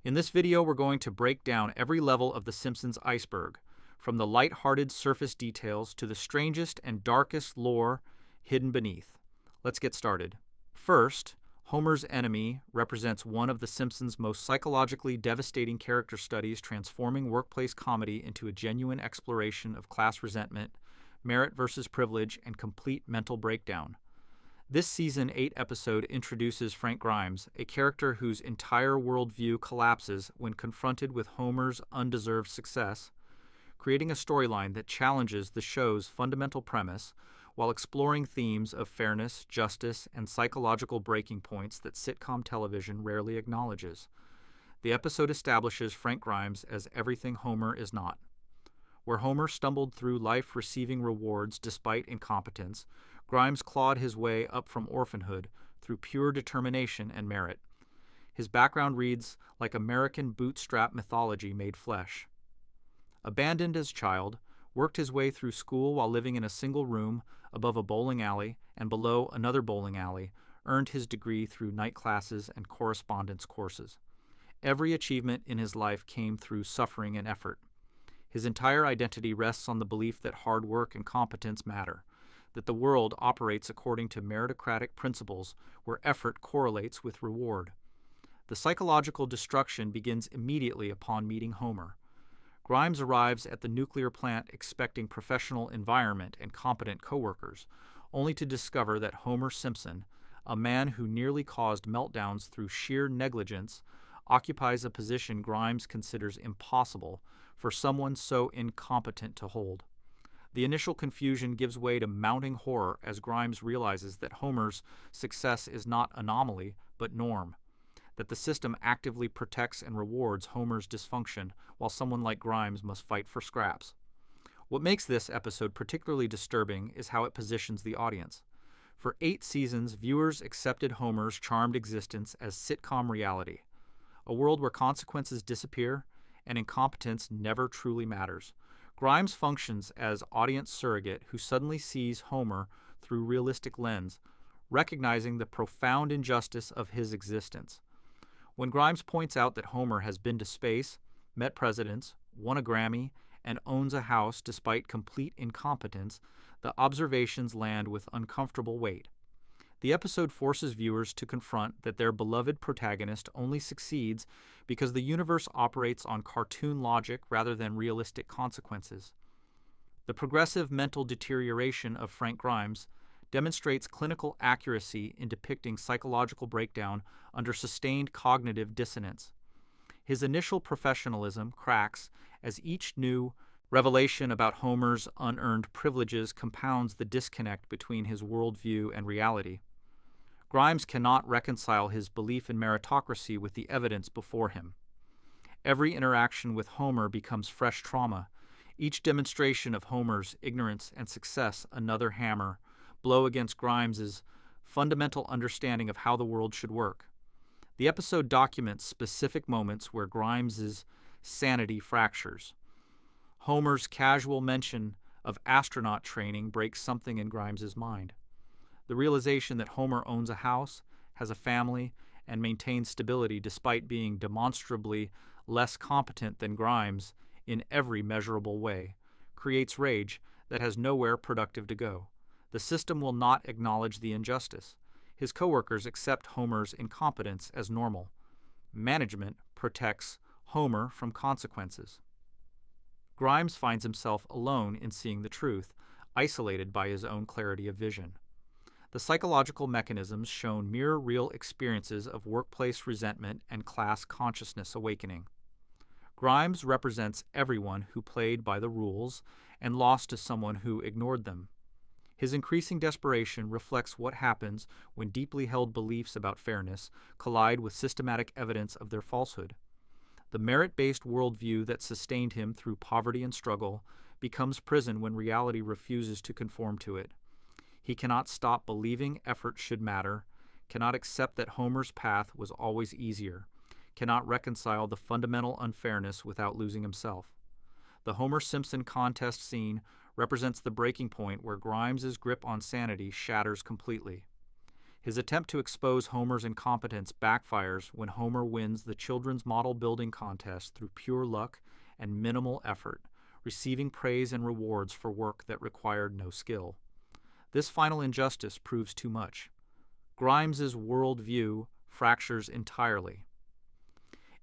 In this video, we're going to break down every level of the Simpsons iceberg, from the light-hearted surface details to the strangest and darkest lore hidden beneath. Let's get started. First, Homer's enemy represents one of the Simpsons' most psychologically devastating character studies, transforming workplace comedy into a genuine exploration of class resentment, merit versus privilege, and complete mental breakdown. This Season 8 episode introduces Frank Grimes, a character whose entire worldview collapses when confronted with Homer's undeserved success, creating a storyline that challenges the show's fundamental premise while exploring themes of fairness, justice, and psychological breaking points that sitcom television rarely acknowledges. The episode establishes Frank Grimes as everything Homer is not. Where Homer stumbled through life receiving rewards despite incompetence, Grimes clawed his way up from orphanhood through pure determination and merit. His background reads like American bootstrap mythology made flesh. Abandoned as child, worked his way through school while living in a single room above a bowling alley and below another bowling alley, earned his degree through night classes and correspondence courses. Every achievement in his life came through suffering and effort. His entire identity rests on the belief that hard work and competence matter, that the world operates according to meritocratic principles where effort correlates with reward. The psychological destruction begins immediately upon meeting Homer. Grimes arrives at the nuclear plant expecting professional environment and competent coworkers, only to discover that Homer Simpson, a man who nearly caused meltdowns through sheer negligence, occupies a position Grimes considers impossible for someone so incompetent to hold. The initial confusion gives way to mounting horror as Grimes realizes that Homer's success is not anomaly, but norm, that the system actively protects and rewards Homer's dysfunction while someone like Grimes must fight for scraps. What makes this episode particularly disturbing is how it positions the audience. For 8 seasons, viewers accepted Homer's charmed existence as sitcom reality, a world where consequences disappear and incompetence never truly matters. Grimes functions as audience surrogate who suddenly sees Homer through realistic lens, recognizing the profound injustice of his existence. When Grimes points out that Homer has been to space, met presidents, won a Grammy, and owns a house despite complete incompetence, the observations land with uncomfortable weight. The episode forces viewers to confront that their beloved protagonist only succeeds because the universe operates on cartoon logic rather than realistic consequences. The progressive mental deterioration of Frank Grimes demonstrates clinical accuracy in depicting psychological breakdown under sustained cognitive dissonance. His initial professionalism cracks as each new revelation about Homer's unearned privileges compounds the disconnect between his worldview and reality. Grimes cannot reconcile his belief in meritocracy with the evidence before him. Every interaction with Homer becomes fresh trauma, each demonstration of Homer's ignorance and success another hammer, blow against Grimes's fundamental understanding of how the world should work. The episode documents specific moments where Grimes's sanity fractures. Homer's casual mention of astronaut training breaks something in Grimes's mind. The realization that Homer owns a house, has a family, and maintains stability despite being demonstrably less competent than Grimes in every measurable way creates rage that has nowhere productive to go. The system will not acknowledge the injustice. His coworkers accept Homer's incompetence as normal. Management protects Homer from consequences. Grimes finds himself alone in seeing the truth, isolated by his own clarity of vision. The psychological mechanisms shown mirror real experiences of workplace resentment and class consciousness awakening. Grimes represents everyone who played by the rules and lost to someone who ignored them. His increasing desperation reflects what happens when deeply held beliefs about fairness collide with systematic evidence of their falsehood. The merit-based worldview that sustained him through poverty and struggle becomes prison when reality refuses to conform to it. He cannot stop believing effort should matter, cannot accept that Homer's path was always easier, cannot reconcile the fundamental unfairness without losing himself. The Homer Simpson contest scene represents the breaking point where Grimes's grip on sanity shatters completely. His attempt to expose Homer's incompetence backfires when Homer wins the children's model building contest through pure luck and minimal effort, receiving praise and rewards for work that required no skill. This final injustice proves too much. Grimes's worldview fractures entirely.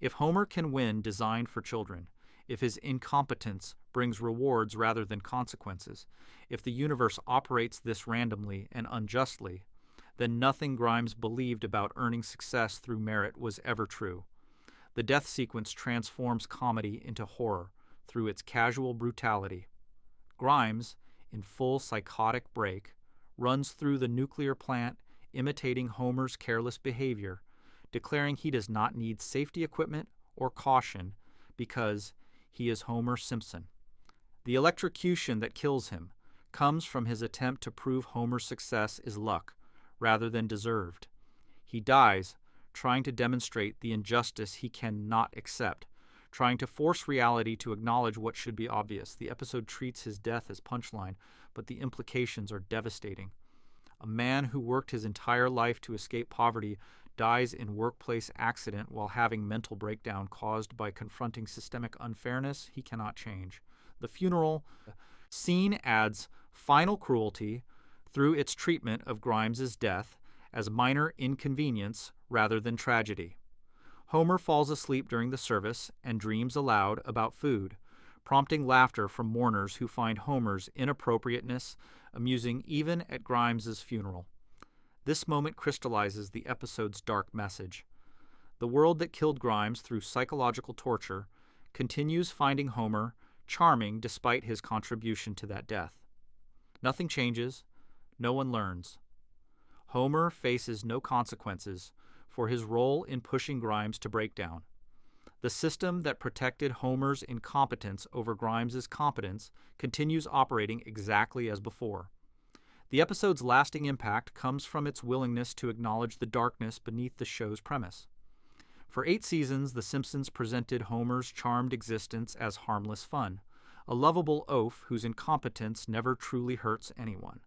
If Homer can win designed for children, if his incompetence brings rewards rather than consequences, if the universe operates this randomly and unjustly, then nothing Grimes believed about earning success through merit was ever true. The death sequence transforms comedy into horror through its casual brutality. Grimes, in full psychotic break, runs through the nuclear plant imitating Homer's careless behavior, declaring he does not need safety equipment or caution because he is Homer Simpson. The electrocution that kills him comes from his attempt to prove Homer's success is luck rather than deserved. He dies trying to demonstrate the injustice he cannot accept, trying to force reality to acknowledge what should be obvious. The episode treats his death as punchline, but the implications are devastating. A man who worked his entire life to escape poverty dies in workplace accident while having mental breakdown caused by confronting systemic unfairness he cannot change. The funeral scene adds final cruelty through its treatment of Grimes's death as minor inconvenience rather than tragedy. Homer falls asleep during the service and dreams aloud about food, prompting laughter from mourners who find Homer's inappropriateness amusing even at Grimes's funeral. This moment crystallizes the episode's dark message. The world that killed Grimes through psychological torture continues finding Homer charming despite his contribution to that death. Nothing changes, no one learns. Homer faces no consequences for his role in pushing Grimes to breakdown. The system that protected Homer's incompetence over Grimes's competence continues operating exactly as before. The episode's lasting impact comes from its willingness to acknowledge the darkness beneath the show's premise. For 8 seasons, The Simpsons presented Homer's charmed existence as harmless fun, a lovable oaf whose incompetence never truly hurts anyone.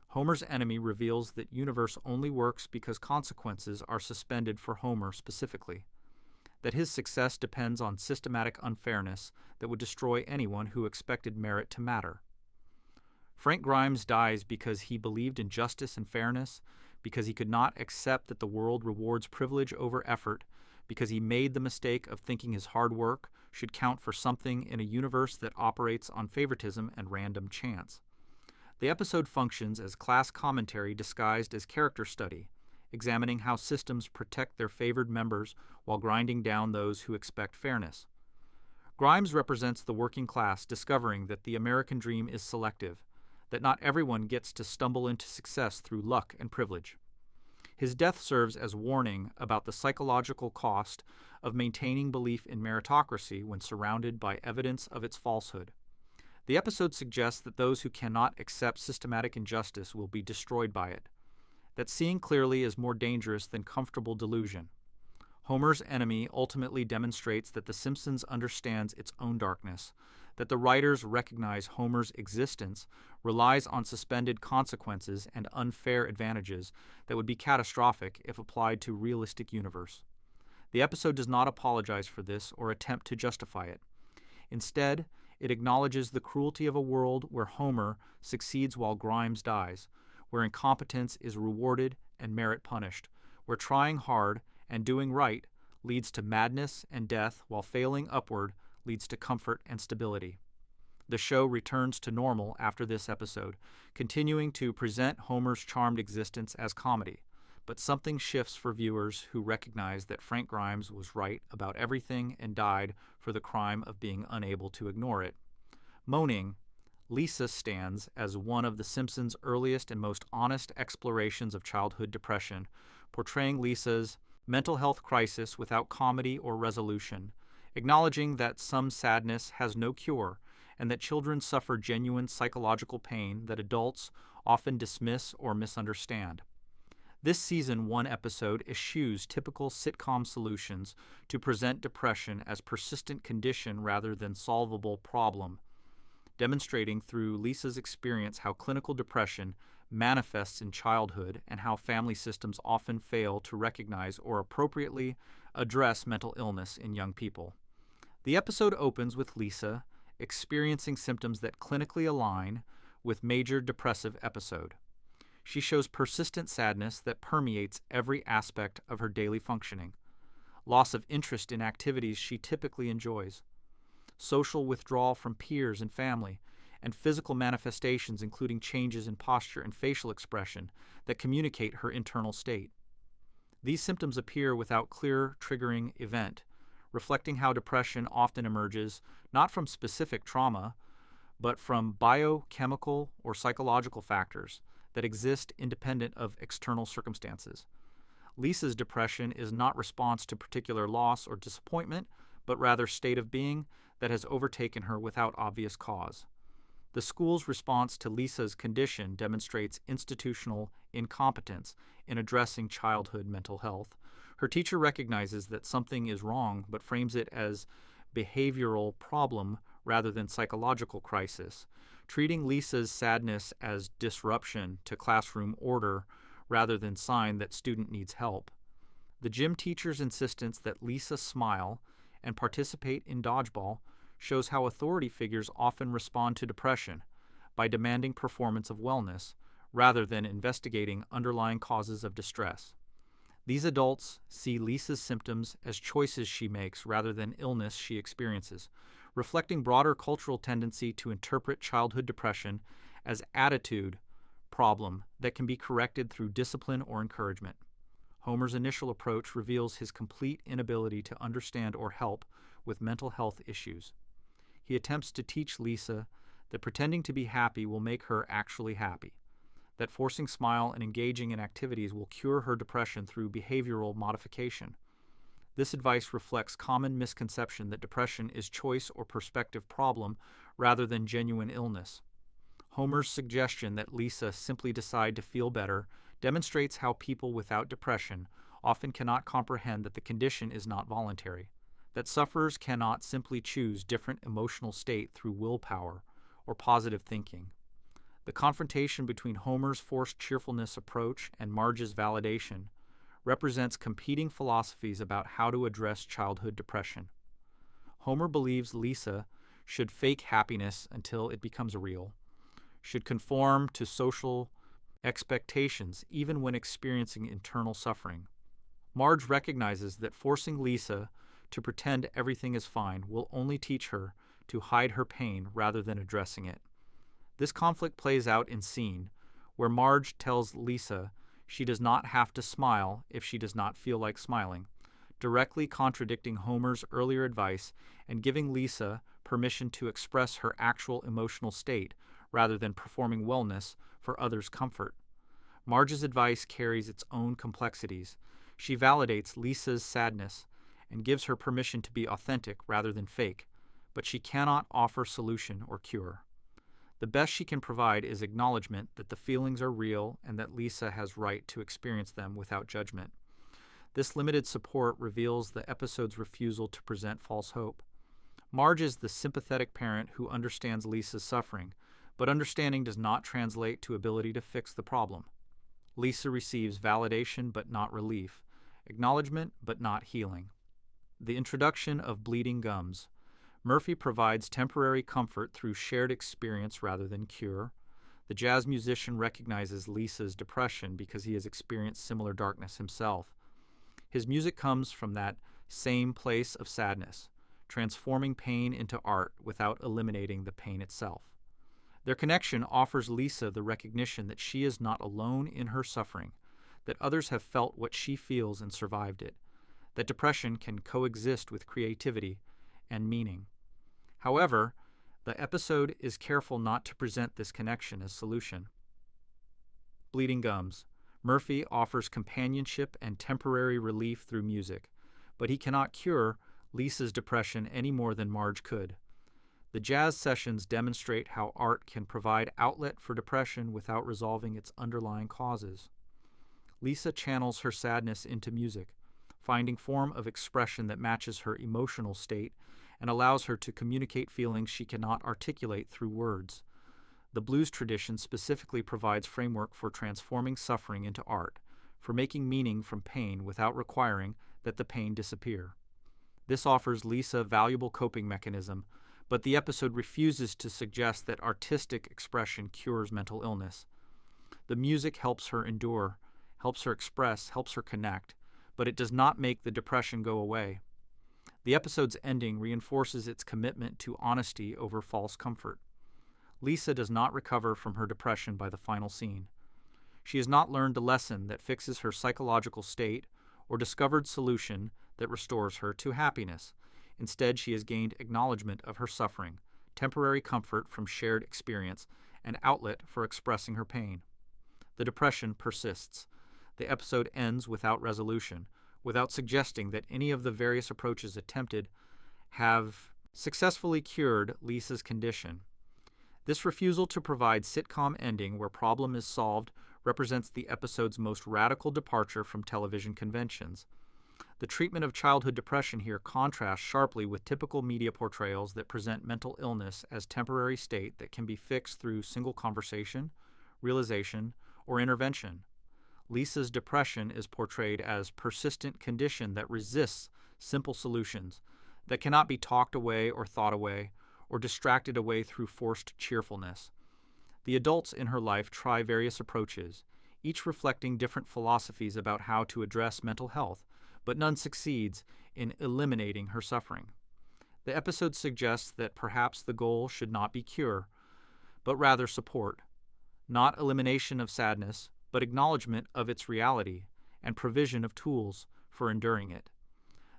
Homer's enemy reveals that universe only works because consequences are suspended for Homer specifically, that his success depends on systematic unfairness that would destroy anyone who expected merit to matter. Frank Grimes dies because he believed in justice and fairness, because he could not accept that the world rewards privilege over effort, because he made the mistake of thinking his hard work should count for something in a universe that operates on favoritism and random chance. The episode functions as class commentary disguised as character study, examining how systems protect their favored members while grinding down those who expect fairness. Grimes represents the working class discovering that the American dream is selective, that not everyone gets to stumble into success through luck and privilege. His death serves as warning about the psychological cost of maintaining belief in meritocracy when surrounded by evidence of its falsehood. The episode suggests that those who cannot accept systematic injustice will be destroyed by it, that seeing clearly is more dangerous than comfortable delusion. Homer's enemy ultimately demonstrates that The Simpsons understands its own darkness, that the writers recognize Homer's existence relies on suspended consequences and unfair advantages that would be catastrophic if applied to a realistic universe. The episode does not apologize for this or attempt to justify it. Instead, it acknowledges the cruelty of a world where Homer succeeds while Grimes dies, where incompetence is rewarded and merit punished, where trying hard and doing right leads to madness and death while failing upward leads to comfort and stability. The show returns to normal after this episode, continuing to present Homer's charmed existence as comedy, but something shifts for viewers who recognize that Frank Grimes was right about everything and died for the crime of being unable to ignore it. Moaning, Lisa stands as one of The Simpsons' earliest and most honest explorations of childhood depression, portraying Lisa's mental health crisis without comedy or resolution, acknowledging that some sadness has no cure and that children suffer genuine psychological pain that adults often dismiss or misunderstand. This season 1 episode eschews typical sitcom solutions to present depression as persistent condition rather than solvable problem, demonstrating through Lisa's experience how clinical depression manifests in childhood and how family systems often fail to recognize or appropriately address mental illness in young people. The episode opens with Lisa experiencing symptoms that clinically align with major depressive episode. She shows persistent sadness that permeates every aspect of her daily functioning, loss of interest in activities she typically enjoys, social withdrawal from peers and family, and physical manifestations including changes in posture and facial expression that communicate her internal state. These symptoms appear without clear triggering event, reflecting how depression often emerges not from specific trauma, but from biochemical or psychological factors that exist independent of external circumstances. Lisa's depression is not response to particular loss or disappointment, but rather state of being that has overtaken her without obvious cause. The school's response to Lisa's condition demonstrates institutional incompetence in addressing childhood mental health. Her teacher recognizes that something is wrong, but frames it as behavioral problem rather than psychological crisis, treating Lisa's sadness as disruption to classroom order rather than sign that student needs help. The gym teacher's insistence that Lisa smile and participate in dodgeball shows how authority figures often respond to depression by demanding performance of wellness rather than investigating underlying causes of distress. These adults see Lisa's symptoms as choices she makes rather than illness she experiences, reflecting broader cultural tendency to interpret childhood depression as attitude problem that can be corrected through discipline or encouragement. Homer's initial approach reveals his complete inability to understand or help with mental health issues. He attempts to teach Lisa that pretending to be happy will make her actually happy, that forcing smile and engaging in activities will cure her depression through behavioral modification. This advice reflects common misconception that depression is choice or perspective problem rather than genuine illness. Homer's suggestion that Lisa simply decide to feel better demonstrates how people without depression often cannot comprehend that the condition is not voluntary, that sufferers cannot simply choose different emotional state through willpower or positive thinking. The confrontation between Homer's forced cheerfulness approach and Marge's validation represents competing philosophies about how to address childhood depression. Homer believes Lisa should fake happiness until it becomes real, should conform to social expectations even when experiencing internal suffering. Marge recognizes that forcing Lisa to pretend everything is fine will only teach her to hide her pain rather than addressing it. This conflict plays out in scene, where Marge tells Lisa she does not have to smile if she does not feel like smiling, directly contradicting Homer's earlier advice and giving Lisa permission to express her actual emotional state rather than performing wellness for others' comfort. Marge's advice carries its own complexities. She validates Lisa's sadness and gives her permission to be authentic rather than fake, but she cannot offer solution or cure. The best she can provide is acknowledgement that the feelings are real and that Lisa has right to experience them without judgment. This limited support reveals the episode's refusal to present false hope. Marge is the sympathetic parent who understands Lisa's suffering, but understanding does not translate to ability to fix the problem. Lisa receives validation but not relief, acknowledgement but not healing. The introduction of bleeding gums. Murphy provides temporary comfort through shared experience rather than cure. The jazz musician recognizes Lisa's depression because he has experienced similar darkness himself. His music comes from that same place of sadness, transforming pain into art without eliminating the pain itself. Their connection offers Lisa the recognition that she is not alone in her suffering, that others have felt what she feels and survived it, that depression can coexist with creativity and meaning. However, the episode is careful not to present this connection as solution. Bleeding gums. Murphy offers companionship and temporary relief through music, but he cannot cure Lisa's depression any more than Marge could. The jazz sessions demonstrate how art can provide outlet for depression without resolving its underlying causes. Lisa channels her sadness into music, finding form of expression that matches her emotional state and allows her to communicate feelings she cannot articulate through words. The blues tradition specifically provides framework for transforming suffering into art, for making meaning from pain without requiring that the pain disappear. This offers Lisa a valuable coping mechanism, but the episode refuses to suggest that artistic expression cures mental illness. The music helps her endure, helps her express, helps her connect, but it does not make the depression go away. The episode's ending reinforces its commitment to honesty over false comfort. Lisa does not recover from her depression by the final scene. She has not learned a lesson that fixes her psychological state or discovered solution that restores her to happiness. Instead, she has gained acknowledgement of her suffering, temporary comfort from shared experience, and outlet for expressing her pain. The depression persists. The episode ends without resolution, without suggesting that any of the various approaches attempted have successfully cured Lisa's condition. This refusal to provide sitcom ending where problem is solved represents the episode's most radical departure from television conventions. The treatment of childhood depression here contrasts sharply with typical media portrayals that present mental illness as temporary state that can be fixed through single conversation, realization, or intervention. Lisa's depression is portrayed as persistent condition that resists simple solutions, that cannot be talked away or thought away, or distracted away through forced cheerfulness. The adults in her life try various approaches, each reflecting different philosophies about how to address mental health, but none succeeds in eliminating her suffering. The episode suggests that perhaps the goal should not be cure, but rather support, not elimination of sadness, but acknowledgement of its reality and provision of tools for enduring it.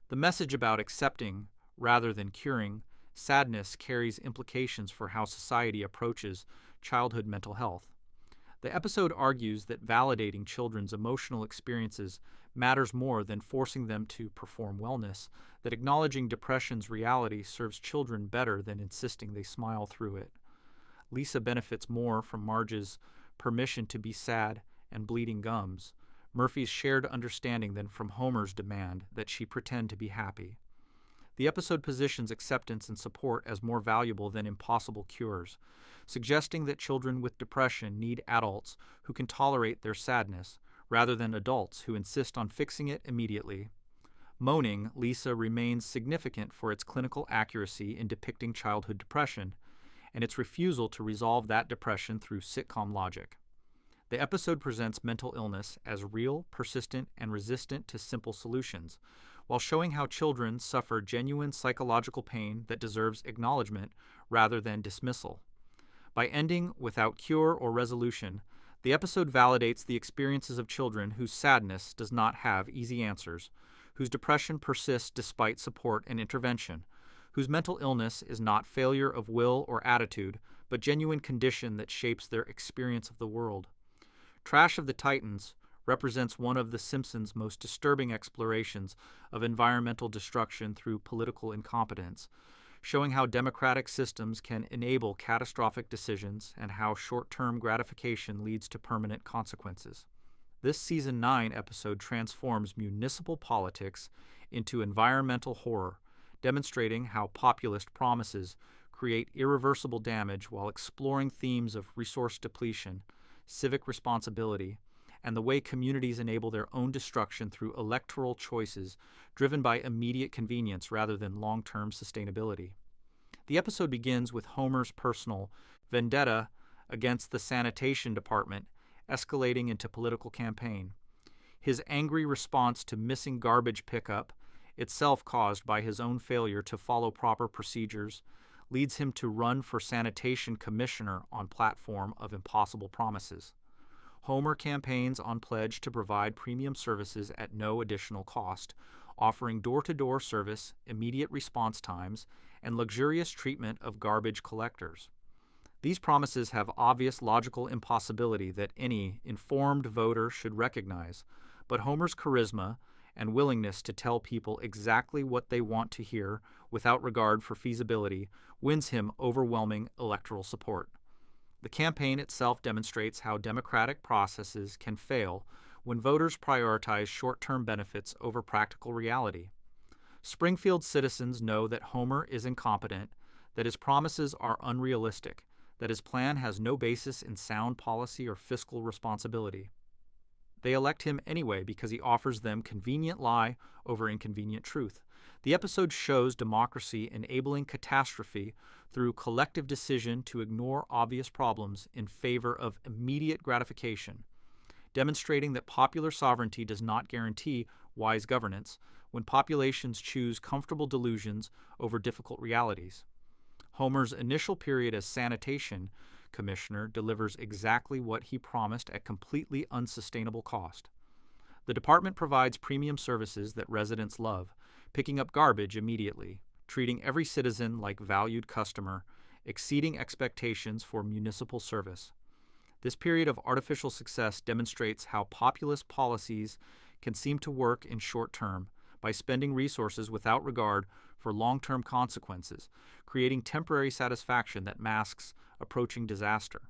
The message about accepting, rather than curing, sadness carries implications for how society approaches childhood mental health. The episode argues that validating children's emotional experiences matters more than forcing them to perform wellness, that acknowledging depression's reality serves children better than insisting they smile through it. Lisa benefits more from Marge's permission to be sad and bleeding gums, Murphy's shared understanding than from Homer's demand that she pretend to be happy. The episode positions acceptance and support as more valuable than impossible cures, suggesting that children with depression need adults who can tolerate their sadness, rather than adults who insist on fixing it immediately. Moaning, Lisa remains significant for its clinical accuracy in depicting childhood depression, and its refusal to resolve that depression through sitcom logic. The episode presents mental illness as real, persistent, and resistant to simple solutions, while showing how children suffer genuine psychological pain that deserves acknowledgement rather than dismissal. By ending without cure or resolution, the episode validates the experiences of children whose sadness does not have easy answers, whose depression persists despite support and intervention, whose mental illness is not failure of will or attitude, but genuine condition that shapes their experience of the world. Trash of the Titans represents one of the Simpsons' most disturbing explorations of environmental destruction through political incompetence, showing how democratic systems can enable catastrophic decisions and how short-term gratification leads to permanent consequences. This Season 9 episode transforms municipal politics into environmental horror, demonstrating how populist promises create irreversible damage while exploring themes of resource depletion, civic responsibility, and the way communities enable their own destruction through electoral choices driven by immediate convenience rather than long-term sustainability. The episode begins with Homer's personal vendetta against the sanitation department escalating into political campaign. His angry response to missing garbage pickup, itself caused by his own failure to follow proper procedures, leads him to run for sanitation commissioner on platform of impossible promises. Homer campaigns on pledge to provide premium services at no additional cost, offering door-to-door service, immediate response times, and luxurious treatment of garbage collectors. These promises have obvious logical impossibility that any informed voter should recognize, but Homer's charisma and willingness to tell people exactly what they want to hear without regard for feasibility wins him overwhelming electoral support. The campaign itself demonstrates how democratic processes can fail when voters prioritize short-term benefits over practical reality. Springfield citizens know that Homer is incompetent, that his promises are unrealistic, that his plan has no basis in sound policy or fiscal responsibility. They elect him anyway because he offers them convenient lie over inconvenient truth. The episode shows democracy enabling catastrophe through collective decision to ignore obvious problems in favor of immediate gratification, demonstrating that popular sovereignty does not guarantee wise governance when populations choose comfortable delusions over difficult realities. Homer's initial period as sanitation commissioner delivers exactly what he promised at completely unsustainable cost. The department provides premium services that residents love, picking up garbage immediately, treating every citizen like valued customer, exceeding expectations for municipal service. This period of artificial success demonstrates how populist policies can seem to work in short term by spending resources without regard for long-term consequences, creating temporary satisfaction that masks approaching disaster.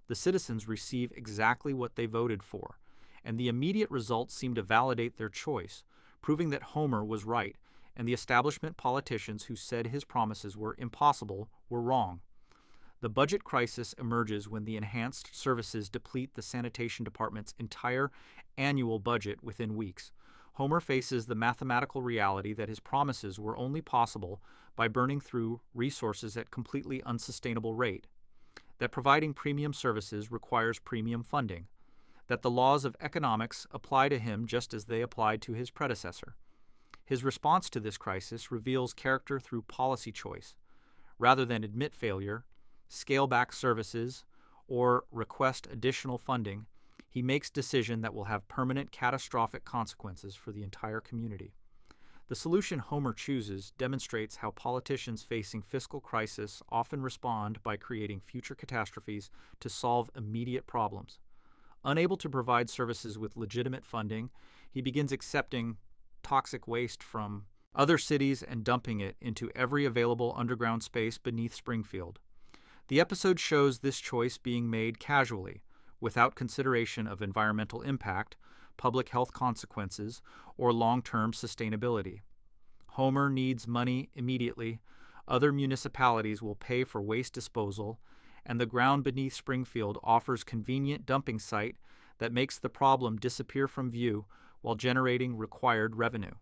The citizens receive exactly what they voted for, and the immediate results seem to validate their choice, proving that Homer was right and the establishment politicians who said his promises were impossible were wrong. The budget crisis emerges when the enhanced services deplete the sanitation department's entire annual budget within weeks. Homer faces the mathematical reality that his promises were only possible by burning through resources at completely unsustainable rate, that providing premium services requires premium funding, that the laws of economics apply to him just as they applied to his predecessor. His response to this crisis reveals character through policy choice. Rather than admit failure, scale back services, or request additional funding, he makes decision that will have permanent catastrophic consequences for the entire community. The solution Homer chooses demonstrates how politicians facing fiscal crisis often respond by creating future catastrophes to solve immediate problems. Unable to provide services with legitimate funding, he begins accepting toxic waste from other cities and dumping it into every available underground space beneath Springfield. The episode shows this choice being made casually, without consideration of environmental impact, public health consequences, or long-term sustainability. Homer needs money immediately, other municipalities will pay for waste disposal, and the ground beneath Springfield offers convenient dumping site that makes the problem disappear from view while generating required revenue.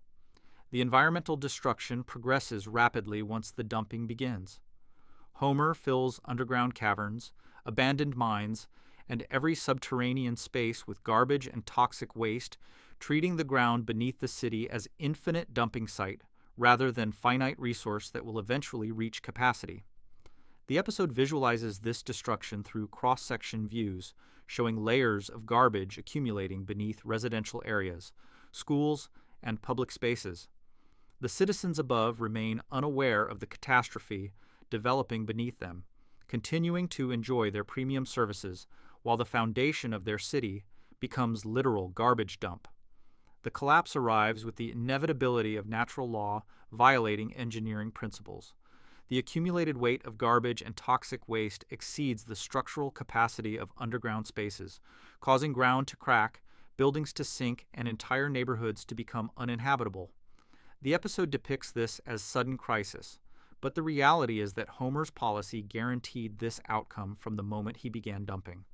The environmental destruction progresses rapidly once the dumping begins. Homer fills underground caverns, abandoned mines, and every subterranean space with garbage and toxic waste, treating the ground beneath the city as infinite dumping site rather than finite resource that will eventually reach capacity. The episode visualizes this destruction through cross-section views, showing layers of garbage accumulating beneath residential areas, schools, and public spaces. The citizens above remain unaware of the catastrophe developing beneath them, continuing to enjoy their premium services while the foundation of their city becomes literal garbage dump. The collapse arrives with the inevitability of natural law violating engineering principles. The accumulated weight of garbage and toxic waste exceeds the structural capacity of underground spaces, causing ground to crack, buildings to sink, and entire neighborhoods to become uninhabitable. The episode depicts this as sudden crisis, but the reality is that Homer's policy guaranteed this outcome from the moment he began dumping.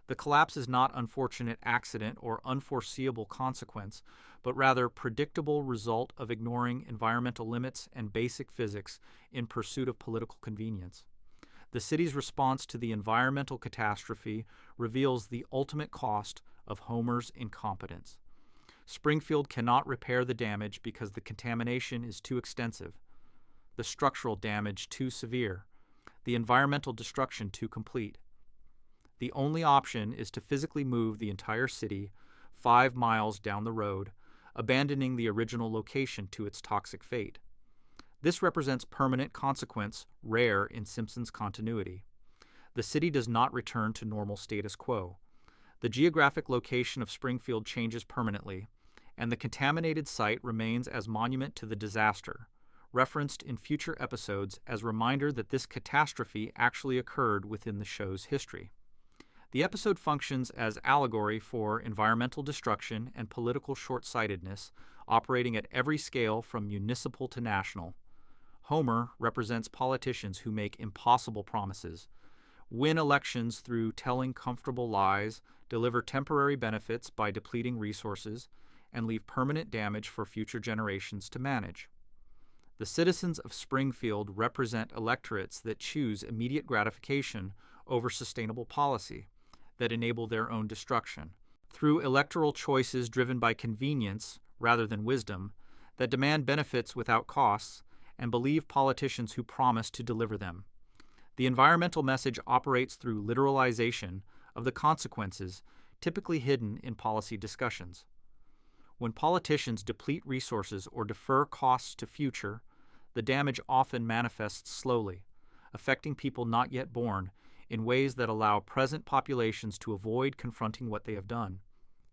The collapse is not unfortunate accident or unforeseeable consequence, but rather predictable result of ignoring environmental limits and basic physics in pursuit of political convenience. The city's response to the environmental catastrophe reveals the ultimate cost of Homer's incompetence. Springfield cannot repair the damage because the contamination is too extensive, the structural damage too severe, the environmental destruction too complete. The only option is to physically move the entire city 5 miles down the road, abandoning the original location to its toxic fate. This represents permanent consequence rare in Simpsons continuity. The city does not return to normal status quo. The geographic location of Springfield changes permanently, and the contaminated site remains as monument to the disaster, referenced in future episodes as reminder that this catastrophe actually occurred within the show's history. The episode functions as allegory for environmental destruction and political short-sightedness, operating at every scale from municipal to national. Homer represents politicians who make impossible promises, win elections through telling comfortable lies, deliver temporary benefits by depleting resources, and leave permanent damage for future generations to manage. The citizens of Springfield represent electorates that choose immediate gratification over sustainable policy, that enable their own destruction, through electoral choices driven by convenience rather than wisdom, that demand benefits without costs, and believe politicians who promise to deliver them. The environmental message operates through literalization of the consequences typically hidden in policy discussions. When politicians deplete resources or defer costs to future, the damage often manifests slowly, affecting people not yet born in ways that allow present populations to avoid confronting what they have done.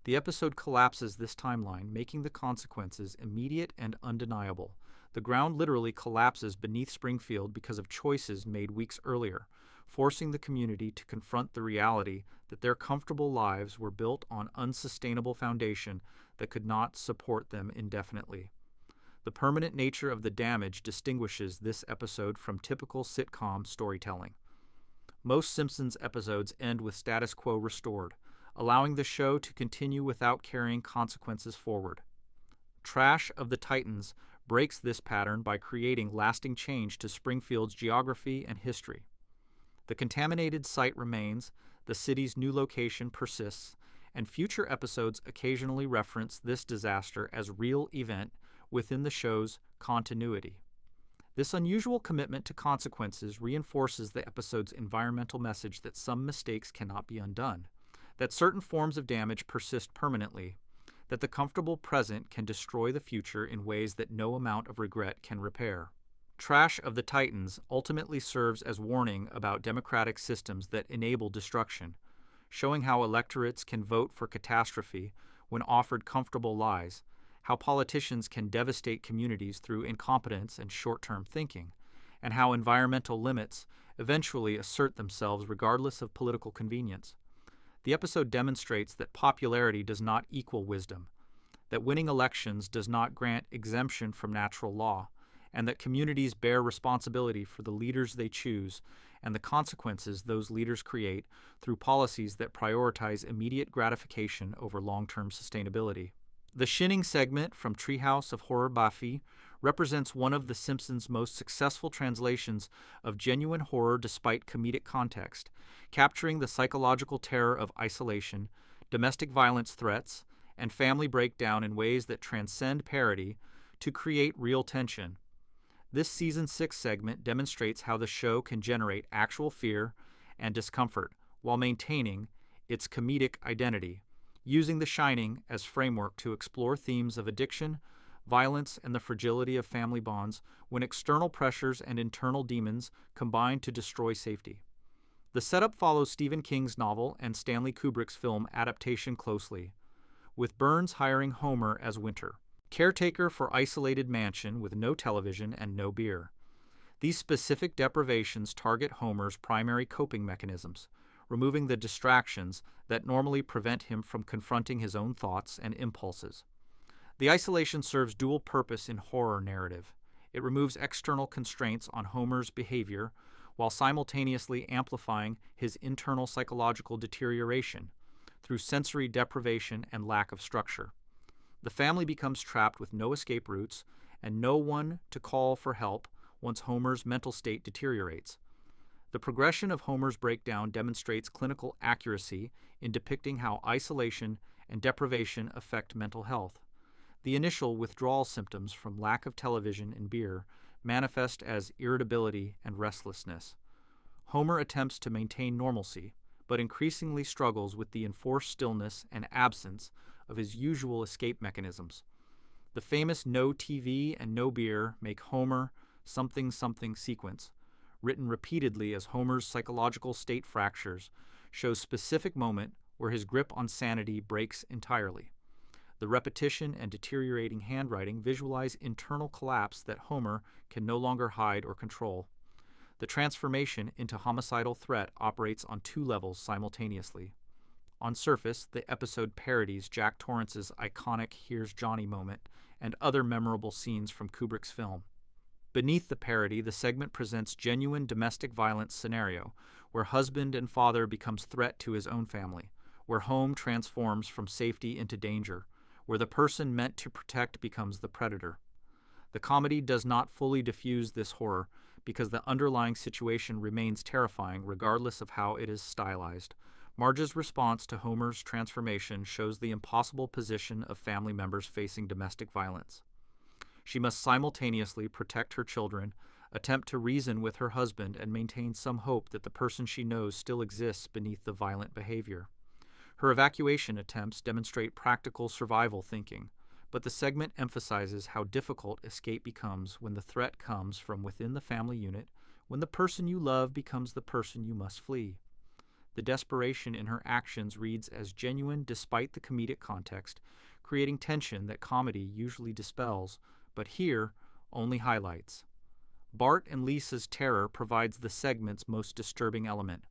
The episode collapses this timeline, making the consequences immediate and undeniable. The ground literally collapses beneath Springfield because of choices made weeks earlier, forcing the community to confront the reality that their comfortable lives were built on unsustainable foundation that could not support them indefinitely. The permanent nature of the damage distinguishes this episode from typical sitcom storytelling. Most Simpsons episodes end with status quo restored, allowing the show to continue without carrying consequences forward. Trash of the Titans breaks this pattern by creating lasting change to Springfield's geography and history. The contaminated site remains, the city's new location persists, and future episodes occasionally reference this disaster as a real event within the show's continuity. This unusual commitment to consequences reinforces the episode's environmental message that some mistakes cannot be undone, that certain forms of damage persist permanently, that the comfortable present can destroy the future in ways that no amount of regret can repair. Trash of the Titans ultimately serves as warning about democratic systems that enable destruction, showing how electorates can vote for catastrophe when offered comfortable lies, how politicians can devastate communities through incompetence and short-term thinking, and how environmental limits eventually assert themselves regardless of political convenience. The episode demonstrates that popularity does not equal wisdom, that winning elections does not grant exemption from natural law, and that communities bear responsibility for the leaders they choose and the consequences those leaders create through policies that prioritize immediate gratification over long-term sustainability. The Shinning segment from Treehouse of Horror Buffy represents one of The Simpsons' most successful translations of genuine horror despite comedic context, capturing the psychological terror of isolation, domestic violence threats, and family breakdown in ways that transcend parody to create real tension. This Season 6 segment demonstrates how the show can generate actual fear and discomfort while maintaining its comedic identity, using The Shining as framework to explore themes of addiction, violence, and the fragility of family bonds when external pressures and internal demons combine to destroy safety. The setup follows Stephen King's novel and Stanley Kubrick's film adaptation closely, with Burns hiring Homer as Winter, caretaker for isolated mansion with no television and no beer. These specific deprivations target Homer's primary coping mechanisms, removing the distractions that normally prevent him from confronting his own thoughts and impulses. The isolation serves dual purpose in horror narrative. It removes external constraints on Homer's behavior while simultaneously amplifying his internal psychological deterioration through sensory deprivation and lack of structure. The family becomes trapped with no escape routes and no one to call for help once Homer's mental state deteriorates. The progression of Homer's breakdown demonstrates clinical accuracy in depicting how isolation and deprivation affect mental health. The initial withdrawal symptoms from lack of television and beer manifest as irritability and restlessness. Homer attempts to maintain normalcy, but increasingly struggles with the enforced stillness and absence of his usual escape mechanisms. The famous no TV and no beer make Homer something something sequence, written repeatedly as Homer's psychological state fractures, shows specific moment where his grip on sanity breaks entirely. The repetition and deteriorating handwriting visualize internal collapse that Homer can no longer hide or control. The transformation into homicidal threat operates on two levels simultaneously. On surface, the episode parodies Jack Torrance's iconic Here's Johnny moment and other memorable scenes from Kubrick's film. Beneath the parody, the segment presents genuine domestic violence scenario, where husband and father becomes threat to his own family, where home transforms from safety into danger, where the person meant to protect becomes the predator. The comedy does not fully diffuse this horror because the underlying situation remains terrifying regardless of how it is stylized. Marge's response to Homer's transformation shows the impossible position of family members facing domestic violence. She must simultaneously protect her children, attempt to reason with her husband, and maintain some hope that the person she knows still exists beneath the violent behavior. Her evacuation attempts demonstrate practical survival thinking, but the segment emphasizes how difficult escape becomes when the threat comes from within the family unit, when the person you love becomes the person you must flee. The desperation in her actions reads as genuine despite the comedic context, creating tension that comedy usually dispels, but here only highlights. Bart and Lisa's terror provides the segment's most disturbing element.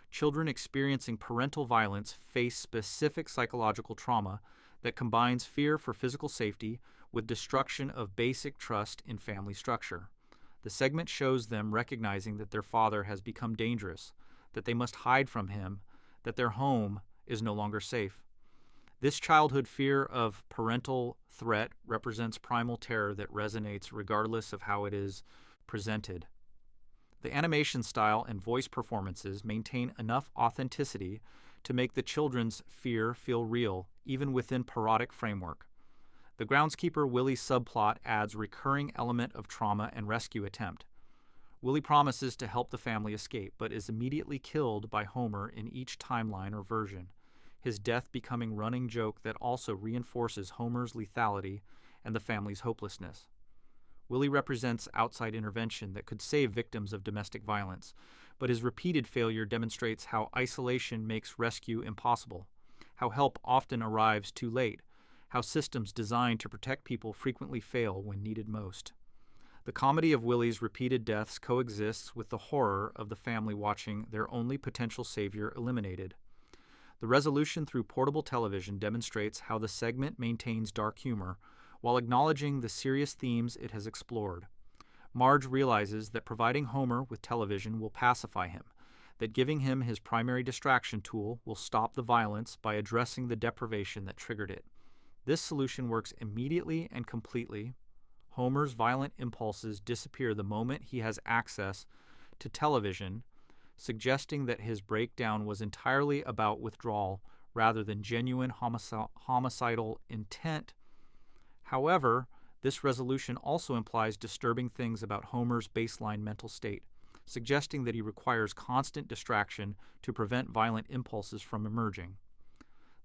Children experiencing parental violence face specific psychological trauma that combines fear for physical safety with destruction of basic trust in family structure. The segment shows them recognizing that their father has become dangerous, that they must hide from him, that their home is no longer safe. This childhood fear of parental threat represents primal terror that resonates regardless of how it is presented. The animation style and voice performances maintain enough authenticity to make the children's fear feel real, even within parodic framework. The groundskeeper Willie subplot adds recurring element of trauma and rescue attempt. Willie promises to help the family escape, but is immediately killed by Homer in each timeline or version, his death becoming running joke that also reinforces Homer's lethality and the family's hopelessness. Willie represents outside intervention that could save victims of domestic violence, but his repeated failure demonstrates how isolation makes rescue impossible, how help often arrives too late, how systems designed to protect people frequently fail when needed most. The comedy of Willie's repeated deaths coexists with the horror of the family watching their only potential savior eliminated. The resolution through portable television demonstrates how the segment maintains dark humor while acknowledging the serious themes it has explored. Marge realizes that providing Homer with television will pacify him, that giving him his primary distraction tool will stop the violence by addressing the deprivation that triggered it. This solution works immediately and completely. Homer's violent impulses disappear the moment he has access to television, suggesting that his breakdown was entirely about withdrawal rather than genuine homicidal intent. However, this resolution also implies disturbing things about Homer's baseline mental state, suggesting that he requires constant distraction to prevent violent impulses from emerging.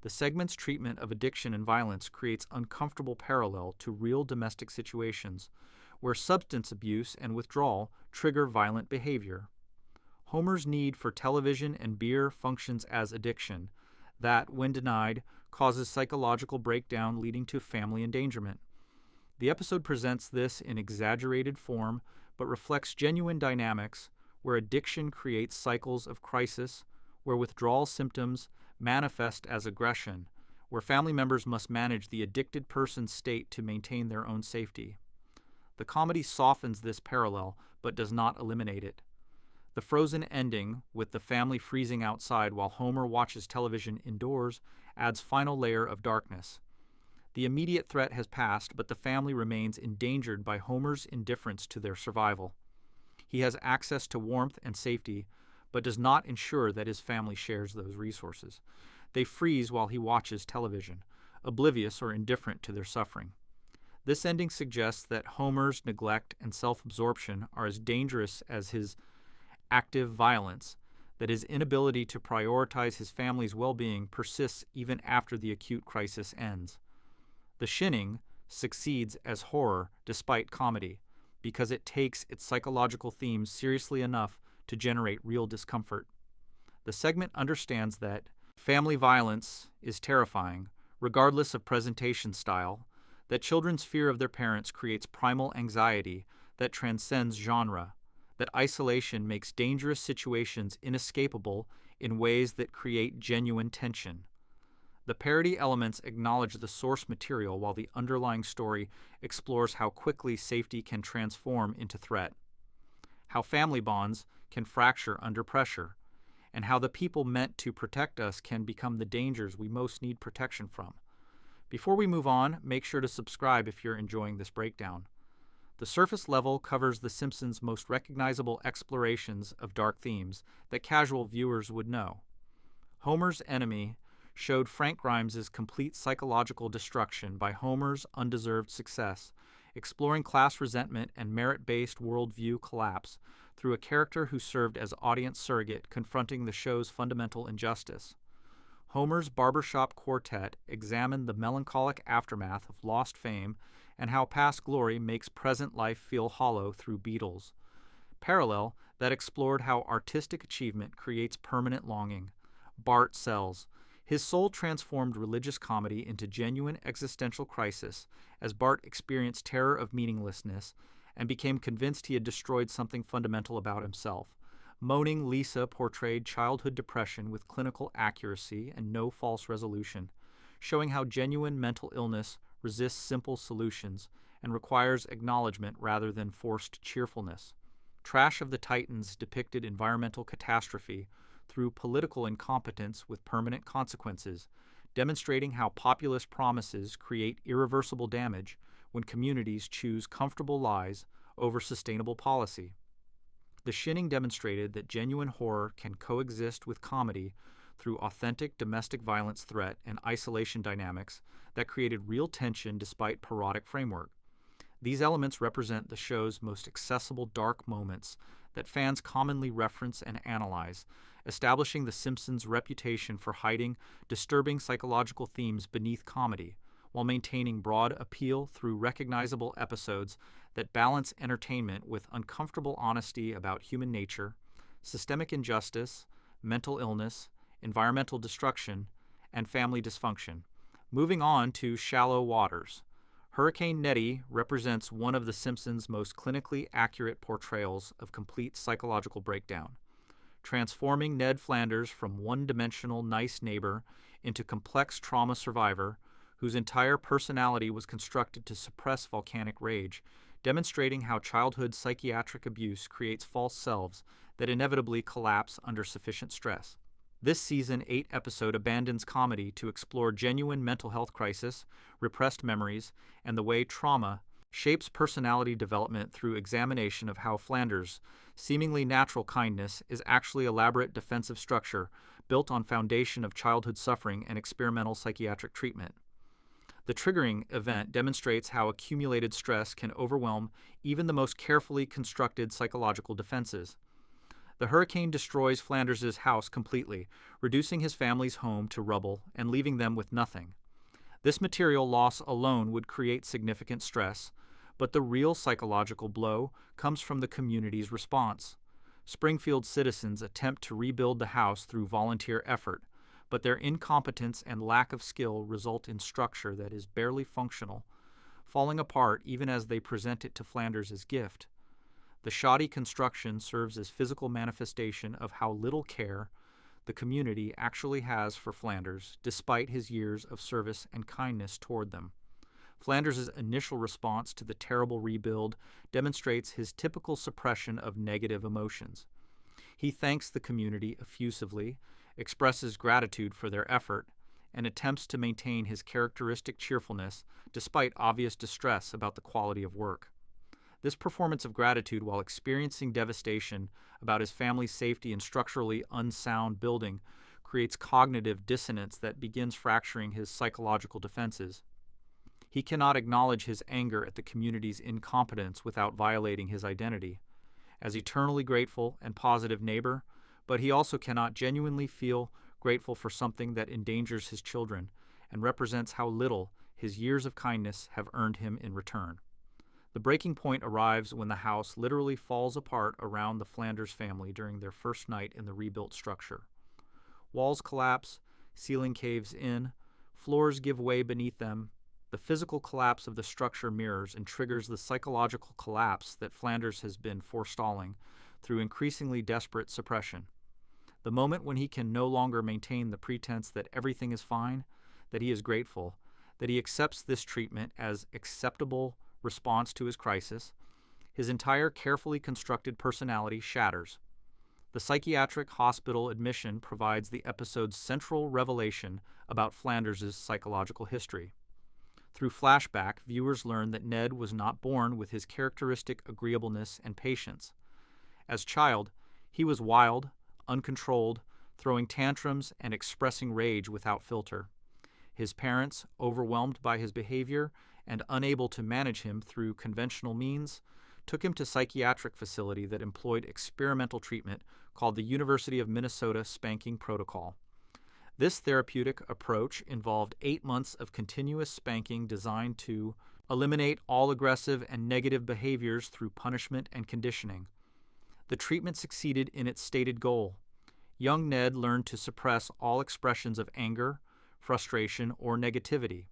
The segment's treatment of addiction and violence creates uncomfortable parallel to real domestic situations where substance abuse and withdrawal trigger violent behavior. Homer's need for television and beer functions as addiction that, when denied, causes psychological breakdown leading to family endangerment. The episode presents this in exaggerated form but reflects genuine dynamics where addiction creates cycles of crisis, where withdrawal symptoms manifest as aggression, where family members must manage the addicted person's state to maintain their own safety. The comedy softens this parallel but does not eliminate it. The frozen ending, with the family freezing outside while Homer watches television indoors, adds final layer of darkness. The immediate threat has passed, but the family remains endangered by Homer's indifference to their survival. He has access to warmth and safety, but does not ensure that his family shares those resources. They freeze while he watches television, oblivious or indifferent to their suffering. This ending suggests that Homer's neglect and self-absorption are as dangerous as his active violence, that his inability to prioritize his family's well-being persists even after the acute crisis ends. The Shinning succeeds as horror despite comedy, because it takes its psychological themes seriously enough to generate real discomfort. The segment understands that family violence is terrifying, regardless of presentation style, that children's fear of their parents creates primal anxiety that transcends genre, that isolation makes dangerous situations inescapable in ways that create genuine tension. The parody elements acknowledge the source material while the underlying story explores how quickly safety can transform into threat, how family bonds can fracture under pressure, and how the people meant to protect us can become the dangers we most need protection from. Before we move on, make sure to subscribe if you're enjoying this breakdown. The surface level covers the Simpsons' most recognizable explorations of dark themes that casual viewers would know. Homer's enemy showed Frank Grimes' complete psychological destruction by Homer's undeserved success, exploring class resentment and merit-based worldview collapse through a character who served as audience surrogate confronting the show's fundamental injustice. Homer's Barbershop Quartet examined the melancholic aftermath of lost fame and how past glory makes present life feel hollow through Beatles. Parallel that explored how artistic achievement creates permanent longing. Bart Sells. His soul-transformed religious comedy into genuine existential crisis as Bart experienced terror of meaninglessness and became convinced he had destroyed something fundamental about himself. Moaning Lisa portrayed childhood depression with clinical accuracy and no false resolution, showing how genuine mental illness resists simple solutions and requires acknowledgement rather than forced cheerfulness. Trash of the Titans depicted environmental catastrophe through political incompetence with permanent consequences, demonstrating how populist promises create irreversible damage when communities choose comfortable lies over sustainable policy. The Shinning demonstrated that genuine horror can coexist with comedy through authentic domestic violence threat and isolation dynamics that created real tension despite parodic framework. These elements represent the show's most accessible dark moments that fans commonly reference and analyze, establishing The Simpsons' reputation for hiding disturbing psychological themes beneath comedy, while maintaining broad appeal through recognizable episodes that balance entertainment with uncomfortable honesty about human nature, systemic injustice, mental illness, environmental destruction, and family dysfunction. Moving on to Shallow Waters. Hurricane Nettie represents one of The Simpsons' most clinically accurate portrayals of complete psychological breakdown, transforming Ned Flanders from one-dimensional nice neighbor into complex trauma survivor whose entire personality was constructed to suppress volcanic rage, demonstrating how childhood psychiatric abuse creates false selves that inevitably collapse under sufficient stress. This season 8 episode abandons comedy to explore genuine mental health crisis, repressed memories, and the way trauma shapes personality development through examination of how Flanders' seemingly natural kindness is actually elaborate defensive structure built on foundation of childhood suffering and experimental psychiatric treatment. The triggering event demonstrates how accumulated stress can overwhelm even the most carefully constructed psychological defenses. The hurricane destroys Flanders' house completely, reducing his family's home to rubble and leaving them with nothing. This material loss alone would create significant stress, but the real psychological blow comes from the community's response. Springfield citizens attempt to rebuild the house through volunteer effort, but their incompetence and lack of skill result in structure that is barely functional, falling apart even as they present it to Flanders as gift. The shoddy construction serves as physical manifestation of how little care the community actually has for Flanders, despite his years of service and kindness toward them. Flanders' initial response to the terrible rebuild demonstrates his typical suppression of negative emotions. He thanks the community effusively, expresses gratitude for their effort, and attempts to maintain his characteristic cheerfulness despite obvious distress about the quality of work. This performance of gratitude while experiencing devastation about his family's safety and structurally unsound building creates cognitive dissonance that begins fracturing his psychological defenses. He cannot acknowledge his anger at the community's incompetence without violating his identity as eternally grateful and positive neighbor, but he also cannot genuinely feel grateful for something that endangers his children and represents how little his years of kindness have earned him in return. The breaking point arrives when the house literally falls apart around the Flanders family during their first night in the rebuilt structure. Walls collapse, ceiling caves in, floors give way beneath them. The physical collapse of the structure mirrors and triggers the psychological collapse that Flanders has been forestalling through increasingly desperate suppression. The moment when he can no longer maintain the pretense that everything is fine, that he is grateful, that he accepts this treatment as acceptable response to his crisis, his entire carefully constructed personality shatters. The psychiatric hospital admission provides the episode's central revelation about Flanders' psychological history. Through flashback, viewers learn that Ned was not born with his characteristic agreeableness and patience. As child, he was wild, uncontrolled, throwing tantrums and expressing rage without filter. His parents, overwhelmed by his behavior and unable to manage him through conventional means, took him to a psychiatric facility that employed experimental treatment called the University of Minnesota Spanking Protocol. This therapeutic approach involved 8 months of continuous spanking designed to eliminate all aggressive and negative behaviors through punishment and conditioning. The treatment succeeded in its stated goal. Young Ned learned to suppress all expressions of anger, frustration, or negativity.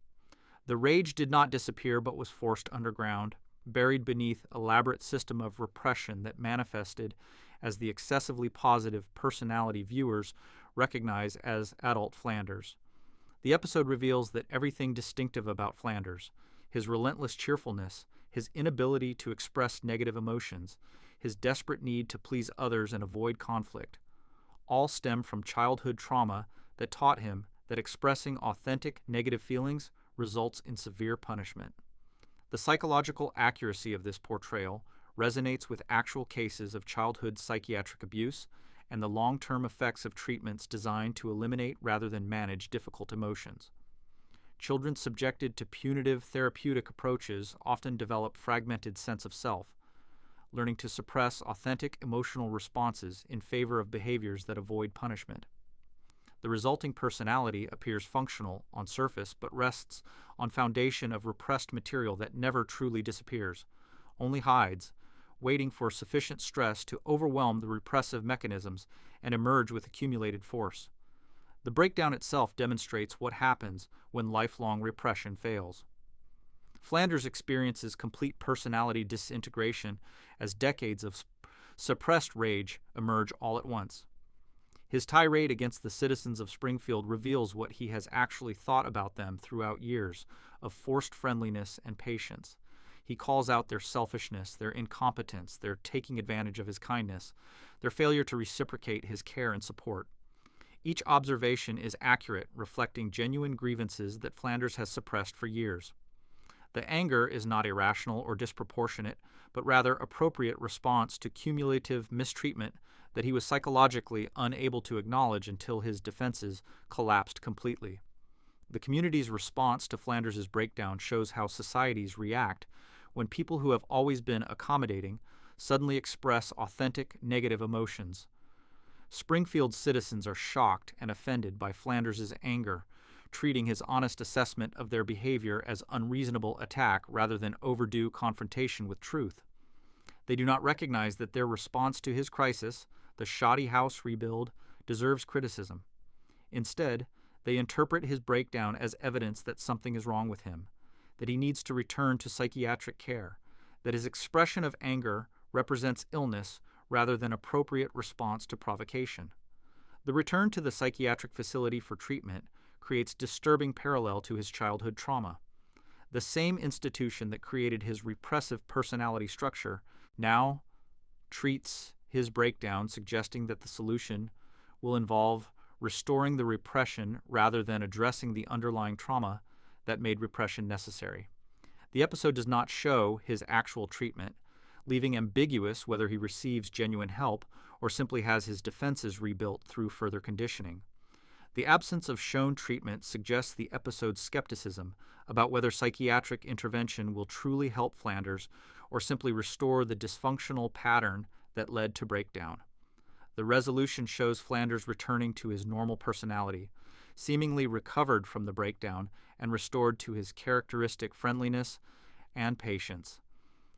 The rage did not disappear but was forced underground, buried beneath an elaborate system of repression that manifested as the excessively positive personality viewers recognize as adult Flanders. The episode reveals that everything distinctive about Flanders, his relentless cheerfulness, his inability to express negative emotions, his desperate need to please others and avoid conflict, all stem from childhood trauma that taught him that expressing authentic negative feelings results in severe punishment. The psychological accuracy of this portrayal resonates with actual cases of childhood psychiatric abuse and the long-term effects of treatments designed to eliminate rather than manage difficult emotions. Children subjected to punitive therapeutic approaches often develop fragmented sense of self, learning to suppress authentic emotional responses in favor of behaviors that avoid punishment. The resulting personality appears functional on surface but rests on foundation of repressed material that never truly disappears, only hides, waiting for sufficient stress to overwhelm the repressive mechanisms and emerge with accumulated force. The breakdown itself demonstrates what happens when lifelong repression fails. Flanders experiences complete personality disintegration as decades of suppressed rage emerge all at once. His tirade against the citizens of Springfield reveals what he has actually thought about them throughout years of forced friendliness and patience. He calls out their selfishness, their incompetence, their taking advantage of his kindness, their failure to reciprocate his care and support. Each observation is accurate, reflecting genuine grievances that Flanders has suppressed for years. The anger is not irrational or disproportionate, but rather appropriate response to cumulative mistreatment that he was psychologically unable to acknowledge until his defenses collapsed completely. The community's response to Flanders' breakdown shows how societies react when people who have always been accommodating suddenly express authentic negative emotions. Springfield's citizens are shocked and offended by Flanders' anger, treating his honest assessment of their behavior as unreasonable attack rather than overdue confrontation with truth. They do not recognize that their response to his crisis, the shoddy house rebuild, deserves criticism. Instead, they interpret his breakdown as evidence that something is wrong with him, that he needs to return to psychiatric care, that his expression of anger represents illness rather than appropriate response to provocation. The return to the psychiatric facility for treatment creates disturbing parallel to his childhood trauma. The same institution that created his repressive personality structure now treats his breakdown, suggesting that the solution will involve restoring the repression rather than addressing the underlying trauma that made repression necessary. The episode does not show his actual treatment, leaving ambiguous whether he receives genuine help or simply has his defenses rebuilt through further conditioning. The absence of shown treatment suggests the episode's skepticism about whether psychiatric intervention will truly help Flanders or simply restore the dysfunctional pattern that led to breakdown. The resolution shows Flanders returning to his normal personality, seemingly recovered from the breakdown and restored to his characteristic friendliness and patience.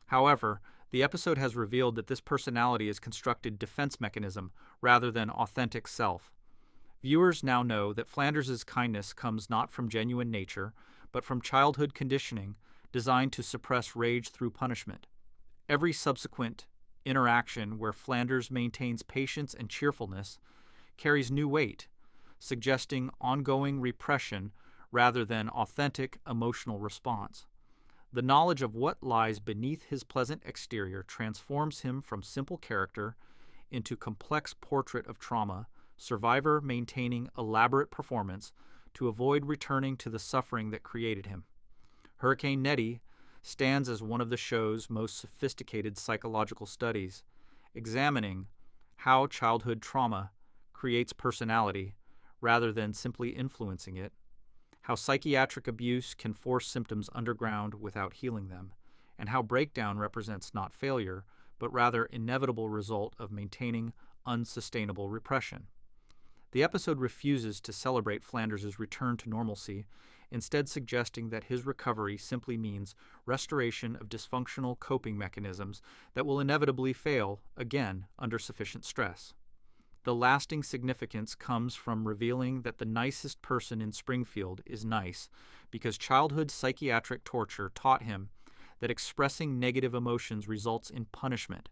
However, the episode has revealed that this personality is constructed defense mechanism rather than authentic self. Viewers now know that Flanders' kindness comes not from genuine nature, but from childhood conditioning designed to suppress rage through punishment. Every subsequent interaction where Flanders maintains patience and cheerfulness carries new weight, suggesting ongoing repression rather than authentic emotional response. The knowledge of what lies beneath his pleasant exterior transforms him from simple character into complex portrait of trauma, survivor maintaining elaborate performance to avoid returning to the suffering that created him. Hurricane Nettie stands as one of the show's most sophisticated psychological studies, examining how childhood trauma creates personality rather than simply influencing it, how psychiatric abuse can force symptoms underground without healing them, and how breakdown represents not failure, but rather inevitable result of maintaining unsustainable repression. The episode refuses to celebrate Flanders' return to normalcy, instead suggesting that his recovery simply means restoration of dysfunctional coping mechanisms that will inevitably fail, again, under sufficient stress. The lasting significance comes from revealing that the nicest person in Springfield is nice because childhood psychiatric torture taught him that expressing negative emotions results in punishment,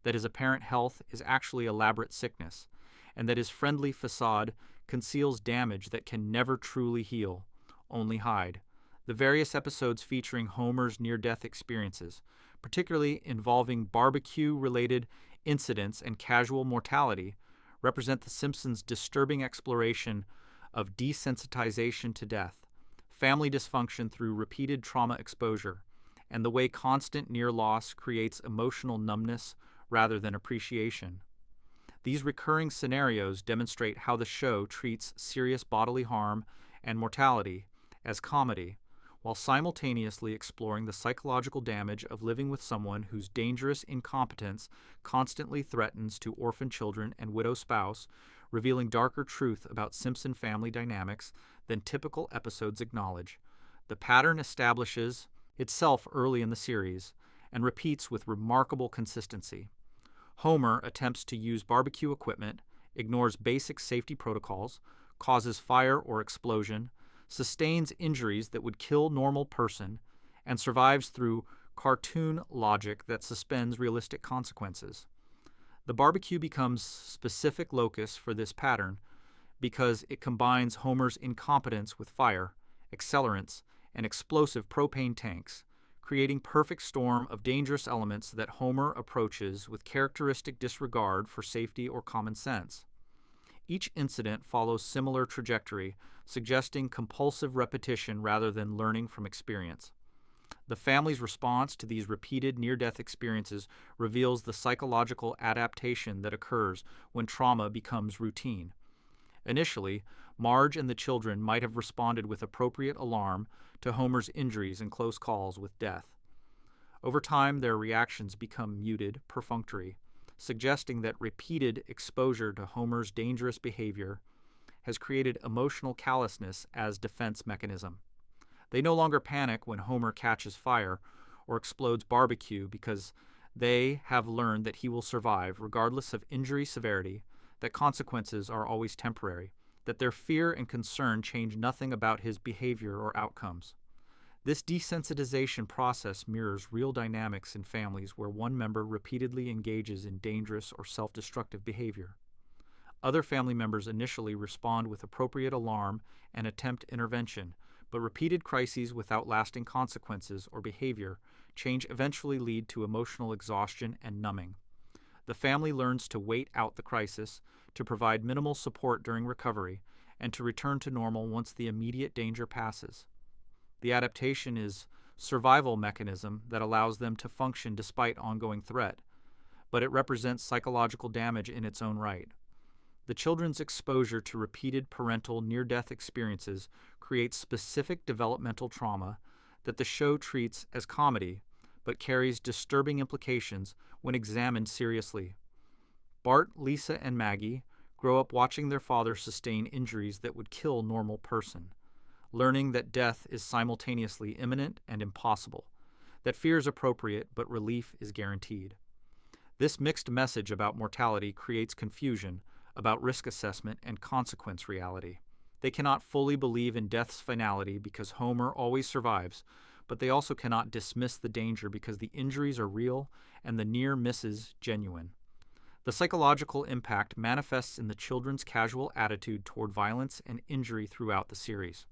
that his apparent health is actually elaborate sickness, and that his friendly facade conceals damage that can never truly heal, only hide. The various episodes featuring Homer's near-death experiences, particularly involving barbecue-related incidents and casual mortality, represent the Simpsons' disturbing exploration of desensitization to death, family dysfunction through repeated trauma exposure, and the way constant near loss creates emotional numbness rather than appreciation. These recurring scenarios demonstrate how the show treats serious bodily harm and mortality as comedy, while simultaneously exploring the psychological damage of living with someone whose dangerous incompetence constantly threatens to orphan children and widow spouse, revealing darker truth about Simpson family dynamics than typical episodes acknowledge. The pattern establishes itself early in the series and repeats with remarkable consistency. Homer attempts to use barbecue equipment, ignores basic safety protocols, causes fire or explosion, sustains injuries that would kill normal person, and survives through cartoon logic that suspends realistic consequences. The barbecue becomes specific locus for this pattern because it combines Homer's incompetence with fire, accelerants, and explosive propane tanks, creating perfect storm of dangerous elements that Homer approaches with characteristic disregard for safety or common sense. Each incident follows similar trajectory, suggesting compulsive repetition rather than learning from experience. The family's response to these repeated near-death experiences reveals the psychological adaptation that occurs when trauma becomes routine. Initially, Marge and the children might have responded with appropriate alarm to Homer's injuries and close calls with death. Over time, their reactions become muted, perfunctory, suggesting that repeated exposure to Homer's dangerous behavior has created emotional callousness as defense mechanism. They no longer panic when Homer catches fire or explodes barbecue because they have learned that he will survive regardless of injury severity, that consequences are always temporary, that their fear and concern change nothing about his behavior or outcomes. This desensitization process mirrors real dynamics in families where one member repeatedly engages in dangerous or self-destructive behavior. Other family members initially respond with appropriate alarm and attempt intervention, but repeated crises without lasting consequences or behavior change eventually lead to emotional exhaustion and numbing. The family learns to wait out the crisis, to provide minimal support during recovery, and to return to normal once the immediate danger passes. The adaptation is a survival mechanism that allows them to function despite ongoing threat, but it represents psychological damage in its own right. The children's exposure to repeated parental near-death experiences creates specific developmental trauma that the show treats as comedy, but carries disturbing implications when examined seriously. Bart, Lisa, and Maggie grow up watching their father sustain injuries that would kill a normal person, learning that death is simultaneously imminent and impossible, that fear is appropriate but relief is guaranteed. This mixed message about mortality creates confusion about risk assessment and consequence reality. They cannot fully believe in death's finality because Homer always survives, but they also cannot dismiss the danger because the injuries are real and the near misses genuine. The psychological impact manifests in the children's casual attitude toward violence and injury throughout the series.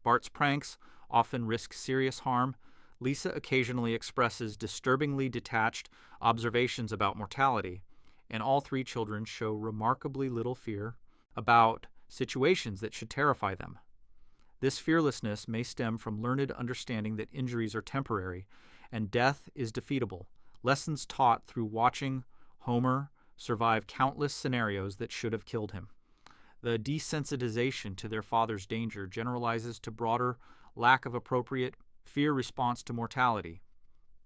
Bart's pranks often risk serious harm. Lisa occasionally expresses disturbingly detached observations about mortality, and all three children show remarkably little fear about situations that should terrify them. This fearlessness may stem from learned understanding that injuries are temporary and death is defeatable, lessons taught through watching Homer survive countless scenarios that should have killed him. The desensitization to their father's danger generalizes to broader lack of appropriate fear response to mortality.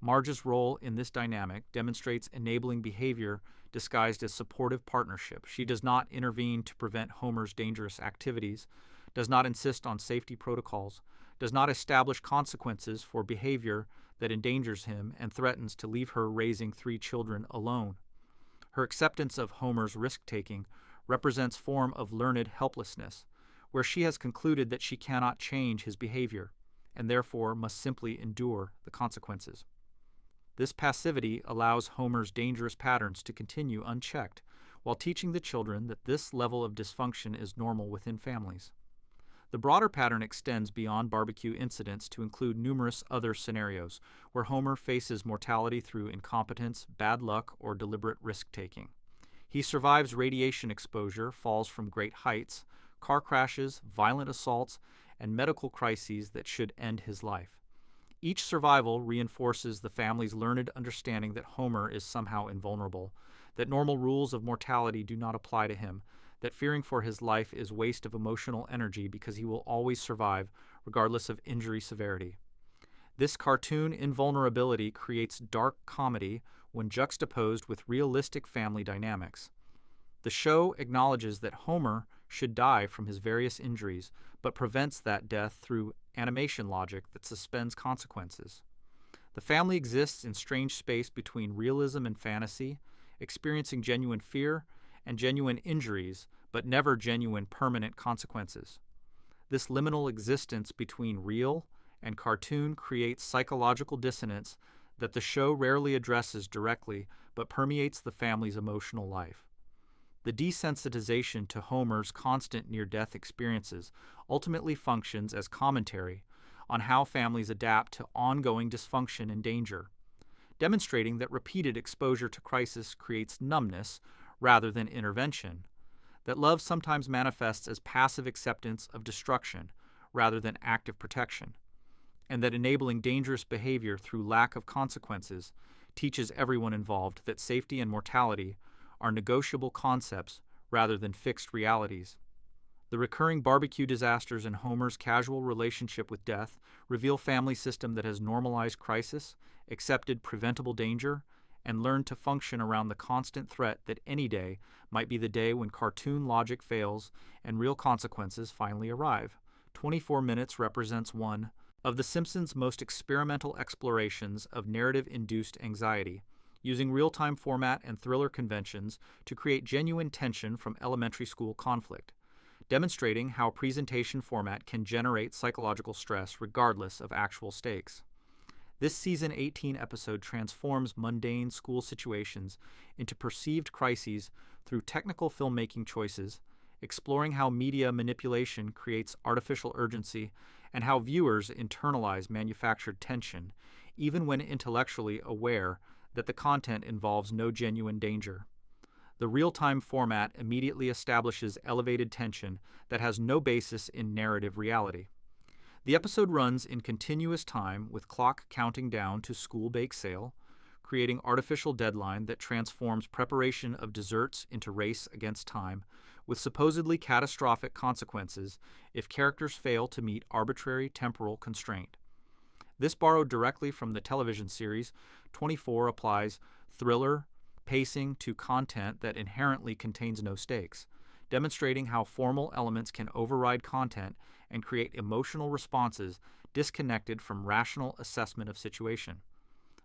Marge's role in this dynamic demonstrates enabling behavior disguised as supportive partnership. She does not intervene to prevent Homer's dangerous activities, does not insist on safety protocols, does not establish consequences for behavior that endangers him, and threatens to leave her raising three children alone. Her acceptance of Homer's risk-taking represents a form of learned helplessness, where she has concluded that she cannot change his behavior, and therefore must simply endure the consequences. This passivity allows Homer's dangerous patterns to continue unchecked, while teaching the children that this level of dysfunction is normal within families. The broader pattern extends beyond barbecue incidents to include numerous other scenarios where Homer faces mortality through incompetence, bad luck, or deliberate risk-taking. He survives radiation exposure, falls from great heights, car crashes, violent assaults, and medical crises that should end his life. Each survival reinforces the family's learned understanding that Homer is somehow invulnerable, that normal rules of mortality do not apply to him, that fearing for his life is waste of emotional energy because he will always survive regardless of injury severity. This cartoon invulnerability creates dark comedy when juxtaposed with realistic family dynamics. The show acknowledges that Homer should die from his various injuries, but prevents that death through animation logic that suspends consequences. The family exists in strange space between realism and fantasy, experiencing genuine fear and genuine injuries, but never genuine permanent consequences. This liminal existence between real and cartoon creates psychological dissonance that the show rarely addresses directly, but permeates the family's emotional life. The desensitization to Homer's constant near-death experiences ultimately functions as commentary on how families adapt to ongoing dysfunction and danger, demonstrating that repeated exposure to crisis creates numbness rather than intervention, that love sometimes manifests as passive acceptance of destruction rather than active protection, and that enabling dangerous behavior through lack of consequences teaches everyone involved that safety and mortality are negotiable concepts rather than fixed realities. The recurring barbecue disasters and Homer's casual relationship with death reveal a family system that has normalized crisis, accepted preventable danger, and learned to function around the constant threat that any day might be the day when cartoon logic fails and real consequences finally arrive. 24 minutes represents one of The Simpsons' most experimental explorations of narrative-induced anxiety, using real-time format and thriller conventions to create genuine tension from elementary school conflict, demonstrating how presentation format can generate psychological stress regardless of actual stakes. This season 18 episode transforms mundane school situations into perceived crises through technical filmmaking choices, exploring how media manipulation creates artificial urgency and how viewers internalize manufactured tension, even when intellectually aware that the content involves no genuine danger. The real-time format immediately establishes elevated tension that has no basis in narrative reality. The episode runs in continuous time with clock counting down to school bake sale, creating artificial deadline that transforms preparation of desserts into race against time, with supposedly catastrophic consequences if characters fail to meet arbitrary temporal constraint. This borrowed directly from the television series 24 applies thriller pacing to content that inherently contains no stakes, demonstrating how formal elements can override content and create emotional responses disconnected from rational assessment of situation.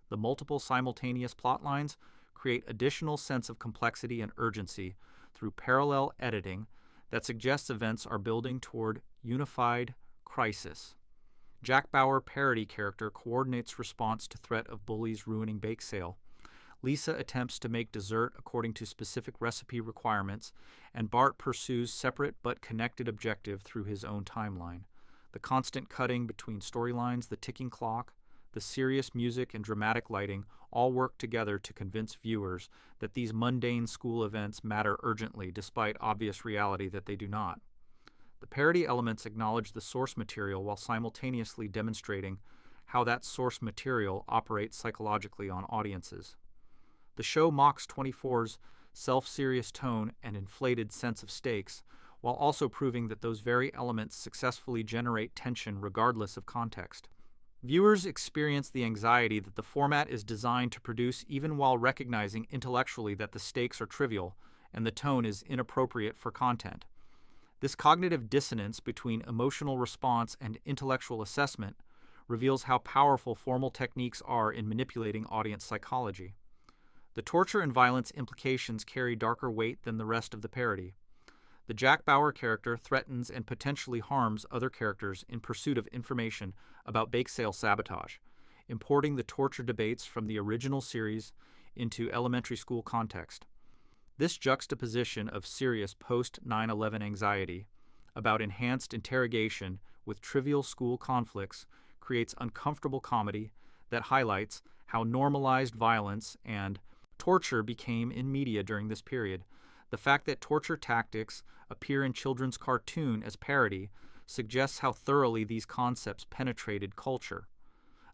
The multiple simultaneous plot lines create additional sense of complexity and urgency through parallel editing that suggests events are building toward unified crisis. Jack Bauer parody character coordinates response to threat of bullies ruining bake sale. Lisa attempts to make dessert according to specific recipe requirements, and Bart pursues separate but connected objective through his own timeline. The constant cutting between storylines, the ticking clock, the serious music and dramatic lighting all work together to convince viewers that these mundane school events matter urgently, despite obvious reality that they do not. The parody elements acknowledge the source material while simultaneously demonstrating how that source material operates psychologically on audiences. The show mocks 24's self-serious tone and inflated sense of stakes, while also proving that those very elements successfully generate tension regardless of context. Viewers experience the anxiety that the format is designed to produce even while recognizing intellectually that the stakes are trivial and the tone is inappropriate for content. This cognitive dissonance between emotional response and intellectual assessment reveals how powerful formal techniques are in manipulating audience psychology. The torture and violence implications carry darker weight than the rest of the parody. The Jack Bauer character threatens and potentially harms other characters in pursuit of information about bake sale sabotage, importing the torture debates from the original series into elementary school context. This juxtaposition of serious post-9/11 anxiety about enhanced interrogation with trivial school conflicts creates uncomfortable comedy that highlights how normalized violence and torture became in media during this period. The fact that torture tactics appear in children's cartoon as parody suggests how thoroughly these concepts penetrated culture.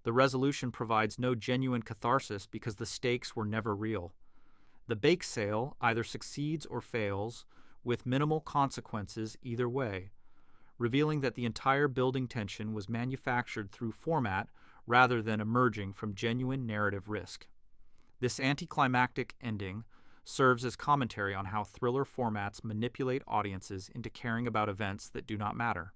The resolution provides no genuine catharsis because the stakes were never real. The bake sale either succeeds or fails, with minimal consequences either way, revealing that the entire building tension was manufactured through format rather than emerging from genuine narrative risk. This anticlimactic ending serves as commentary on how thriller formats manipulate audiences into caring about events that do not matter,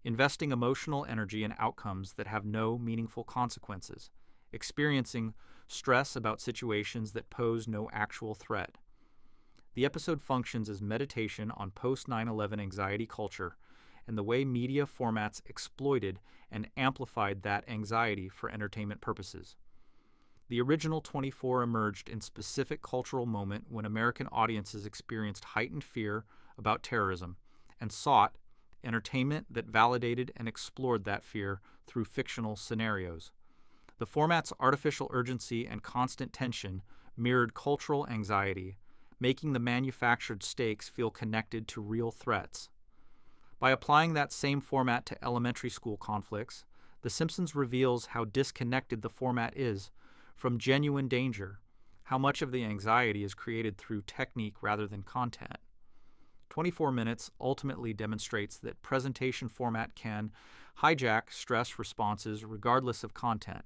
investing emotional energy in outcomes that have no meaningful consequences, experiencing stress about situations that pose no actual threat. The episode functions as meditation on post-9/11 anxiety culture and the way media formats exploited and amplified that anxiety for entertainment purposes. The original 24 emerged in specific cultural moment when American audiences experienced heightened fear about terrorism and sought entertainment that validated and explored that fear through fictional scenarios. The format's artificial urgency and constant tension mirrored cultural anxiety, making the manufactured stakes feel connected to real threats. By applying that same format to elementary school conflicts, The Simpsons reveals how disconnected the format is from genuine danger, how much of the anxiety is created through technique rather than content. 24 minutes ultimately demonstrates that presentation format can hijack stress responses regardless of content,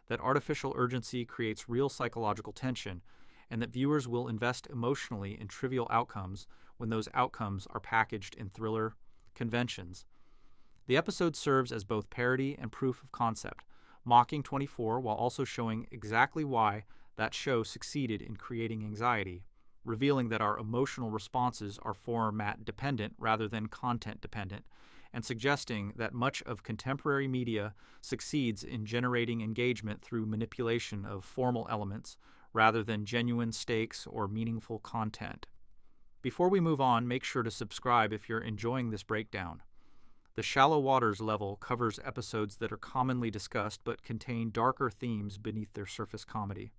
that artificial urgency creates real psychological tension, and that viewers will invest emotionally in trivial outcomes when those outcomes are packaged in thriller conventions. The episode serves as both parody and proof of concept, mocking 24 while also showing exactly why that show succeeded in creating anxiety, revealing that our emotional responses are format dependent rather than content dependent, and suggesting that much of contemporary media succeeds in generating engagement through manipulation of formal elements rather than genuine stakes or meaningful content. Before we move on, make sure to subscribe if you're enjoying this breakdown. The Shallow Waters level covers episodes that are commonly discussed but contain darker themes beneath their surface comedy.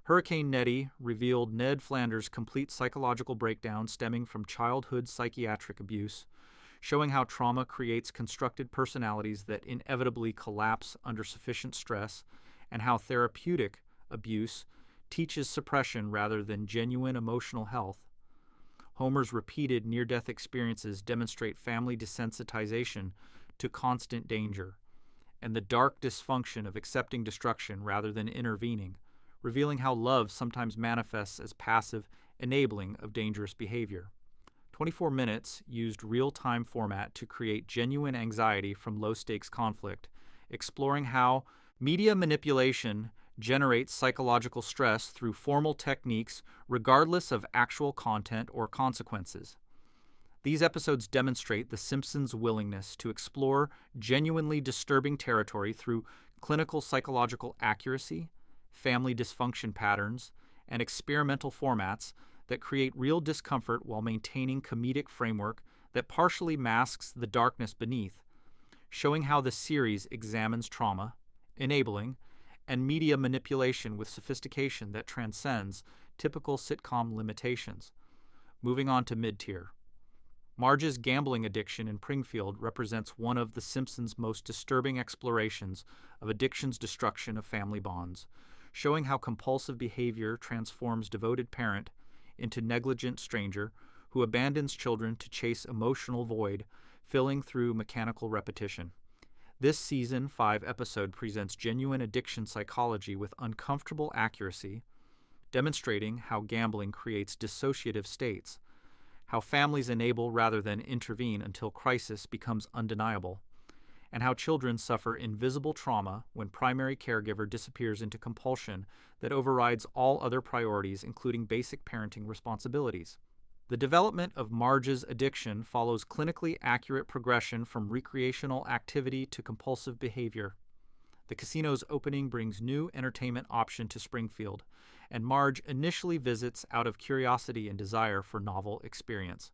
Hurricane Nettie revealed Ned Flanders' complete psychological breakdown stemming from childhood psychiatric abuse, showing how trauma creates constructed personalities that inevitably collapse under sufficient stress, and how therapeutic abuse teaches suppression rather than genuine emotional health. Homer's repeated near-death experiences demonstrate family desensitization to constant danger, and the dark dysfunction of accepting destruction rather than intervening, revealing how love sometimes manifests as passive enabling of dangerous behavior. 24 Minutes used real-time format to create genuine anxiety from low-stakes conflict, exploring how media manipulation generates psychological stress through formal techniques regardless of actual content or consequences. These episodes demonstrate The Simpsons' willingness to explore genuinely disturbing territory through clinical psychological accuracy, family dysfunction patterns, and experimental formats that create real discomfort while maintaining comedic framework that partially masks the darkness beneath, showing how the series examines trauma, enabling, and media manipulation with sophistication that transcends typical sitcom limitations. Moving on to mid-tier. Marge's gambling addiction in Springfield represents one of The Simpsons' most disturbing explorations of addiction's destruction of family bonds, showing how compulsive behavior transforms devoted parent into negligent stranger who abandons children to chase emotional void, filling through mechanical repetition. This season 5 episode presents genuine addiction psychology with uncomfortable accuracy, demonstrating how gambling creates dissociative states, how families enable rather than intervene until crisis becomes undeniable, and how children suffer invisible trauma when primary caregiver disappears into compulsion that overrides all other priorities, including basic parenting responsibilities. The development of Marge's addiction follows clinically accurate progression from recreational activity to compulsive behavior. The casino's opening brings new entertainment option to Springfield, and Marge initially visits out of curiosity and desire for novel experience.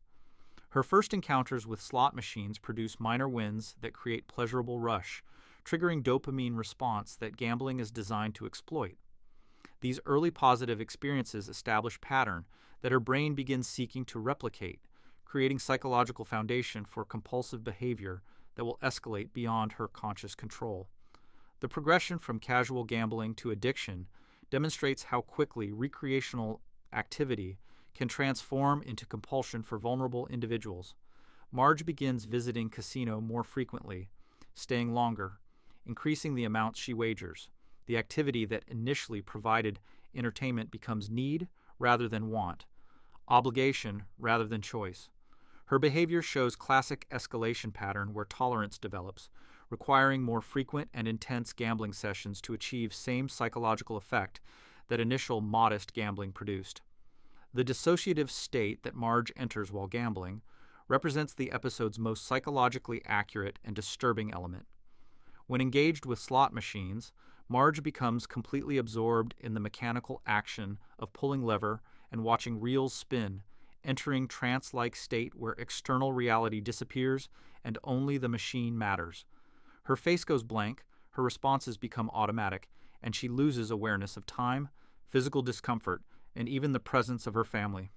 Her first encounters with slot machines produce minor wins that create pleasurable rush, triggering dopamine response that gambling is designed to exploit. These early positive experiences establish pattern that her brain begins seeking to replicate, creating psychological foundation for compulsive behavior that will escalate beyond her conscious control. The progression from casual gambling to addiction demonstrates how quickly recreational activity can transform into compulsion for vulnerable individuals. Marge begins visiting casino more frequently, staying longer, increasing the amounts she wagers. The activity that initially provided entertainment becomes need rather than want, obligation rather than choice. Her behavior shows classic escalation pattern where tolerance develops, requiring more frequent and intense gambling sessions to achieve same psychological effect that initial modest gambling produced. The dissociative state that Marge enters while gambling represents the episode's most psychologically accurate and disturbing element. When engaged with slot machines, Marge becomes completely absorbed in the mechanical action of pulling lever and watching reels spin, entering trance-like state where external reality disappears and only the machine matters. Her face goes blank, her responses become automatic, and she loses awareness of time, physical discomfort, and even the presence of her family.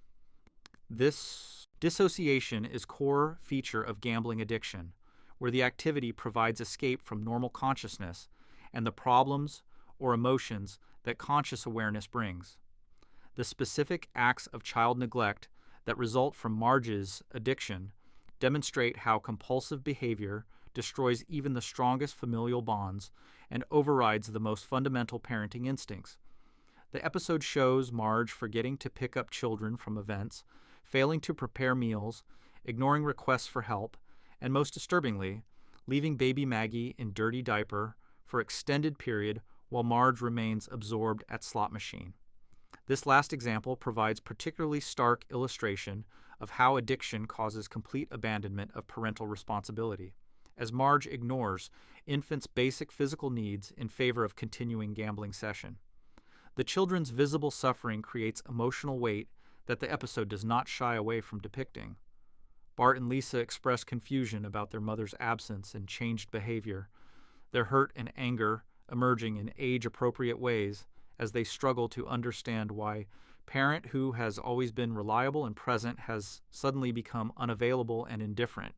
This dissociation is core feature of gambling addiction, where the activity provides escape from normal consciousness and the problems or emotions that conscious awareness brings. The specific acts of child neglect that result from Marge's addiction demonstrate how compulsive behavior destroys even the strongest familial bonds and overrides the most fundamental parenting instincts. The episode shows Marge forgetting to pick up children from events, failing to prepare meals, ignoring requests for help, and most disturbingly, leaving baby Maggie in dirty diaper for extended period while Marge remains absorbed at slot machine. This last example provides particularly stark illustration of how addiction causes complete abandonment of parental responsibility, as Marge ignores infants' basic physical needs in favor of continuing gambling session. The children's visible suffering creates emotional weight that the episode does not shy away from depicting. Bart and Lisa express confusion about their mother's absence and changed behavior, their hurt and anger emerging in age-appropriate ways as they struggle to understand why parent who has always been reliable and present has suddenly become unavailable and indifferent.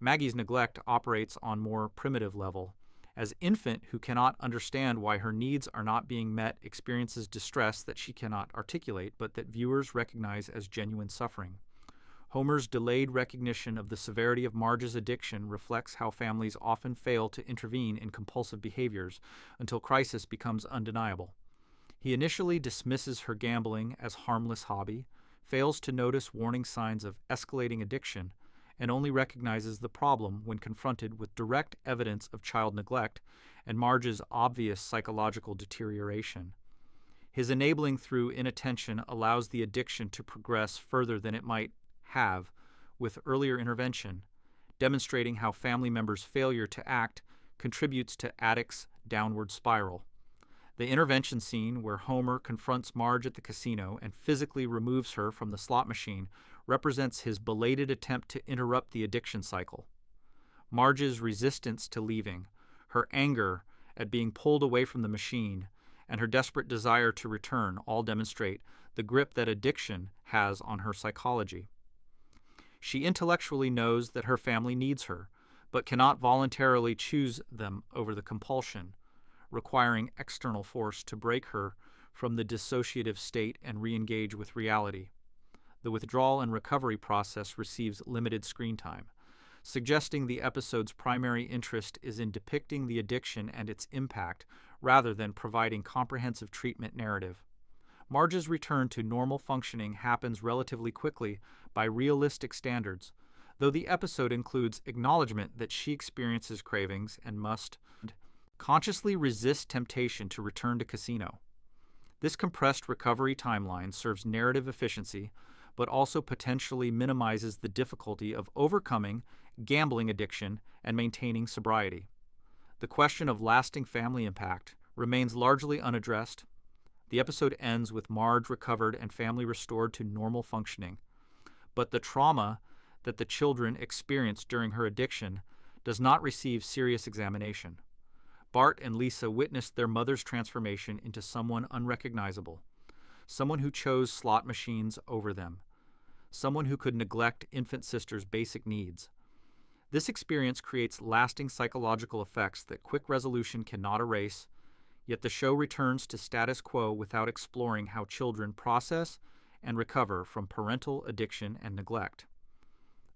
Maggie's neglect operates on more primitive level, as infant who cannot understand why her needs are not being met experiences distress that she cannot articulate but that viewers recognize as genuine suffering. Homer's delayed recognition of the severity of Marge's addiction reflects how families often fail to intervene in compulsive behaviors until crisis becomes undeniable. He initially dismisses her gambling as harmless hobby, fails to notice warning signs of escalating addiction, and only recognizes the problem when confronted with direct evidence of child neglect and Marge's obvious psychological deterioration. His enabling through inattention allows the addiction to progress further than it might have with earlier intervention, demonstrating how family members' failure to act contributes to addict's downward spiral. The intervention scene where Homer confronts Marge at the casino and physically removes her from the slot machine represents his belated attempt to interrupt the addiction cycle. Marge's resistance to leaving, her anger at being pulled away from the machine, and her desperate desire to return all demonstrate the grip that addiction has on her psychology. She intellectually knows that her family needs her, but cannot voluntarily choose them over the compulsion, requiring external force to break her from the dissociative state and re-engage with reality. The withdrawal and recovery process receives limited screen time, suggesting the episode's primary interest is in depicting the addiction and its impact rather than providing comprehensive treatment narrative. Marge's return to normal functioning happens relatively quickly by realistic standards, though the episode includes acknowledgement that she experiences cravings and must consciously resist temptation to return to casino. This compressed recovery timeline serves narrative efficiency, but also potentially minimizes the difficulty of overcoming gambling addiction and maintaining sobriety. The question of lasting family impact remains largely unaddressed. The episode ends with Marge recovered and family restored to normal functioning, but the trauma that the children experienced during her addiction does not receive serious examination. Bart and Lisa witnessed their mother's transformation into someone unrecognizable, someone who chose slot machines over them, someone who could neglect infant sister's basic needs. This experience creates lasting psychological effects that quick resolution cannot erase, yet the show returns to status quo without exploring how children process and recover from parental addiction and neglect.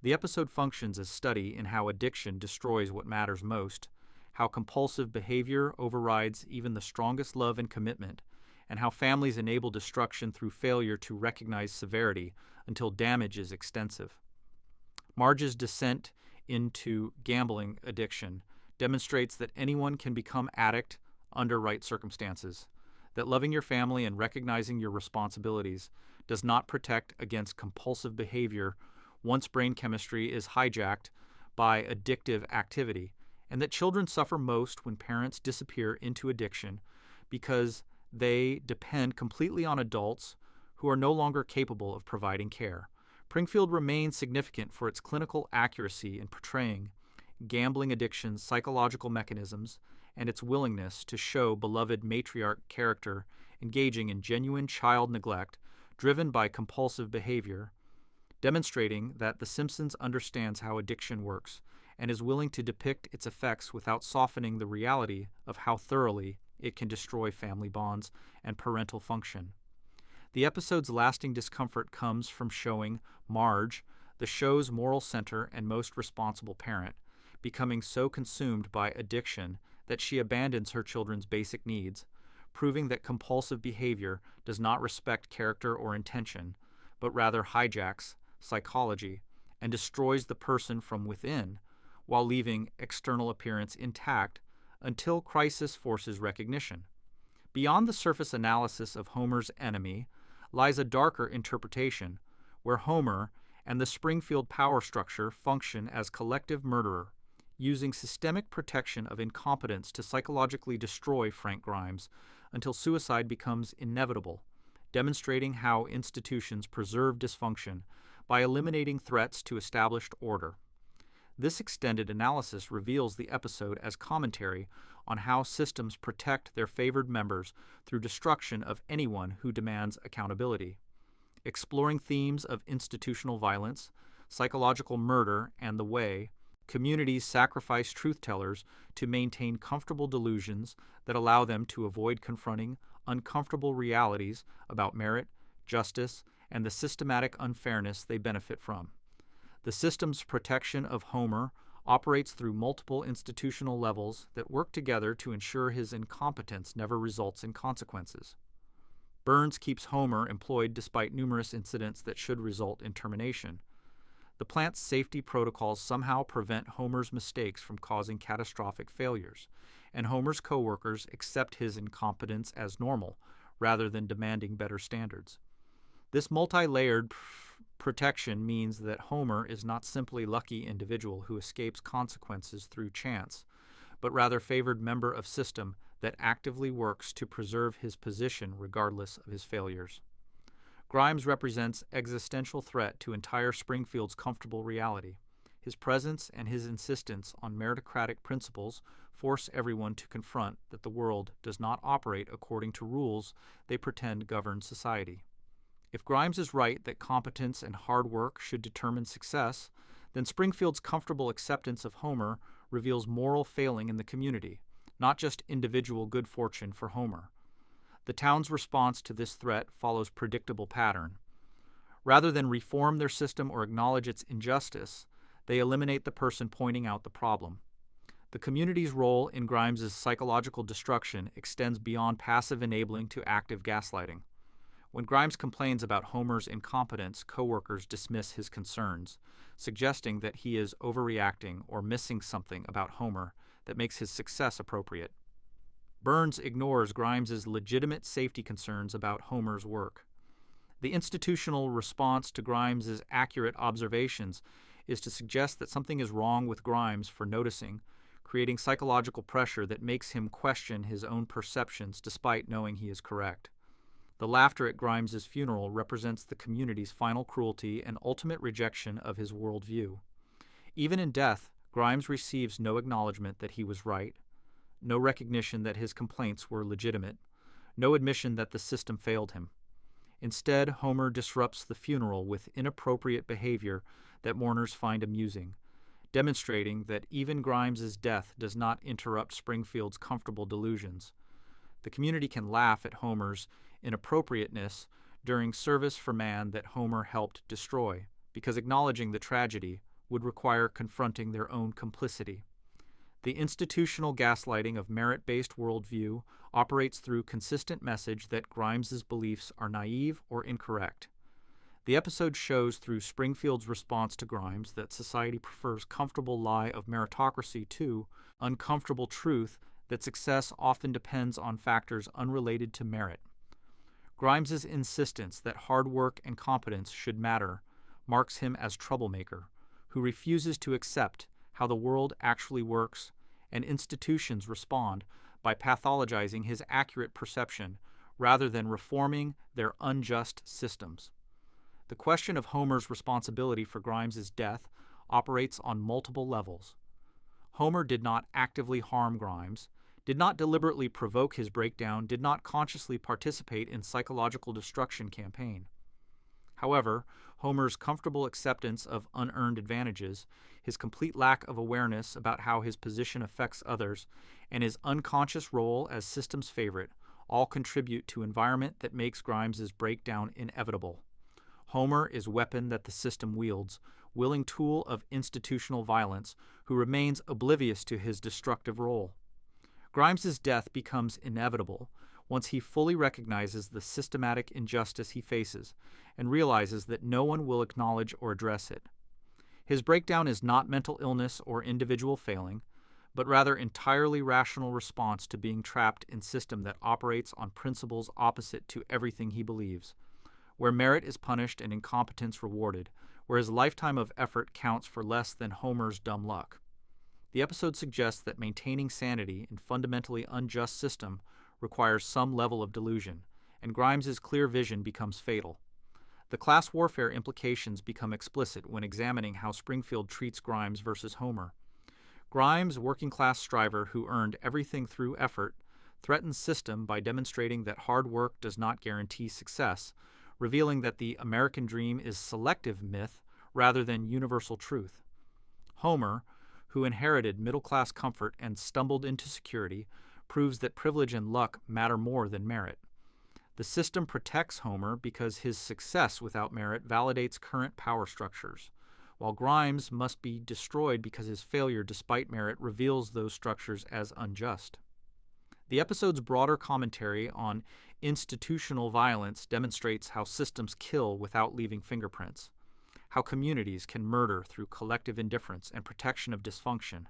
The episode functions as study in how addiction destroys what matters most, how compulsive behavior overrides even the strongest love and commitment, and how families enable destruction through failure to recognize severity until damage is extensive. Marge's descent into gambling addiction demonstrates that anyone can become addict under right circumstances, that loving your family and recognizing your responsibilities does not protect against compulsive behavior once brain chemistry is hijacked by addictive activity, and that children suffer most when parents disappear into addiction because they depend completely on adults who are no longer capable of providing care. Springfield remains significant for its clinical accuracy in portraying gambling addiction's psychological mechanisms and its willingness to show beloved matriarch character engaging in genuine child neglect driven by compulsive behavior, demonstrating that The Simpsons understands how addiction works and is willing to depict its effects without softening the reality of how thoroughly it can destroy family bonds and parental function. The episode's lasting discomfort comes from showing Marge, the show's moral center and most responsible parent, becoming so consumed by addiction that she abandons her children's basic needs, proving that compulsive behavior does not respect character or intention, but rather hijacks psychology and destroys the person from within while leaving external appearance intact until crisis forces recognition. Beyond the surface analysis of Homer's enemy lies a darker interpretation, where Homer and the Springfield power structure function as collective murderer, using systemic protection of incompetence to psychologically destroy Frank Grimes until suicide becomes inevitable, demonstrating how institutions preserve dysfunction by eliminating threats to established order. This extended analysis reveals the episode as commentary on how systems protect their favored members through destruction of anyone who demands accountability. Exploring themes of institutional violence, psychological murder, and the way communities sacrifice truth-tellers to maintain comfortable delusions that allow them to avoid confronting uncomfortable realities about merit, justice, and the systematic unfairness they benefit from. The system's protection of Homer operates through multiple institutional levels that work together to ensure his incompetence never results in consequences. Burns keeps Homer employed despite numerous incidents that should result in termination. The plant's safety protocols somehow prevent Homer's mistakes from causing catastrophic failures, and Homer's coworkers accept his incompetence as normal rather than demanding better standards. This multi-layered protection means that Homer is not simply a lucky individual who escapes consequences through chance, but rather favored member of system that actively works to preserve his position regardless of his failures. Grimes represents existential threat to entire Springfield's comfortable reality. His presence and his insistence on meritocratic principles force everyone to confront that the world does not operate according to rules they pretend govern society. If Grimes is right that competence and hard work should determine success, then Springfield's comfortable acceptance of Homer reveals moral failing in the community, not just individual good fortune for Homer. The town's response to this threat follows predictable pattern. Rather than reform their system or acknowledge its injustice, they eliminate the person pointing out the problem. The community's role in Grimes's psychological destruction extends beyond passive enabling to active gaslighting. When Grimes complains about Homer's incompetence, coworkers dismiss his concerns, suggesting that he is overreacting or missing something about Homer that makes his success appropriate. Burns ignores Grimes's legitimate safety concerns about Homer's work. The institutional response to Grimes's accurate observations is to suggest that something is wrong with Grimes for noticing, creating psychological pressure that makes him question his own perceptions despite knowing he is correct. The laughter at Grimes's funeral represents the community's final cruelty and ultimate rejection of his worldview. Even in death, Grimes receives no acknowledgement that he was right, no recognition that his complaints were legitimate, no admission that the system failed him. Instead, Homer disrupts the funeral with inappropriate behavior that mourners find amusing, demonstrating that even Grimes's death does not interrupt Springfield's comfortable delusions. The community can laugh at Homer's inappropriateness during service for man that Homer helped destroy, because acknowledging the tragedy would require confronting their own complicity. The institutional gaslighting of merit-based worldview operates through consistent message that Grimes's beliefs are naive or incorrect. The episode shows through Springfield's response to Grimes that society prefers comfortable lie of meritocracy to uncomfortable truth that success often depends on factors unrelated to merit. Grimes's insistence that hard work and competence should matter marks him as troublemaker, who refuses to accept how the world actually works, and institutions respond by pathologizing his accurate perception rather than reforming their unjust systems. The question of Homer's responsibility for Grimes's death operates on multiple levels. Homer did not actively harm Grimes, did not deliberately provoke his breakdown, did not consciously participate in psychological destruction campaign. However, Homer's comfortable acceptance of unearned advantages, his complete lack of awareness about how his position affects others, and his unconscious role as system's favorite all contribute to environment that makes Grimes's breakdown inevitable. Homer is weapon that the system wields, willing tool of institutional violence, who remains oblivious to his destructive role. Grimes's death becomes inevitable once he fully recognizes the systematic injustice he faces and realizes that no one will acknowledge or address it. His breakdown is not mental illness or individual failing, but rather entirely rational response to being trapped in a system that operates on principles opposite to everything he believes, where merit is punished and incompetence rewarded, where his lifetime of effort counts for less than Homer's dumb luck. The episode suggests that maintaining sanity in a fundamentally unjust system requires some level of delusion, and Grimes's clear vision becomes fatal. The class warfare implications become explicit when examining how Springfield treats Grimes versus Homer. Grimes, working-class striver who earned everything through effort, threatens system by demonstrating that hard work does not guarantee success, revealing that the American dream is selective myth rather than universal truth. Homer, who inherited middle-class comfort and stumbled into security, proves that privilege and luck matter more than merit. The system protects Homer because his success without merit validates current power structures, while Grimes must be destroyed because his failure despite merit reveals those structures as unjust. The episode's broader commentary on institutional violence demonstrates how systems kill without leaving fingerprints, how communities can murder through collective indifference and protection of dysfunction,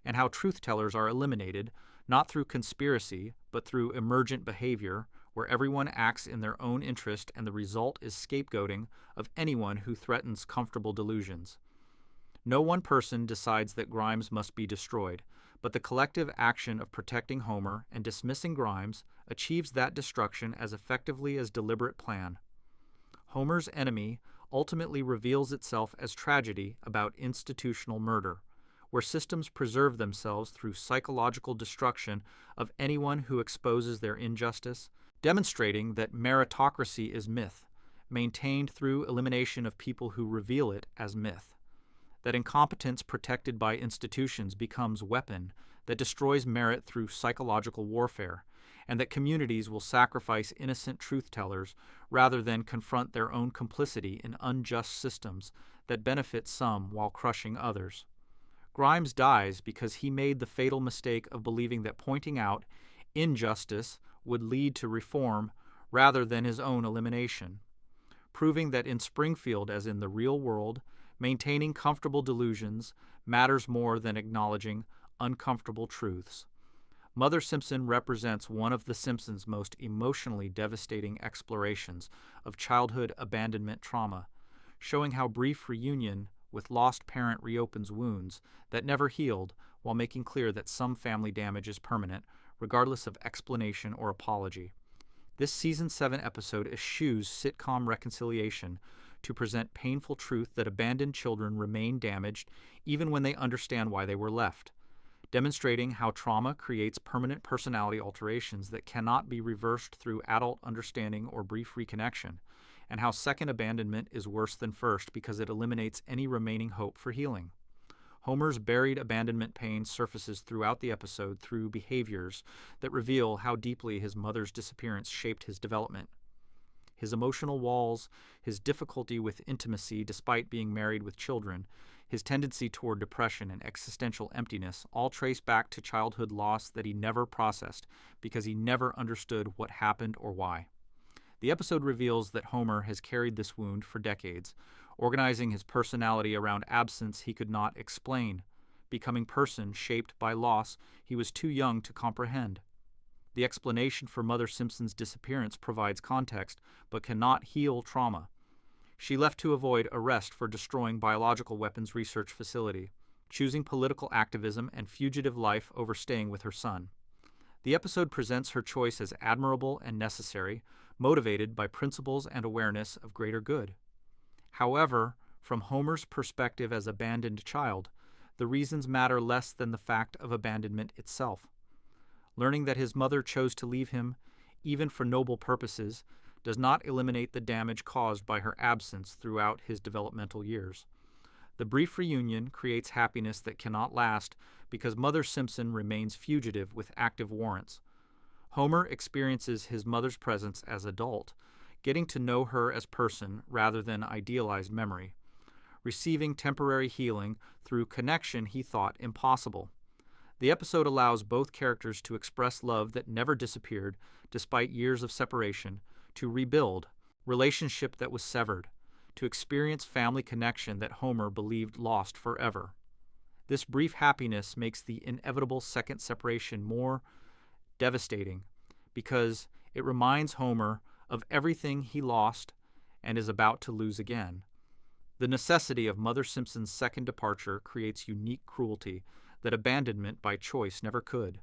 and how truth-tellers are eliminated not through conspiracy but through emergent behavior where everyone acts in their own interest and the result is scapegoating of anyone who threatens comfortable delusions. No one person decides that Grimes must be destroyed, but the collective action of protecting Homer and dismissing Grimes achieves that destruction as effectively as deliberate plan. Homer's enemy ultimately reveals itself as tragedy about institutional murder, where systems preserve themselves through psychological destruction of anyone who exposes their injustice, demonstrating that meritocracy is myth, maintained through elimination of people who reveal it as myth, that incompetence protected by institutions becomes weapon that destroys merit through psychological warfare, and that communities will sacrifice innocent truth-tellers rather than confront their own complicity in unjust systems that benefit some while crushing others. Grimes dies because he made the fatal mistake of believing that pointing out injustice would lead to reform rather than his own elimination, proving that in Springfield, as in the real world, maintaining comfortable delusions matters more than acknowledging uncomfortable truths. Mother Simpson represents one of The Simpsons' most emotionally devastating explorations of childhood abandonment trauma, showing how brief reunion with lost parent reopens wounds that never healed while making clear that some family damage is permanent, regardless of explanation or apology. This Season 7 episode eschews sitcom reconciliation to present painful truth that abandoned children remain damaged even when they understand why they were left, demonstrating how trauma creates permanent personality alterations that cannot be reversed through adult understanding or brief reconnection, and how second abandonment is worse than first because it eliminates any remaining hope for healing. Homer's buried abandonment pain surfaces throughout the episode through behaviors that reveal how deeply his mother's disappearance shaped his development. His emotional walls, his difficulty with intimacy despite being married with children, his tendency toward depression and existential emptiness all trace back to childhood loss that he never processed because he never understood what happened or why. The episode reveals that Homer has carried this wound for decades, organizing his personality around absence he could not explain, becoming person shaped by loss he was too young to comprehend. The explanation for Mother Simpson's disappearance provides context, but cannot heal trauma. She left to avoid arrest for destroying biological weapons research facility, choosing political activism and fugitive life over staying with her son. The episode presents her choice as admirable and necessary, motivated by principles and awareness of greater good. However, from Homer's perspective as abandoned child, the reasons matter less than the fact of abandonment itself. Learning that his mother chose to leave him, even for noble purposes, does not eliminate the damage caused by her absence throughout his developmental years. The brief reunion creates happiness that cannot last because Mother Simpson remains fugitive with active warrants. Homer experiences his mother's presence as adult, getting to know her as person rather than idealized memory, receiving temporary healing through connection he thought impossible. The episode allows both characters to express love that never disappeared despite years of separation, to rebuild relationship that was severed, to experience family connection that Homer believed lost forever. This brief happiness makes the inevitable second separation more devastating because it reminds Homer of everything he lost and is about to lose again. The necessity of Mother Simpson's second departure creates unique cruelty that abandonment by choice never could.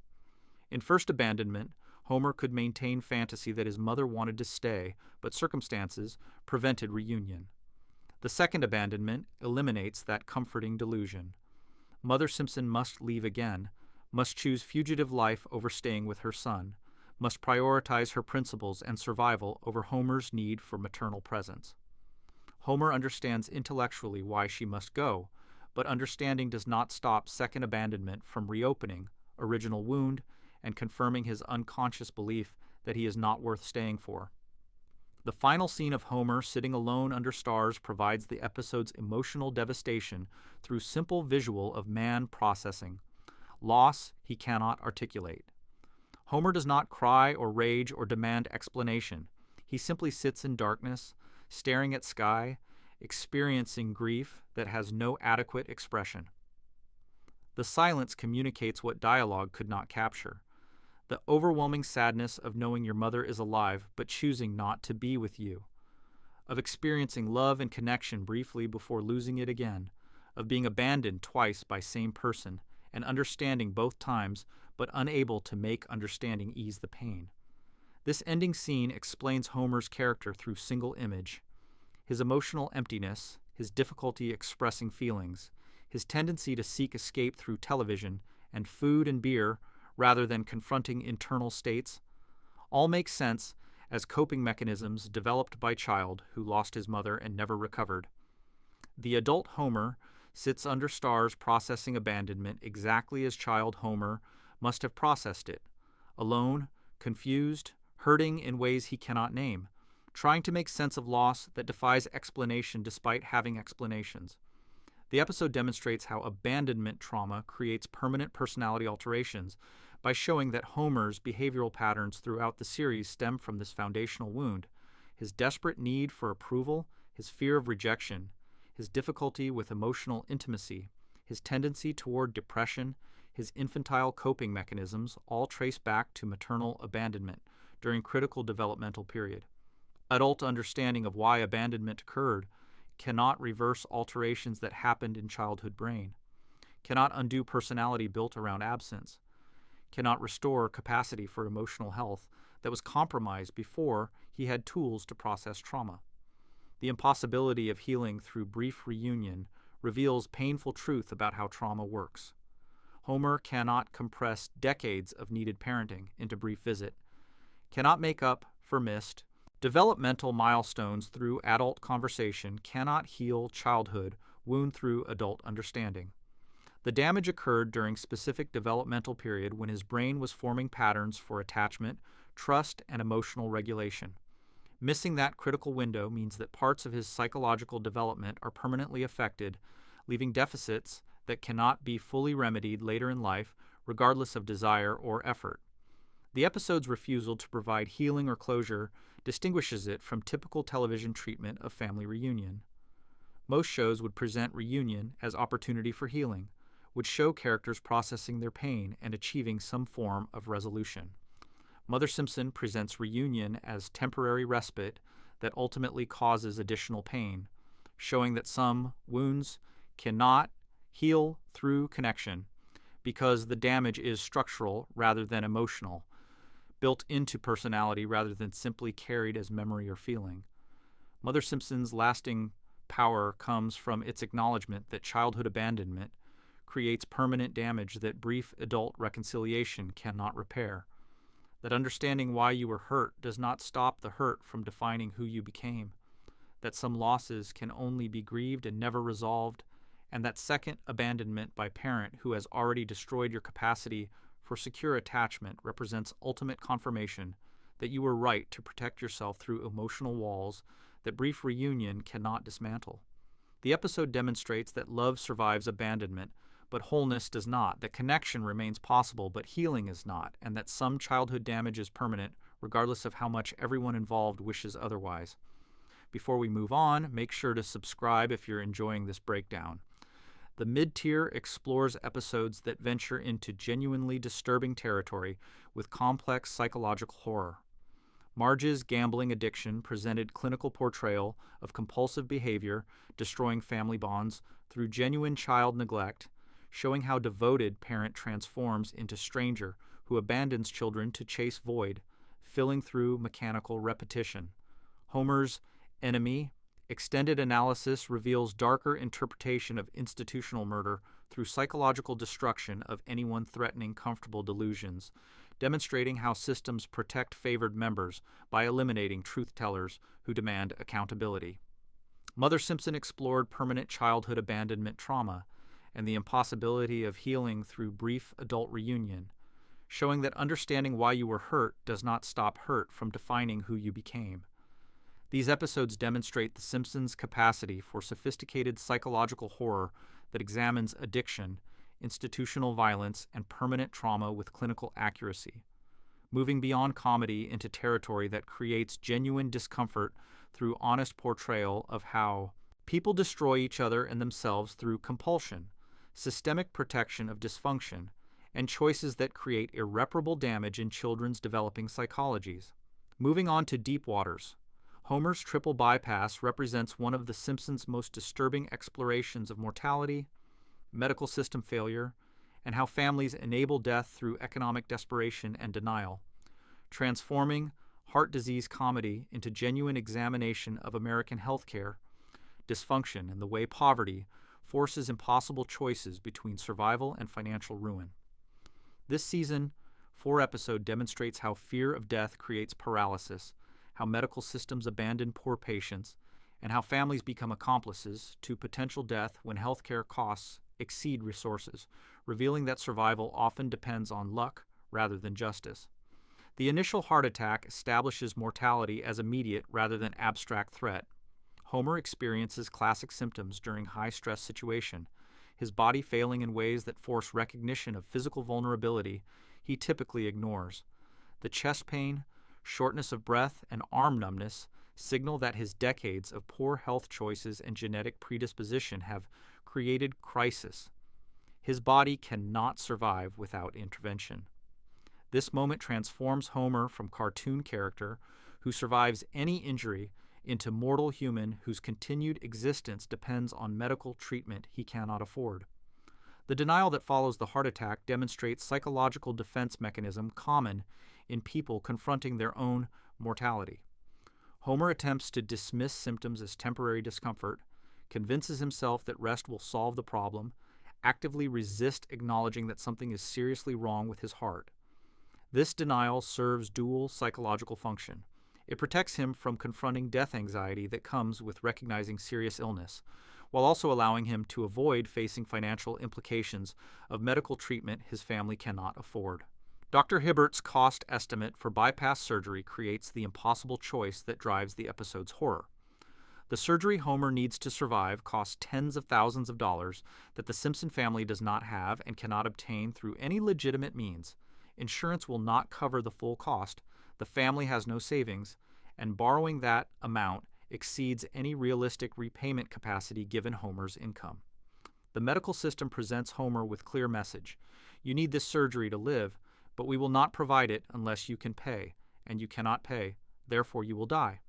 In first abandonment, Homer could maintain fantasy that his mother wanted to stay, but circumstances prevented reunion. The second abandonment eliminates that comforting delusion. Mother Simpson must leave again, must choose fugitive life over staying with her son, must prioritize her principles and survival over Homer's need for maternal presence. Homer understands intellectually why she must go, but understanding does not stop second abandonment from reopening original wound and confirming his unconscious belief that he is not worth staying for. The final scene of Homer sitting alone under stars provides the episode's emotional devastation through simple visual of man processing loss he cannot articulate. Homer does not cry or rage or demand explanation. He simply sits in darkness, staring at sky, experiencing grief that has no adequate expression. The silence communicates what dialogue could not capture. The overwhelming sadness of knowing your mother is alive but choosing not to be with you, of experiencing love and connection briefly before losing it again, of being abandoned twice by same person and understanding both times but unable to make understanding ease the pain. This ending scene explains Homer's character through single image. His emotional emptiness, his difficulty expressing feelings, his tendency to seek escape through television and food and beer rather than confronting internal states, all make sense as coping mechanisms developed by child who lost his mother and never recovered. The adult Homer sits under stars processing abandonment exactly as child Homer must have processed it, alone, confused, hurting in ways he cannot name, trying to make sense of loss that defies explanation despite having explanations. The episode demonstrates how abandonment trauma creates permanent personality alterations by showing that Homer's behavioral patterns throughout the series stem from this foundational wound: his desperate need for approval, his fear of rejection, his difficulty with emotional intimacy, his tendency toward depression, his infantile coping mechanisms all trace back to maternal abandonment during critical developmental period. Adult understanding of why abandonment occurred cannot reverse alterations that happened in childhood brain, cannot undo personality built around absence, cannot restore capacity for emotional health that was compromised before he had tools to process trauma. The impossibility of healing through brief reunion reveals painful truth about how trauma works. Homer cannot compress decades of needed parenting into brief visit, cannot make up for missed developmental milestones through adult conversation, cannot heal childhood wound through adult understanding. The damage occurred during specific developmental period when his brain was forming patterns for attachment, trust, and emotional regulation. Missing that critical window means that parts of his psychological development are permanently affected, leaving deficits that cannot be fully remedied later in life, regardless of desire or effort. The episode's refusal to provide healing or closure distinguishes it from typical television treatment of family reunion. Most shows would present reunion as opportunity for healing, would show characters processing their pain and achieving some form of resolution. Mother Simpson presents reunion as temporary respite that ultimately causes additional pain, showing that some wounds cannot heal through connection because the damage is structural rather than emotional, built into personality rather than simply carried as memory or feeling. Mother Simpson's lasting power comes from its acknowledgement that childhood abandonment creates permanent damage that brief adult reconciliation cannot repair. That understanding why you were hurt does not stop the hurt from defining who you became. That some losses can only be grieved and never resolved, and that second abandonment by parent who has already destroyed your capacity for secure attachment represents ultimate confirmation that you were right to protect yourself through emotional walls that brief reunion cannot dismantle. The episode demonstrates that love survives abandonment, but wholeness does not, that connection remains possible, but healing is not, and that some childhood damage is permanent, regardless of how much everyone involved wishes otherwise. Before we move on, make sure to subscribe if you're enjoying this breakdown. The mid-tier explores episodes that venture into genuinely disturbing territory with complex psychological horror. Marge's gambling addiction presented clinical portrayal of compulsive behavior, destroying family bonds through genuine child neglect, showing how devoted parent transforms into stranger who abandons children to chase void, filling through mechanical repetition. Homer's enemy extended analysis reveals darker interpretation of institutional murder through psychological destruction of anyone threatening comfortable delusions, demonstrating how systems protect favored members by eliminating truth-tellers who demand accountability. Mother Simpson explored permanent childhood abandonment trauma and the impossibility of healing through brief adult reunion, showing that understanding why you were hurt does not stop hurt from defining who you became. These episodes demonstrate The Simpsons' capacity for sophisticated psychological horror that examines addiction, institutional violence, and permanent trauma with clinical accuracy, moving beyond comedy into territory that creates genuine discomfort through honest portrayal of how people destroy each other and themselves through compulsion, systemic protection of dysfunction, and choices that create irreparable damage in children's developing psychologies. Moving on to Deep Waters, Homer's triple bypass represents one of The Simpsons' most disturbing explorations of mortality, medical system failure, and how families enable death through economic desperation and denial, transforming heart disease comedy into genuine examination of American healthcare, dysfunction, and the way poverty forces impossible choices between survival and financial ruin. This season 4 episode demonstrates how fear of death creates paralysis, how medical systems abandon poor patients, and how families become accomplices to potential death when healthcare costs exceed resources, revealing that survival often depends on luck rather than justice. The initial heart attack establishes mortality as immediate rather than abstract threat. Homer experiences classic symptoms during high-stress situation, his body failing in ways that force recognition of physical vulnerability he typically ignores. The chest pain, shortness of breath, and arm numbness signal that his decades of poor health choices and genetic predisposition have created crisis. His body cannot survive without intervention. This moment transforms Homer from cartoon character who survives any injury into mortal human whose continued existence depends on medical treatment he cannot afford. The denial that follows the heart attack demonstrates psychological defense mechanism common in people confronting their own mortality. Homer attempts to dismiss symptoms as temporary discomfort, convinces himself that rest will solve the problem, actively resists acknowledging that something is seriously wrong with his heart. This denial serves dual psychological function. It protects him from confronting death anxiety that comes with recognizing serious illness, while also allowing him to avoid facing financial implications of medical treatment his family cannot afford. Dr. Hibbert's cost estimate for bypass surgery creates the impossible choice that drives the episode's horror. The surgery Homer needs to survive costs tens of thousands of dollars that the Simpson family does not have and cannot obtain through any legitimate means. Insurance will not cover the full cost, the family has no savings, and borrowing that amount exceeds any realistic repayment capacity given Homer's income. The medical system presents Homer with clear message. You need this surgery to live, but we will not provide it unless you can pay, and you cannot pay, therefore you will die.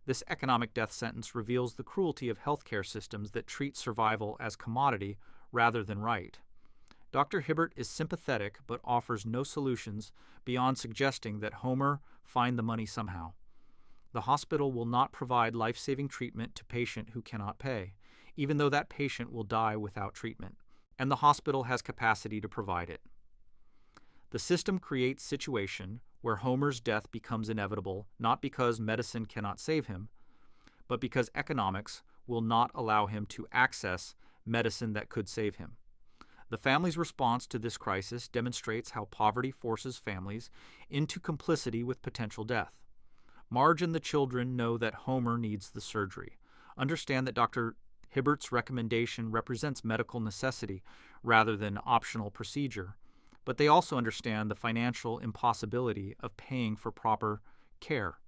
This economic death sentence reveals the cruelty of healthcare systems that treat survival as commodity rather than right. Dr. Hibbert is sympathetic but offers no solutions beyond suggesting that Homer find the money somehow. The hospital will not provide life-saving treatment to patient who cannot pay, even though that patient will die without treatment, and the hospital has capacity to provide it. The system creates situation where Homer's death becomes inevitable not because medicine cannot save him, but because economics will not allow him to access medicine that could save him. The family's response to this crisis demonstrates how poverty forces families into complicity with potential death. Marge and the children know that Homer needs the surgery, understand that Dr. Hibbert's recommendation represents medical necessity rather than optional procedure, but they also understand the financial impossibility of paying for proper care.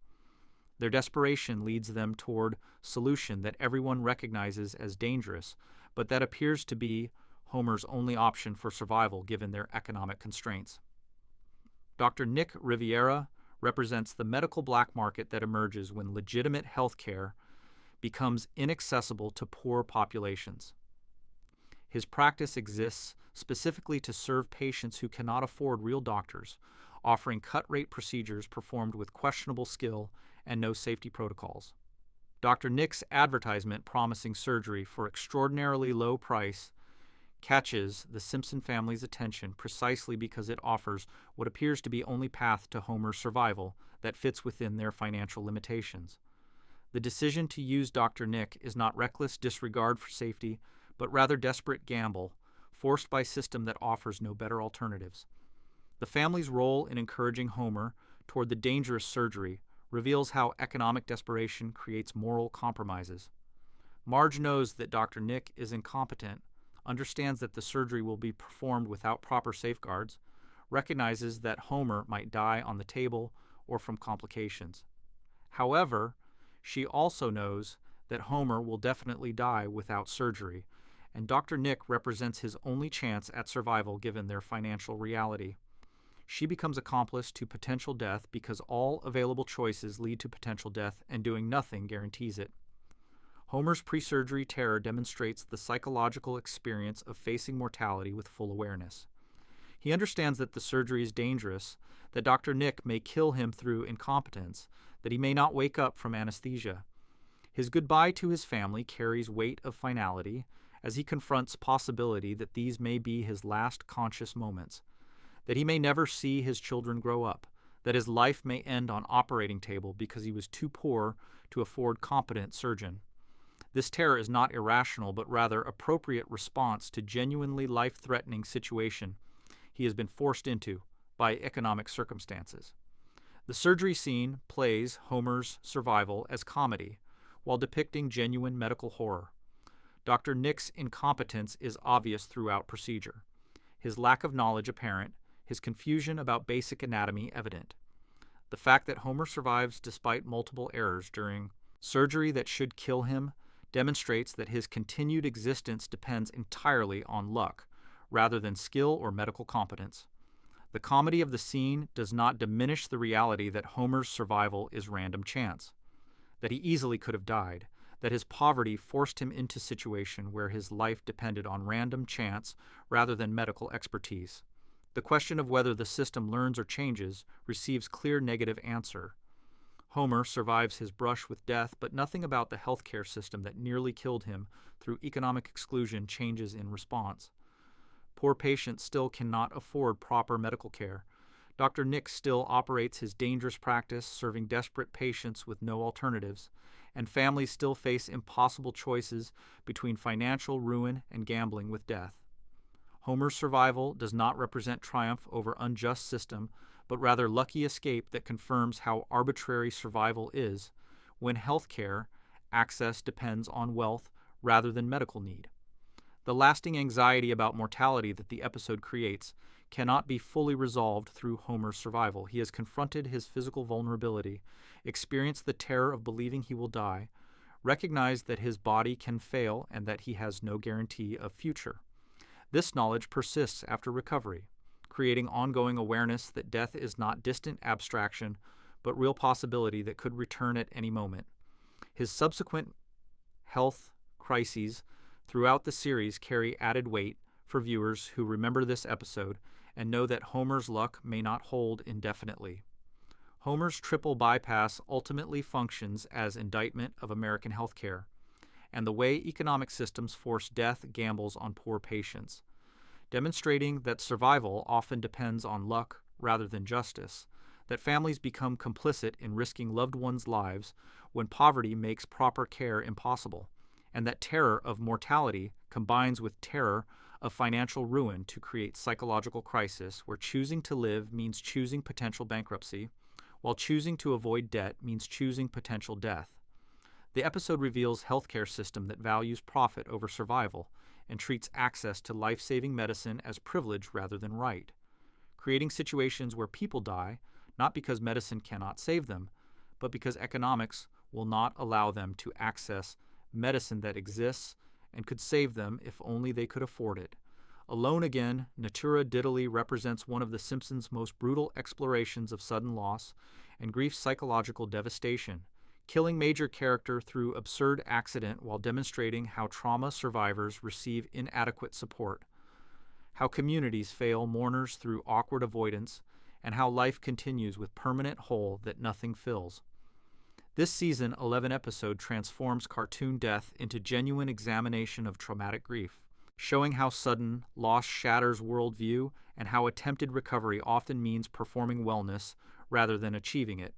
Their desperation leads them toward solution that everyone recognizes as dangerous, but that appears to be Homer's only option for survival given their economic constraints. Dr. Nick Riviera represents the medical black market that emerges when legitimate health care becomes inaccessible to poor populations. His practice exists specifically to serve patients who cannot afford real doctors, offering cut-rate procedures performed with questionable skill and no safety protocols. Dr. Nick's advertisement promising surgery for extraordinarily low price catches the Simpson family's attention precisely because it offers what appears to be only path to Homer's survival that fits within their financial limitations. The decision to use Dr. Nick is not reckless disregard for safety, but rather desperate gamble, forced by a system that offers no better alternatives. The family's role in encouraging Homer toward the dangerous surgery reveals how economic desperation creates moral compromises. Marge knows that Dr. Nick is incompetent, understands that the surgery will be performed without proper safeguards, recognizes that Homer might die on the table or from complications. However, she also knows that Homer will definitely die without surgery, and Dr. Nick represents his only chance at survival given their financial reality. She becomes accomplice to potential death because all available choices lead to potential death and doing nothing guarantees it. Homer's pre-surgery terror demonstrates the psychological experience of facing mortality with full awareness. He understands that the surgery is dangerous, that Dr. Nick may kill him through incompetence, that he may not wake up from anesthesia. His goodbye to his family carries weight of finality, as he confronts possibility that these may be his last conscious moments, that he may never see his children grow up, that his life may end on operating table because he was too poor to afford competent surgeon. This terror is not irrational, but rather appropriate response to genuinely life-threatening situation he has been forced into by economic circumstances. The surgery scene plays Homer's survival as comedy, while depicting genuine medical horror. Dr. Nick's incompetence is obvious throughout procedure, his lack of knowledge apparent, his confusion about basic anatomy evident. The fact that Homer survives despite multiple errors during surgery that should kill him demonstrates that his continued existence depends entirely on luck, rather than skill or medical competence. The comedy of the scene does not diminish the reality that Homer's survival is random chance, that he easily could have died, that his poverty forced him into a situation where his life depended on random chance rather than medical expertise. The question of whether the system learns or changes receives clear negative answer. Homer survives his brush with death, but nothing about the healthcare system that nearly killed him through economic exclusion changes in response. Poor patients still cannot afford proper medical care. Dr. Nick still operates his dangerous practice, serving desperate patients with no alternatives, and families still face impossible choices between financial ruin and gambling with death. Homer's survival does not represent triumph over unjust system, but rather lucky escape that confirms how arbitrary survival is when health care access depends on wealth rather than medical need. The lasting anxiety about mortality that the episode creates cannot be fully resolved through Homer's survival. He has confronted his physical vulnerability, experienced the terror of believing he will die, recognized that his body can fail and that he has no guarantee of future. This knowledge persists after recovery, creating ongoing awareness that death is not distant abstraction, but real possibility that could return at any moment. His subsequent health crises throughout the series carry added weight for viewers who remember this episode and know that Homer's luck may not hold indefinitely. Homer's triple bypass ultimately functions as indictment of American healthcare and the way economic systems force death gambles on poor patients, demonstrating that survival often depends on luck rather than justice, that families become complicit in risking loved ones' lives when poverty makes proper care impossible, and that terror of mortality combines with terror of financial ruin to create psychological crisis where choosing to live means choosing potential bankruptcy, while choosing to avoid debt means choosing potential death. The episode reveals a healthcare system that values profit over survival and treats access to life-saving medicine as privilege rather than right, creating situations where people die not because medicine cannot save them, but because economics will not allow them to access medicine that exists and could save them if only they could afford it. Alone again, Natura Diddley represents one of the Simpsons' most brutal explorations of sudden loss and grief's psychological devastation, killing major character through absurd accident while demonstrating how trauma survivors receive inadequate support, how communities fail mourners through awkward avoidance, and how life continues with permanent hole that nothing fills. This season 11 episode transforms cartoon death into genuine examination of traumatic grief, showing how sudden loss shatters worldview and how attempted recovery often means performing wellness rather than achieving it,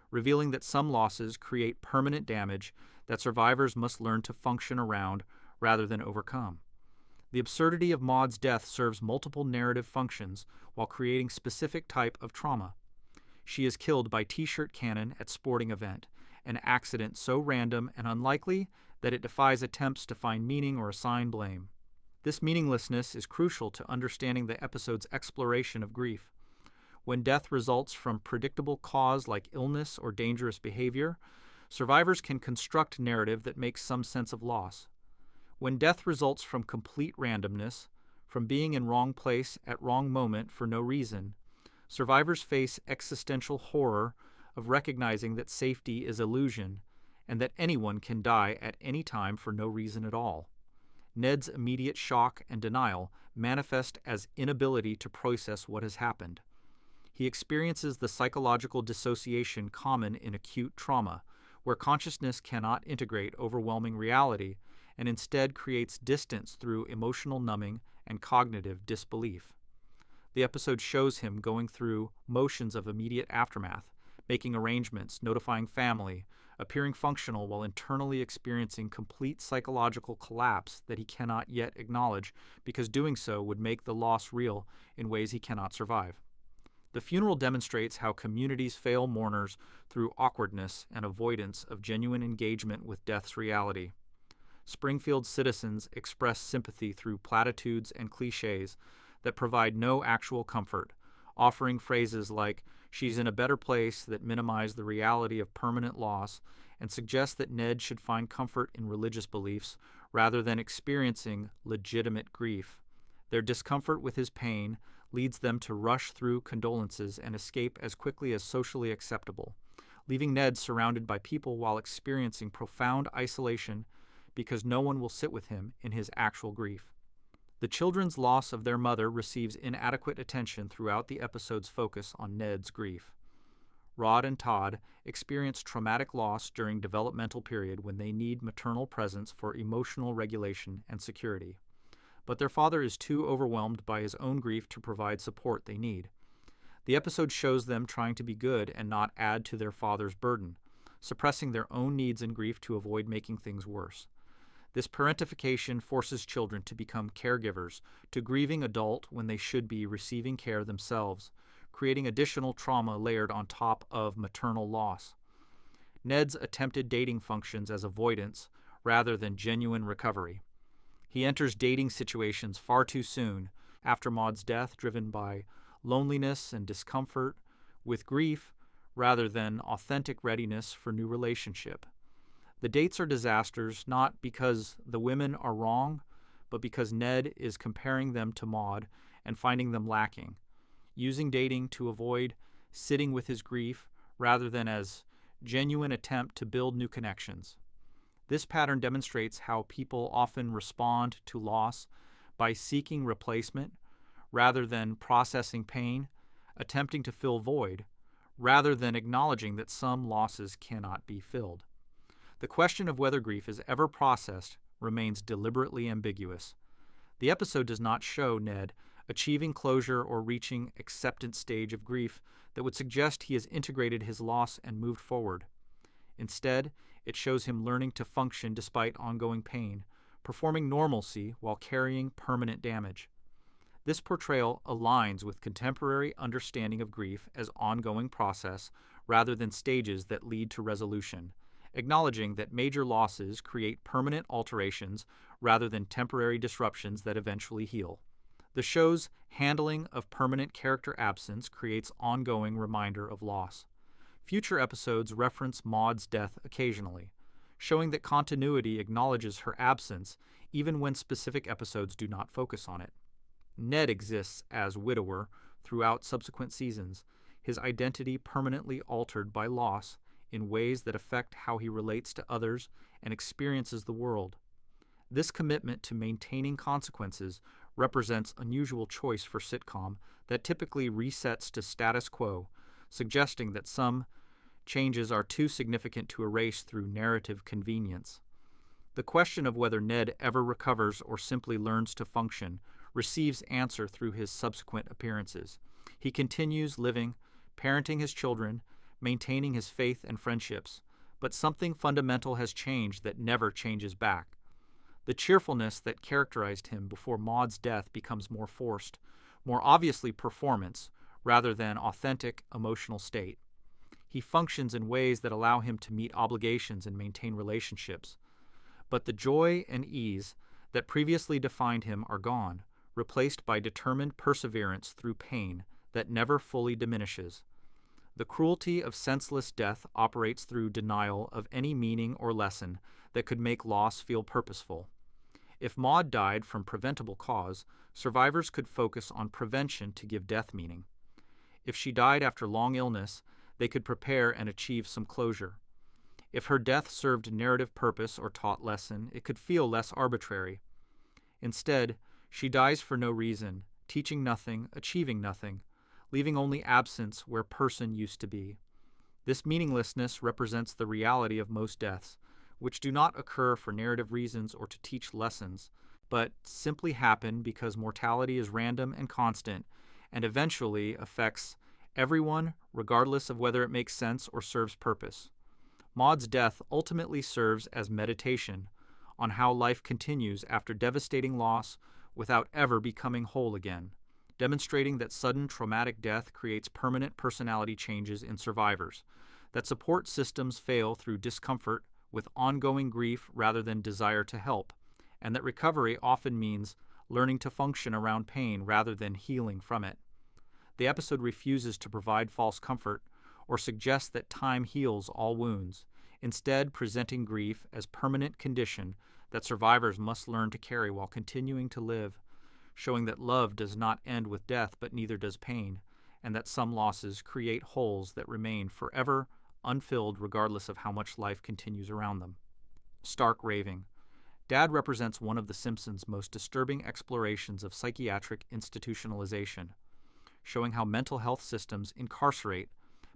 revealing that some losses create permanent damage that survivors must learn to function around rather than overcome. The absurdity of Maud's death serves multiple narrative functions while creating specific type of trauma. She is killed by t-shirt cannon at sporting event, an accident so random and unlikely that it defies attempts to find meaning or assign blame. This meaninglessness is crucial to understanding the episode's exploration of grief. When death results from predictable cause like illness or dangerous behavior, survivors can construct narrative that makes some sense of loss. When death results from complete randomness, from being in wrong place at wrong moment for no reason, survivors face existential horror of recognizing that safety is illusion and that anyone can die at any time for no reason at all. Ned's immediate shock and denial manifest as inability to process what has happened. He experiences the psychological dissociation common in acute trauma, where consciousness cannot integrate overwhelming reality and instead creates distance through emotional numbing and cognitive disbelief. The episode shows him going through motions of immediate aftermath, making arrangements, notifying family, appearing functional while internally experiencing complete psychological collapse that he cannot yet acknowledge because doing so would make the loss real in ways he cannot survive. The funeral demonstrates how communities fail mourners through awkwardness and avoidance of genuine engagement with death's reality. Springfield citizens express sympathy through platitudes and cliches that provide no actual comfort, offering phrases like, "She's in a better place," that minimize the reality of permanent loss and suggest that Ned should find comfort in religious beliefs rather than experiencing legitimate grief. Their discomfort with his pain leads them to rush through condolences and escape as quickly as socially acceptable, leaving Ned surrounded by people while experiencing profound isolation because no one will sit with him in his actual grief. The children's loss of their mother receives inadequate attention throughout the episode's focus on Ned's grief. Rod and Todd experience traumatic loss during developmental period when they need maternal presence for emotional regulation and security. But their father is too overwhelmed by his own grief to provide support they need. The episode shows them trying to be good and not add to their father's burden, suppressing their own needs and grief to avoid making things worse. This parentification forces children to become caregivers to grieving adult when they should be receiving care themselves, creating additional trauma layered on top of maternal loss. Ned's attempted dating functions as avoidance rather than genuine recovery. He enters dating situations far too soon after Maud's death, driven by loneliness and discomfort, with grief rather than authentic readiness for new relationship. The dates are disasters not because the women are wrong, but because Ned is comparing them to Maud and finding them lacking, using dating to avoid sitting with his grief rather than as genuine attempt to build new connections. This pattern demonstrates how people often respond to loss by seeking replacement rather than processing pain, attempting to fill void, rather than acknowledging that some losses cannot be filled. The question of whether grief is ever processed remains deliberately ambiguous. The episode does not show Ned achieving closure or reaching acceptance stage of grief that would suggest he has integrated his loss and moved forward. Instead, it shows him learning to function despite ongoing pain, performing normalcy while carrying permanent damage. This portrayal aligns with contemporary understanding of grief as ongoing process rather than stages that lead to resolution, acknowledging that major losses create permanent alterations rather than temporary disruptions that eventually heal. The show's handling of permanent character absence creates ongoing reminder of loss. Future episodes reference Maud's death occasionally, showing that continuity acknowledges her absence even when specific episodes do not focus on it. Ned exists as widower throughout subsequent seasons, his identity permanently altered by loss in ways that affect how he relates to others and experiences the world. This commitment to maintaining consequences represents unusual choice for sitcom that typically resets to status quo, suggesting that some changes are too significant to erase through narrative convenience. The question of whether Ned ever recovers or simply learns to function receives answer through his subsequent appearances. He continues living, parenting his children, maintaining his faith and friendships, but something fundamental has changed that never changes back. The cheerfulness that characterized him before Maud's death becomes more forced, more obviously performance, rather than authentic emotional state. He functions in ways that allow him to meet obligations and maintain relationships. But the joy and ease that previously defined him are gone, replaced by determined perseverance through pain that never fully diminishes. The cruelty of senseless death operates through denial of any meaning or lesson that could make loss feel purposeful. If Maud died from preventable cause, survivors could focus on prevention to give death meaning. If she died after long illness, they could prepare and achieve some closure. If her death served narrative purpose or taught lesson, it could feel less arbitrary. Instead, she dies for no reason, teaching nothing, achieving nothing, leaving only absence where person used to be. This meaninglessness represents the reality of most deaths, which do not occur for narrative reasons or to teach lessons, but simply happen because mortality is random and constant and eventually affects everyone regardless of whether it makes sense or serves purpose. Maud's death ultimately serves as meditation on how life continues after devastating loss without ever becoming whole again, demonstrating that sudden traumatic death creates permanent personality changes in survivors, that support systems fail through discomfort with ongoing grief rather than desire to help, and that recovery often means learning to function around pain rather than healing from it. The episode refuses to provide false comfort or suggest that time heals all wounds, instead presenting grief as permanent condition that survivors must learn to carry while continuing to live, showing that love does not end with death but neither does pain, and that some losses create holes that remain forever unfilled regardless of how much life continues around them. Stark raving. Dad represents one of the Simpsons' most disturbing explorations of psychiatric institutionalization, showing how mental health systems incarcerate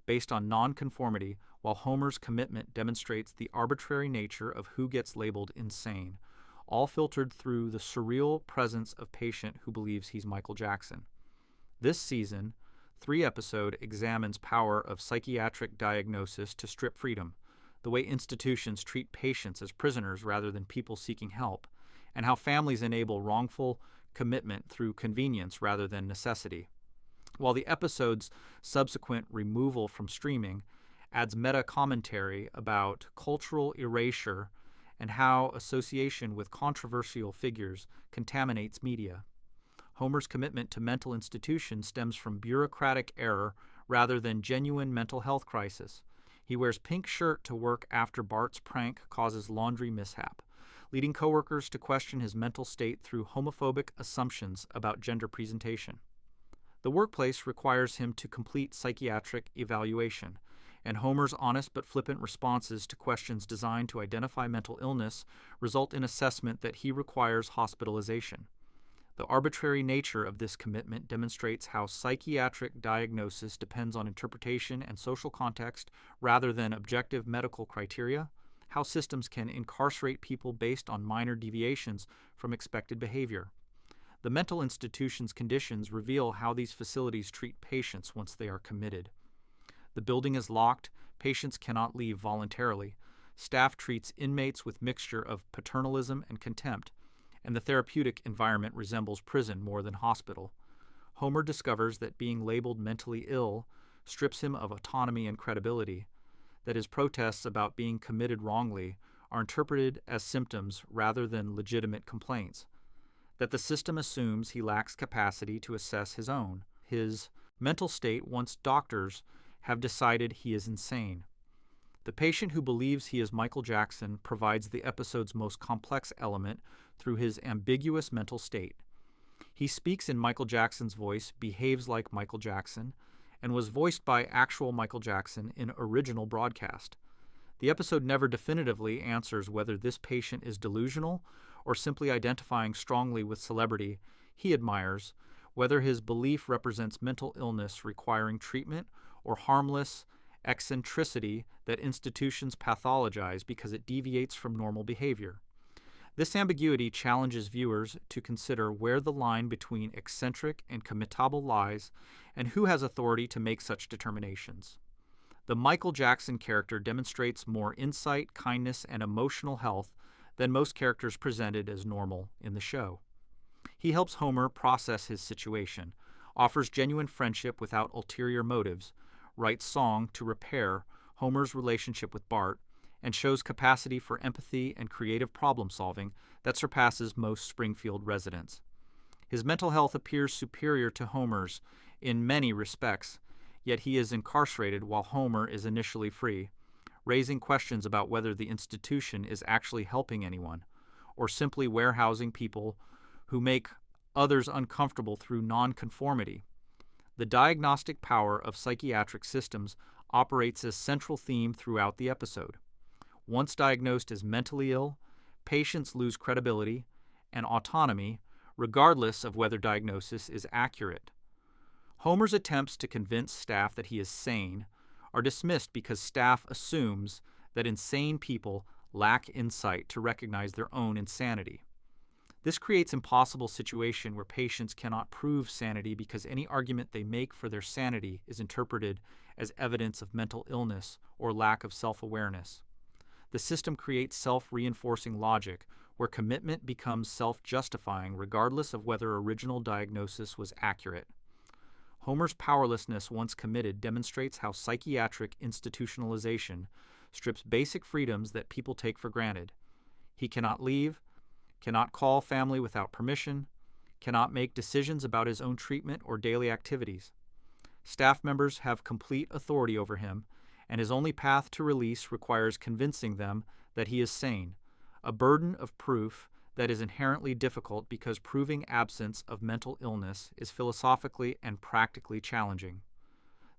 based on nonconformity, while Homer's commitment demonstrates the arbitrary nature of who gets labeled insane, all filtered through the surreal presence of patient who believes he's Michael Jackson. This season, 3-episode examines power of psychiatric diagnosis to strip freedom, the way institutions treat patients as prisoners rather than people seeking help, and how families enable wrongful commitment through convenience rather than necessity. While the episode's subsequent removal from streaming adds meta-commentary about cultural erasure and how association with controversial figures contaminates media. Homer's commitment to mental institutions stems from bureaucratic error rather than genuine mental health crisis. He wears pink shirt to work after Bart's prank causes laundry mishap, leading coworkers to question his mental state through homophobic assumptions about gender presentation. The workplace requires him to complete psychiatric evaluation, and Homer's honest but flippant responses to questions designed to identify mental illness result in assessment that he requires hospitalization. The arbitrary nature of this commitment demonstrates how psychiatric diagnosis depends on interpretation and social context rather than objective medical criteria, how systems can incarcerate people based on minor deviations from expected behavior. The mental institution's conditions reveal how these facilities treat patients once they are committed. The building is locked, patients cannot leave voluntarily. Staff treats inmates with mixture of paternalism and contempt, and the therapeutic environment resembles prison more than hospital. Homer discovers that being labeled mentally ill strips him of autonomy and credibility, that his protests about being committed wrongly are interpreted as symptoms rather than legitimate complaints, that the system assumes he lacks capacity to assess his mental state once doctors have decided he is insane. The patient who believes he is Michael Jackson provides the episode's most complex element through his ambiguous mental state. He speaks in Michael Jackson's voice, behaves like Michael Jackson, and was voiced by actual Michael Jackson in original broadcast. The episode never definitively answers whether this patient is delusional or simply identifying strongly with celebrity he admires, whether his belief represents mental illness requiring treatment or harmless eccentricity that institutions pathologize because it deviates from normal behavior. This ambiguity challenges viewers to consider where the line between eccentric and committable lies and who has authority to make such determinations. The Michael Jackson character demonstrates more insight, kindness, and emotional health than most characters presented as normal in the show. He helps Homer process his situation, offers genuine friendship without ulterior motives, writes song to repair Homer's relationship with Bart, and shows capacity for empathy and creative problem-solving that surpasses most Springfield residents. His mental health appears superior to Homer's in many respects, yet he is incarcerated while Homer is initially free, raising questions about whether the institution is actually helping anyone, or simply warehousing people who make others uncomfortable through nonconformity. The diagnostic power of psychiatric systems operates as central theme throughout the episode. Once diagnosed as mentally ill, patients lose credibility and autonomy regardless of whether diagnosis is accurate. Homer's attempts to convince staff that he is sane are dismissed because staff assumes that insane people lack insight to recognize their own insanity. This creates an impossible situation where patients cannot prove sanity because any argument they make for their sanity is interpreted as evidence of mental illness or lack of self-awareness. The system creates self-reinforcing logic where commitment becomes self-justifying regardless of whether original diagnosis was accurate. Homer's powerlessness once committed demonstrates how psychiatric institutionalization strips basic freedoms that people take for granted. He cannot leave, cannot call family without permission, cannot make decisions about his own treatment or daily activities. Staff members have complete authority over him, and his only path to release requires convincing them that he is sane, a burden of proof that is inherently difficult because proving absence of mental illness is philosophically and practically challenging.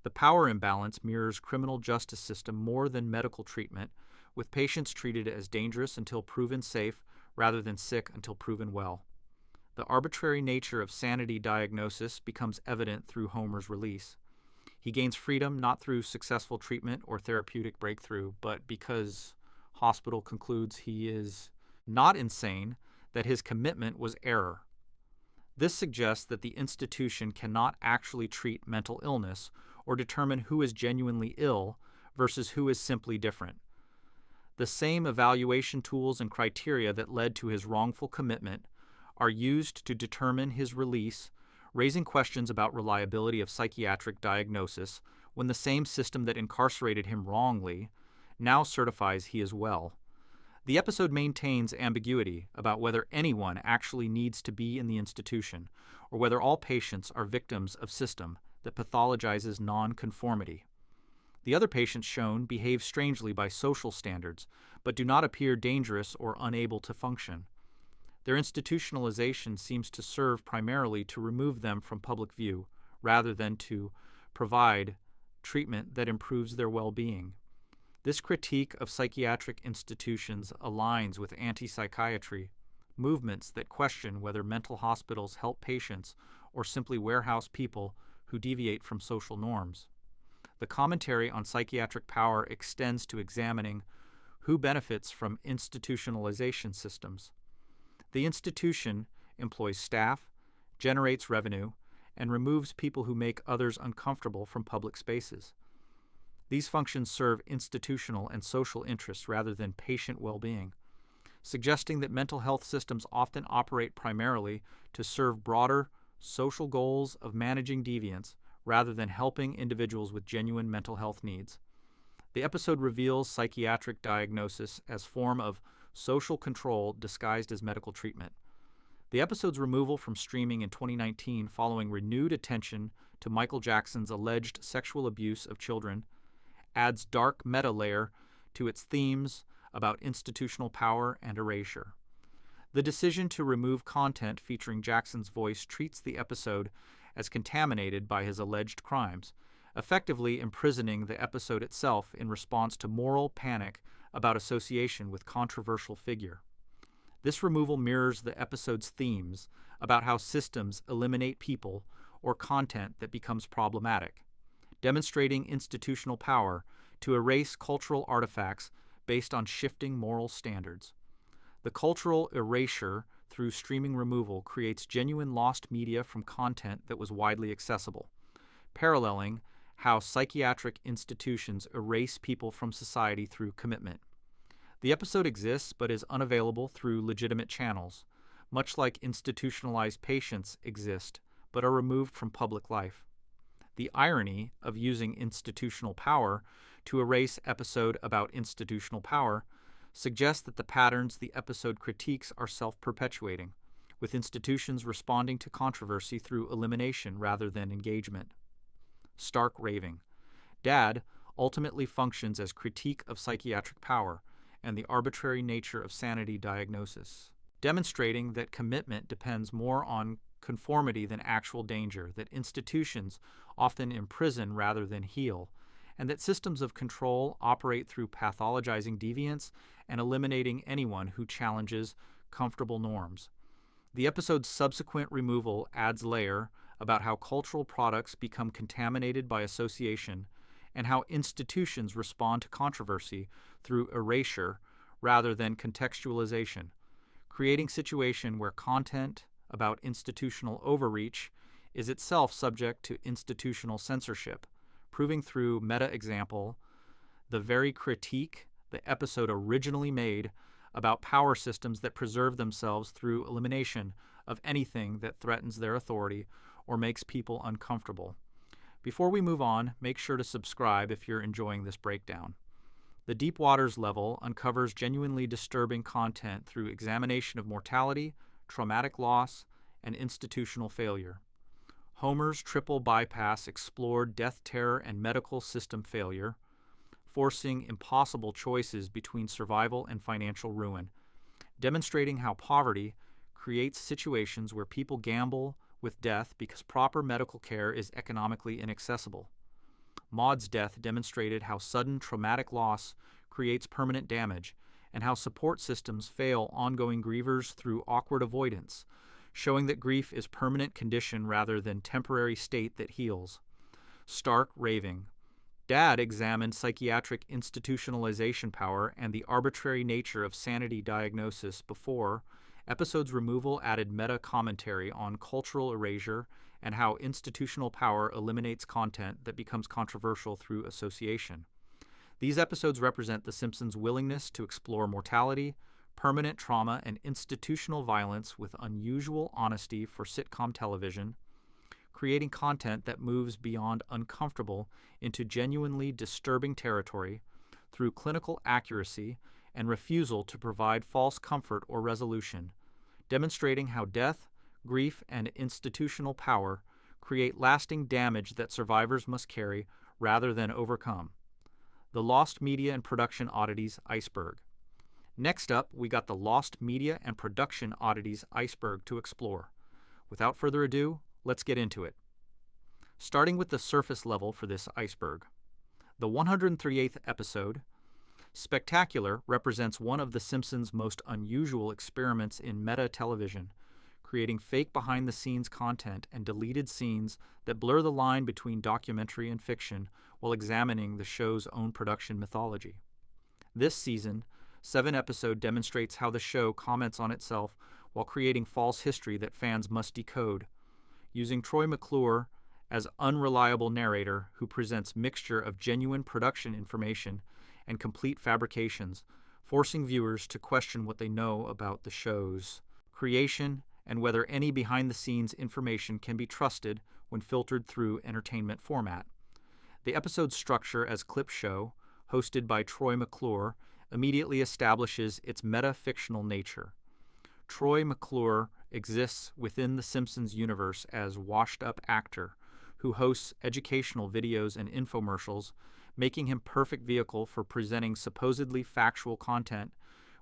The power imbalance mirrors criminal justice system more than medical treatment, with patients treated as dangerous until proven safe rather than sick until proven well. The arbitrary nature of sanity diagnosis becomes evident through Homer's release. He gains freedom not through successful treatment or therapeutic breakthrough, but because hospital concludes he is not insane, that his commitment was error. This suggests that the institution cannot actually treat mental illness or determine who is genuinely ill versus who is simply different. The same evaluation tools and criteria that led to his wrongful commitment are used to determine his release, raising questions about reliability of psychiatric diagnosis when the same system that incarcerated him wrongly now certifies he is well. The episode maintains ambiguity about whether anyone actually needs to be in the institution or whether all patients are victims of system that pathologizes nonconformity. The other patients shown behave strangely by social standards, but do not appear dangerous or unable to function. Their institutionalization seems to serve primarily to remove them from public view, rather than to provide treatment that improves their well-being. This critique of psychiatric institutions aligns with anti-psychiatry, movements that question whether mental hospitals help patients or simply warehouse people who deviate from social norms. The commentary on psychiatric power extends to examining who benefits from institutionalization systems. The institution employs staff, generates revenue, and removes people who make others uncomfortable from public spaces. These functions serve institutional and social interests rather than patient well-being, suggesting that mental health systems often operate primarily to serve broader social goals of managing deviance rather than helping individuals with genuine mental health needs. The episode reveals psychiatric diagnosis as form of social control disguised as medical treatment. The episode's removal from streaming in 2019 following renewed attention to Michael Jackson's alleged sexual abuse of children adds dark meta layer to its themes about institutional power and erasure. The decision to remove content featuring Jackson's voice treats the episode as contaminated by his alleged crimes, effectively imprisoning the episode itself in response to moral panic about association with controversial figure. This removal mirrors the episode's themes about how systems eliminate people or content that becomes problematic, demonstrating institutional power to erase cultural artifacts based on shifting moral standards. The cultural erasure through streaming removal creates genuine lost media from content that was widely accessible, paralleling how psychiatric institutions erase people from society through commitment. The episode exists but is unavailable through legitimate channels, much like institutionalized patients exist but are removed from public life. The irony of using institutional power to erase episode about institutional power suggests that the patterns the episode critiques are self-perpetuating, with institutions responding to controversy through elimination rather than engagement. Stark raving. Dad ultimately functions as critique of psychiatric power and the arbitrary nature of sanity diagnosis, demonstrating that commitment depends more on conformity than actual danger, that institutions often imprison rather than heal, and that systems of control operate through pathologizing deviance and eliminating anyone who challenges comfortable norms. The episode's subsequent removal adds layer about how cultural products become contaminated by association and how institutions respond to controversy through erasure rather than contextualization, creating situation where content about institutional overreach is itself subject to institutional censorship, proving through meta-example the very critique the episode originally made about power systems that preserve themselves through elimination of anything that threatens their authority or makes people uncomfortable. Before we move on, make sure to subscribe if you're enjoying this breakdown. The Deep Waters level uncovers genuinely disturbing content through examination of mortality, traumatic loss, and institutional failure. Homer's triple bypass explored death terror and medical system failure, forcing impossible choices between survival and financial ruin, demonstrating how poverty creates situations where people gamble with death because proper medical care is economically inaccessible. Maud's death demonstrated how sudden traumatic loss creates permanent damage and how support systems fail ongoing grievers through awkward avoidance, showing that grief is permanent condition rather than temporary state that heals. Stark raving. Dad examined psychiatric institutionalization power and the arbitrary nature of sanity diagnosis before. Episode's removal added meta-commentary on cultural erasure and how institutional power eliminates content that becomes controversial through association. These episodes represent The Simpsons' willingness to explore mortality, permanent trauma, and institutional violence with unusual honesty for sitcom television, creating content that moves beyond uncomfortable into genuinely disturbing territory through clinical accuracy and refusal to provide false comfort or resolution, demonstrating how death, grief, and institutional power create lasting damage that survivors must carry rather than overcome. The Lost Media and Production Oddities Iceberg. Next up, we got the Lost Media and Production Oddities Iceberg to explore. Without further ado, let's get into it. Starting with the surface level for this iceberg. The 138th episode, Spectacular, represents one of The Simpsons' most unusual experiments in meta television, creating fake behind-the-scenes content and deleted scenes that blur the line between documentary and fiction while examining the show's own production mythology. This season, 7-episode demonstrates how the show comments on itself while creating false history that fans must decode, using Troy McClure as unreliable narrator who presents mixture of genuine production information and complete fabrications, forcing viewers to question what they know about the show's creation and whether any behind-the-scenes information can be trusted when filtered through entertainment format. The episode's structure as clip show, hosted by Troy McClure, immediately establishes its meta-fictional nature. Troy McClure exists within the Simpsons universe as washed-up actor who hosts educational videos and infomercials, making him perfect vehicle for presenting supposedly factual content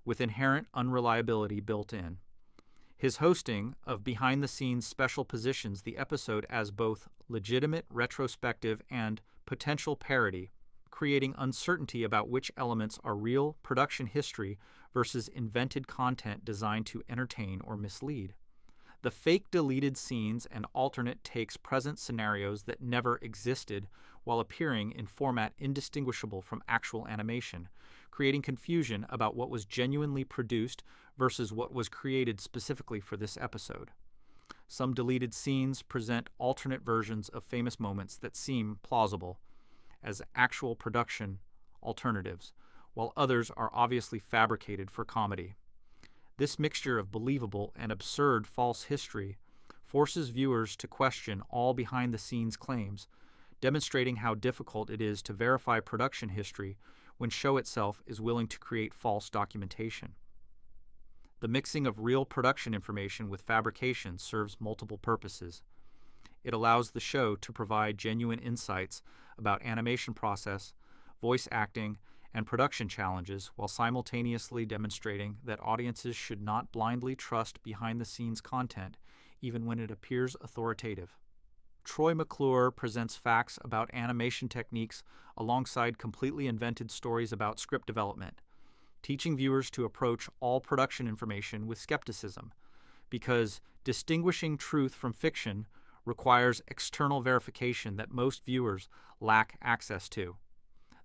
with inherent unreliability built in. His hosting of behind-the-scenes special positions the episode as both legitimate retrospective and potential parody, creating uncertainty about which elements are real production history versus invented content designed to entertain or mislead. The fake deleted scenes and alternate takes present scenarios that never existed while appearing in format indistinguishable from actual animation, creating confusion about what was genuinely produced versus what was created specifically for this episode. Some deleted scenes present alternate versions of famous moments that seem plausible as actual production alternatives, while others are obviously fabricated for comedy. This mixture of believable and absurd false history forces viewers to question all behind-the-scenes claims, demonstrating how difficult it is to verify production history when show itself is willing to create false documentation. The mixing of real production information with fabrication serves multiple purposes. It allows the show to provide genuine insights about animation process, voice acting, and production challenges while simultaneously demonstrating that audiences should not blindly trust behind-the-scenes content even when it appears authoritative. Troy McClure presents facts about animation techniques alongside completely invented stories about script development, teaching viewers to approach all production information with skepticism, because distinguishing truth from fiction requires external verification that most viewers lack access to.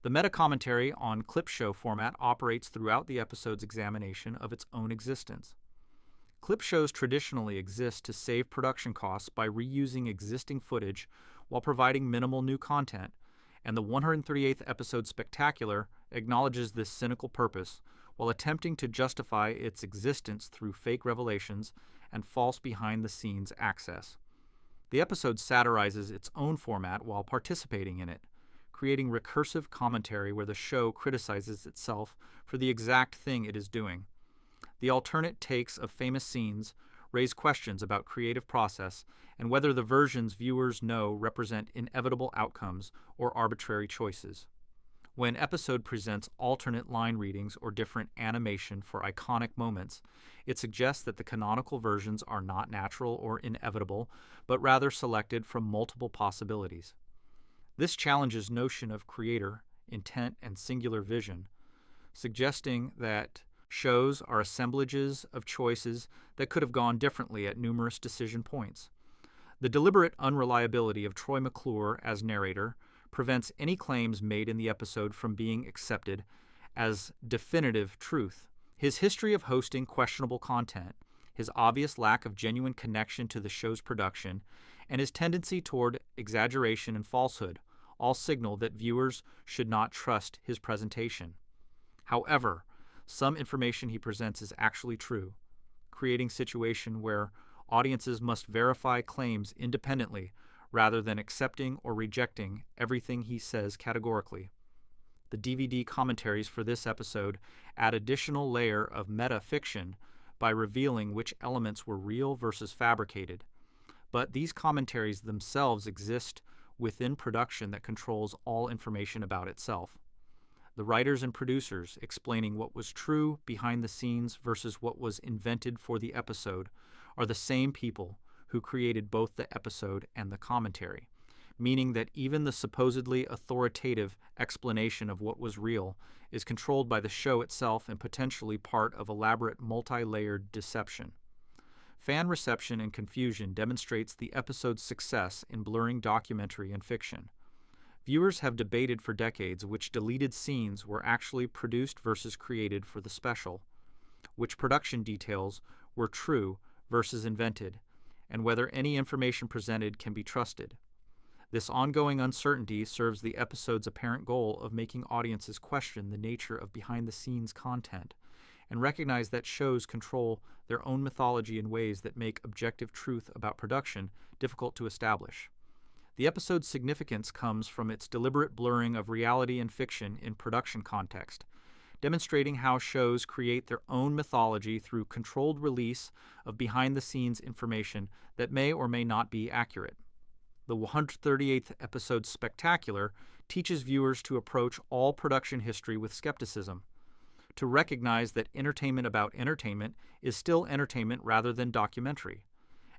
The meta-commentary on clip show format operates throughout the episode's examination of its own existence. Clip shows traditionally exist to save production costs by reusing existing footage while providing minimal new content, and the 138th episode Spectacular acknowledges this cynical purpose while attempting to justify its existence through fake revelations and false behind-the-scenes access. The episode satirizes its own format while participating in it, creating recursive commentary where the show criticizes itself for the exact thing it is doing. The alternate takes of famous scenes raise questions about creative process and whether the versions viewers know represent inevitable outcomes or arbitrary choices. When an episode presents alternate line readings or different animation for iconic moments, it suggests that the canonical versions are not natural or inevitable, but rather selected from multiple possibilities. This challenges notion of creator, intent, and singular vision, suggesting that shows are assemblages of choices that could have gone differently at numerous decision points. The deliberate unreliability of Troy McClure as narrator prevents any claims made in the episode from being accepted as definitive truth. His history of hosting questionable content, his obvious lack of genuine connection to the show's production, and his tendency toward exaggeration and falsehood all signal that viewers should not trust his presentation. However, some information he presents is actually true, creating a situation where audiences must verify claims independently rather than accepting or rejecting everything he says categorically. The DVD commentaries for this episode add additional layer of meta-fiction by revealing which elements were real versus fabricated, but these commentaries themselves exist within production that controls all information about itself. The writers and producers explaining what was true behind the scenes versus what was invented for the episode are the same people who created both the episode and the commentary, meaning that even the supposedly authoritative explanation of what was real is controlled by the show itself and potentially part of elaborate multi-layered deception. Fan reception and confusion demonstrates the episode's success in blurring documentary and fiction. Viewers have debated for decades which deleted scenes were actually produced versus created for the special, which production details were true versus invented, and whether any information presented can be trusted. This ongoing uncertainty serves the episode's apparent goal of making audiences question the nature of behind-the-scenes content and recognize that shows control their own mythology in ways that make objective truth about production difficult to establish. The episode's significance comes from its deliberate blurring of reality and fiction in production context, demonstrating how shows create their own mythology through controlled release of behind-the-scenes information that may or may not be accurate. The 138th episode Spectacular teaches viewers to approach all production history with skepticism, to recognize that entertainment about entertainment is still entertainment rather than documentary,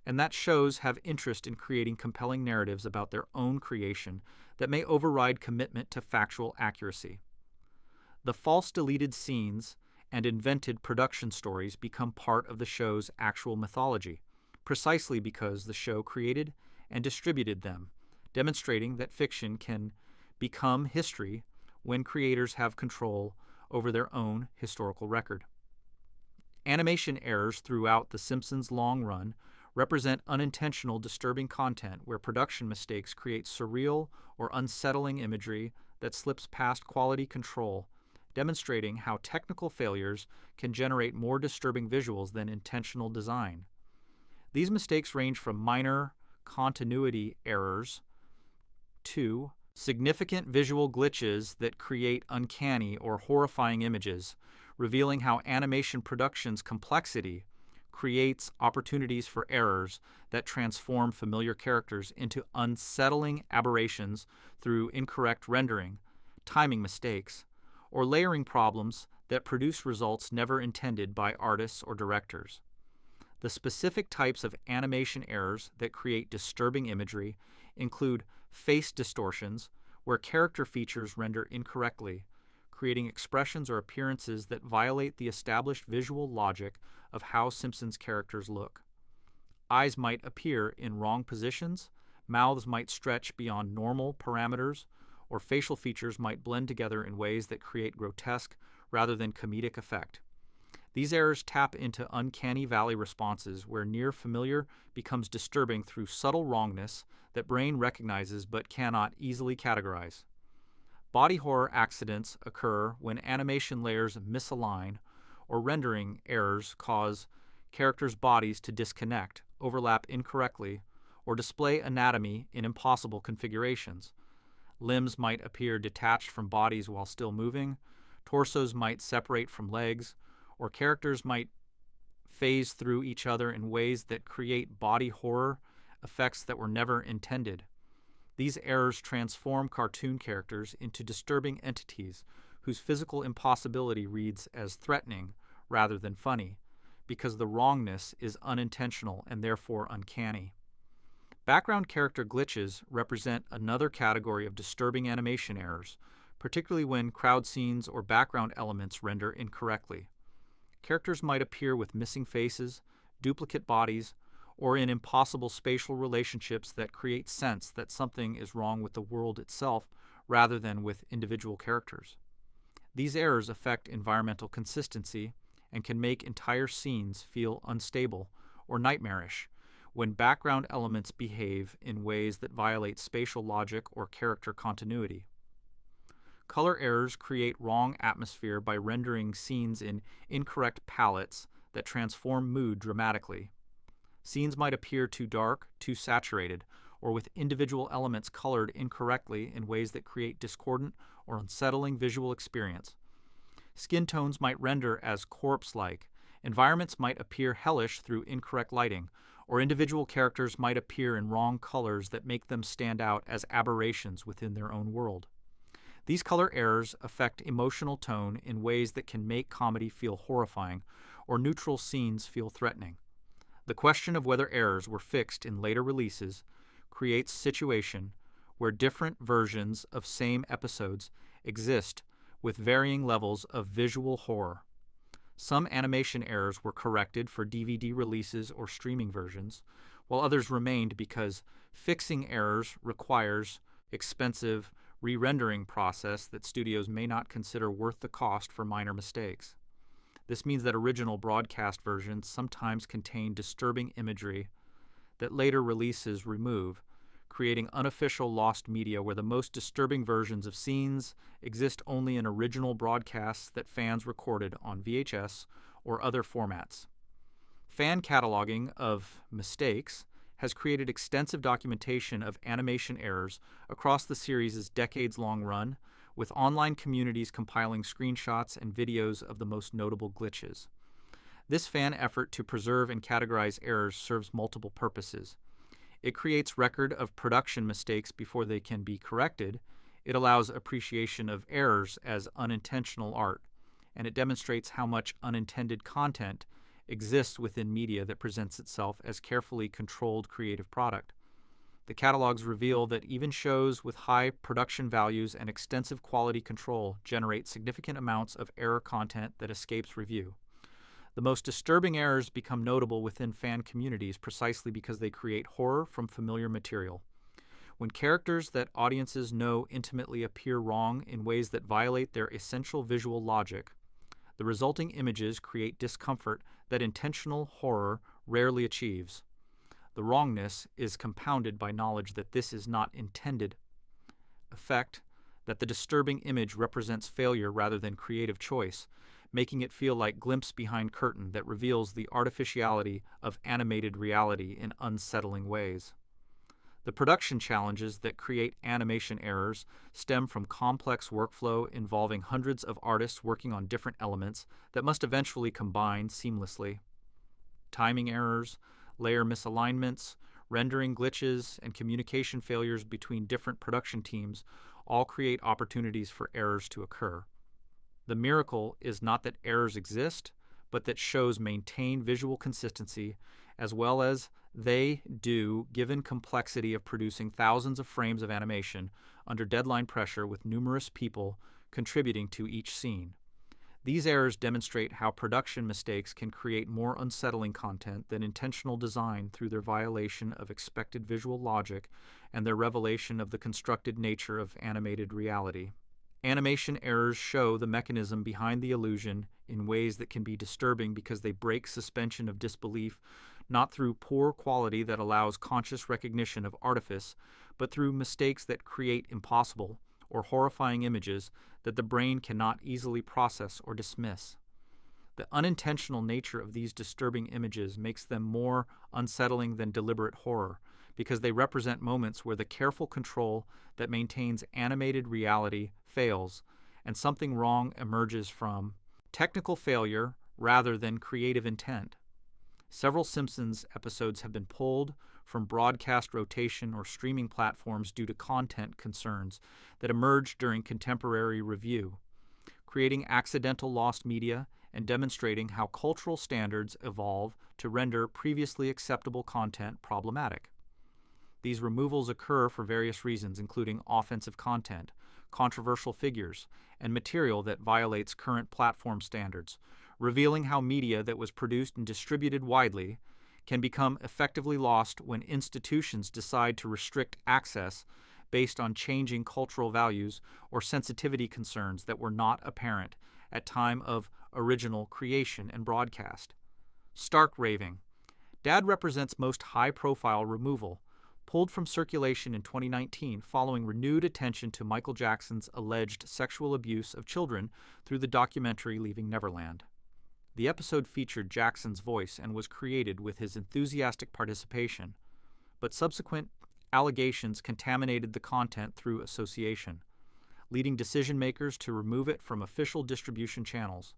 and that shows have interest in creating compelling narratives about their own creation that may override commitment to factual accuracy. The false deleted scenes and invented production stories become part of the show's actual mythology, precisely because the show created and distributed them, demonstrating that fiction can become history when creators have control over their own historical record. Animation errors throughout The Simpsons' long run represent unintentional disturbing content where production mistakes create surreal or unsettling imagery that slips past quality control, demonstrating how technical failures can generate more disturbing visuals than intentional design. These mistakes range from minor continuity errors to significant visual glitches that create uncanny or horrifying images, revealing how animation production's complexity creates opportunities for errors that transform familiar characters into unsettling aberrations through incorrect rendering, timing mistakes, or layering problems that produce results never intended by artists or directors. The specific types of animation errors that create disturbing imagery include face distortions, where character features render incorrectly, creating expressions or appearances that violate the established visual logic of how Simpsons characters look. Eyes might appear in wrong positions, mouths might stretch beyond normal parameters, or facial features might blend together in ways that create grotesque rather than comedic effect. These errors tap into uncanny valley responses where near familiar becomes disturbing through subtle wrongness that brain recognizes but cannot easily categorize. Body horror accidents occur when animation layers misalign or rendering errors cause characters' bodies to disconnect, overlap incorrectly, or display anatomy in impossible configurations. Limbs might appear detached from bodies while still moving, torsos might separate from legs, or characters might phase through each other in ways that create body horror effects that were never intended. These errors transform cartoon characters into disturbing entities whose physical impossibility reads as threatening rather than funny, because the wrongness is unintentional and therefore uncanny. Background character glitches represent another category of disturbing animation errors, particularly when crowd scenes or background elements render incorrectly. Characters might appear with missing faces, duplicate bodies, or in impossible spatial relationships that create sense that something is wrong with the world itself rather than with individual characters. These errors affect environmental consistency and can make entire scenes feel unstable or nightmarish when background elements behave in ways that violate spatial logic or character continuity. Color errors create wrong atmosphere by rendering scenes in incorrect palettes that transform mood dramatically. Scenes might appear too dark, too saturated, or with individual elements colored incorrectly in ways that create discordant or unsettling visual experience. Skin tones might render as corpse-like, environments might appear hellish through incorrect lighting, or individual characters might appear in wrong colors that make them stand out as aberrations within their own world. These color errors affect emotional tone in ways that can make comedy feel horrifying or neutral scenes feel threatening. The question of whether errors were fixed in later releases creates a situation where different versions of same episodes exist with varying levels of visual horror. Some animation errors were corrected for DVD releases or streaming versions, while others remained because fixing errors requires expensive re-rendering process that studios may not consider worth the cost for minor mistakes. This means that original broadcast versions sometimes contain disturbing imagery that later releases remove, creating unofficial lost media where the most disturbing versions of scenes exist only in original broadcasts that fans recorded on VHS or other formats. Fan cataloging of mistakes has created extensive documentation of animation errors across the series' decades-long run, with online communities compiling screenshots and videos of the most notable glitches. This fan effort to preserve and categorize errors serves multiple purposes. It creates record of production mistakes before they can be corrected, it allows appreciation of errors as unintentional art, and it demonstrates how much unintended content exists within media that presents itself as carefully controlled creative product. The catalogs reveal that even shows with high production values and extensive quality control generate significant amounts of error content that escapes review. The most disturbing errors become notable within fan communities precisely because they create horror from familiar material. When characters that audiences know intimately appear wrong in ways that violate their essential visual logic, the resulting images create discomfort that intentional horror rarely achieves. The wrongness is compounded by knowledge that this is not intended. Effect that the disturbing image represents failure rather than creative choice, making it feel like glimpse behind curtain that reveals the artificiality of animated reality in unsettling ways. The production challenges that create animation errors stem from complex workflow involving hundreds of artists working on different elements that must eventually combine seamlessly. Timing errors, layer misalignments, rendering glitches, and communication failures between different production teams all create opportunities for errors to occur. The miracle is not that errors exist, but that shows maintain visual consistency as well as they do given complexity of producing thousands of frames of animation under deadline pressure with numerous people contributing to each scene. These errors demonstrate how production mistakes can create more unsettling content than intentional design through their violation of expected visual logic and their revelation of the constructed nature of animated reality. Animation errors show the mechanism behind the illusion in ways that can be disturbing because they break suspension of disbelief not through poor quality that allows conscious recognition of artifice, but through mistakes that create impossible or horrifying images that the brain cannot easily process or dismiss. The unintentional nature of these disturbing images makes them more unsettling than deliberate horror, because they represent moments where the careful control that maintains animated reality fails, and something wrong emerges from technical failure rather than creative intent. Several Simpsons episodes have been pulled from broadcast rotation or streaming platforms due to content concerns that emerged during contemporary review, creating accidental lost media and demonstrating how cultural standards evolve to render previously acceptable content problematic. These removals occur for various reasons, including offensive content, controversial figures, and material that violates current platform standards, revealing how media that was produced and distributed widely can become effectively lost when institutions decide to restrict access based on changing cultural values or sensitivity concerns that were not apparent at time of original creation and broadcast. Stark raving. Dad represents most high-profile removal, pulled from circulation in 2019 following renewed attention to Michael Jackson's alleged sexual abuse of children through the documentary Leaving Neverland. The episode featured Jackson's voice and was created with his enthusiastic participation, but subsequent allegations contaminated the content through association, leading decision-makers to remove it from official distribution channels.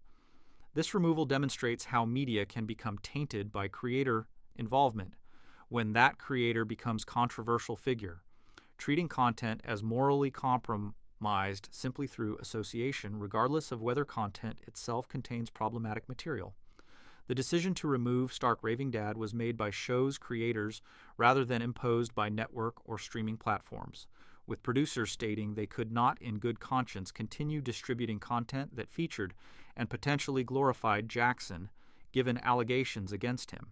This removal demonstrates how media can become tainted by creator involvement when that creator becomes controversial figure, treating content as morally compromised simply through association, regardless of whether content itself contains problematic material. The decision to remove Stark Raving Dad was made by show's creators rather than imposed by network or streaming platforms, with producers stating they could not in good conscience continue distributing content that featured and potentially glorified Jackson, given allegations against him.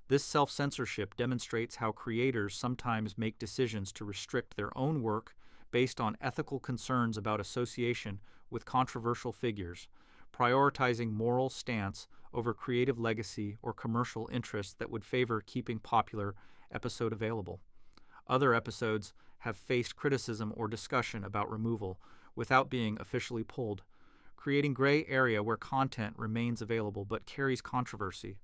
This self-censorship demonstrates how creators sometimes make decisions to restrict their own work based on ethical concerns about association with controversial figures, prioritizing moral stance over creative legacy or commercial interests that would favor keeping popular episode available. Other episodes have faced criticism or discussion about removal without being officially pulled, creating gray area where content remains available but carries controversy.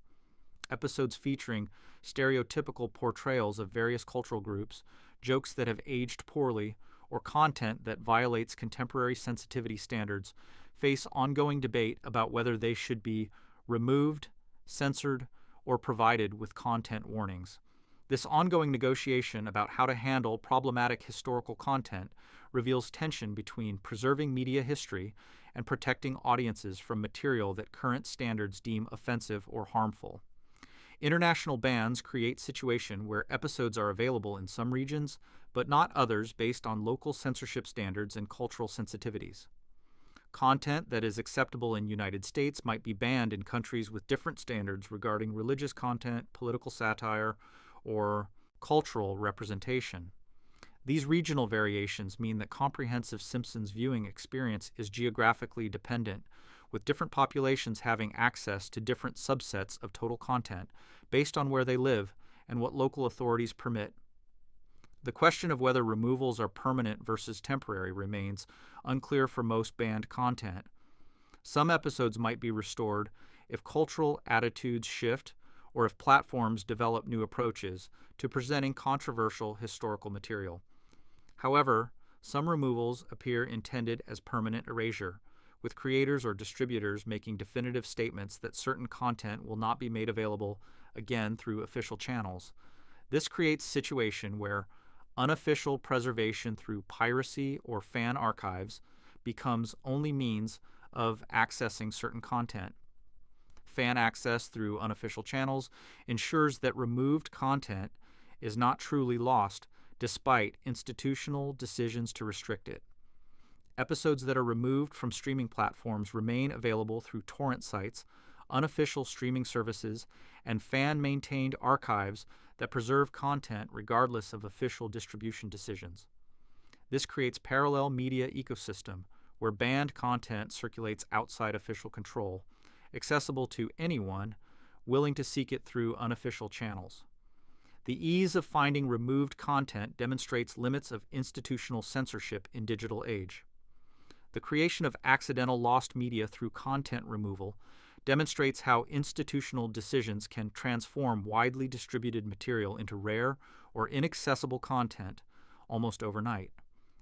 Episodes featuring stereotypical portrayals of various cultural groups, jokes that have aged poorly, or content that violates contemporary sensitivity standards face ongoing debate about whether they should be removed, censored, or provided with content warnings. This ongoing negotiation about how to handle problematic historical content reveals tension between preserving media history and protecting audiences from material that current standards deem offensive or harmful. International bans create situations where episodes are available in some regions, but not others based on local censorship standards and cultural sensitivities. Content that is acceptable in the United States might be banned in countries with different standards regarding religious content, political satire, or cultural representation. These regional variations mean that comprehensive Simpsons viewing experience is geographically dependent, with different populations having access to different subsets of total content based on where they live and what local authorities permit. The question of whether removals are permanent versus temporary remains unclear for most banned content. Some episodes might be restored if cultural attitudes shift or if platforms develop new approaches to presenting controversial historical material. However, some removals appear intended as permanent erasure, with creators or distributors making definitive statements that certain content will not be made available again through official channels. This creates a situation where unofficial preservation through piracy or fan archives becomes only means of accessing certain content. Fan access through unofficial channels ensures that removed content is not truly lost despite institutional decisions to restrict it. Episodes that are removed from streaming platforms remain available through torrent sites, unofficial streaming services, and fan-maintained archives that preserve content regardless of official distribution decisions. This creates parallel media ecosystem where banned content circulates outside official control, accessible to anyone willing to seek it through unofficial channels. The ease of finding removed content demonstrates limits of institutional censorship in digital age. The creation of accidental lost media through content removal demonstrates how institutional decisions can transform widely distributed material into rare or inaccessible content almost overnight.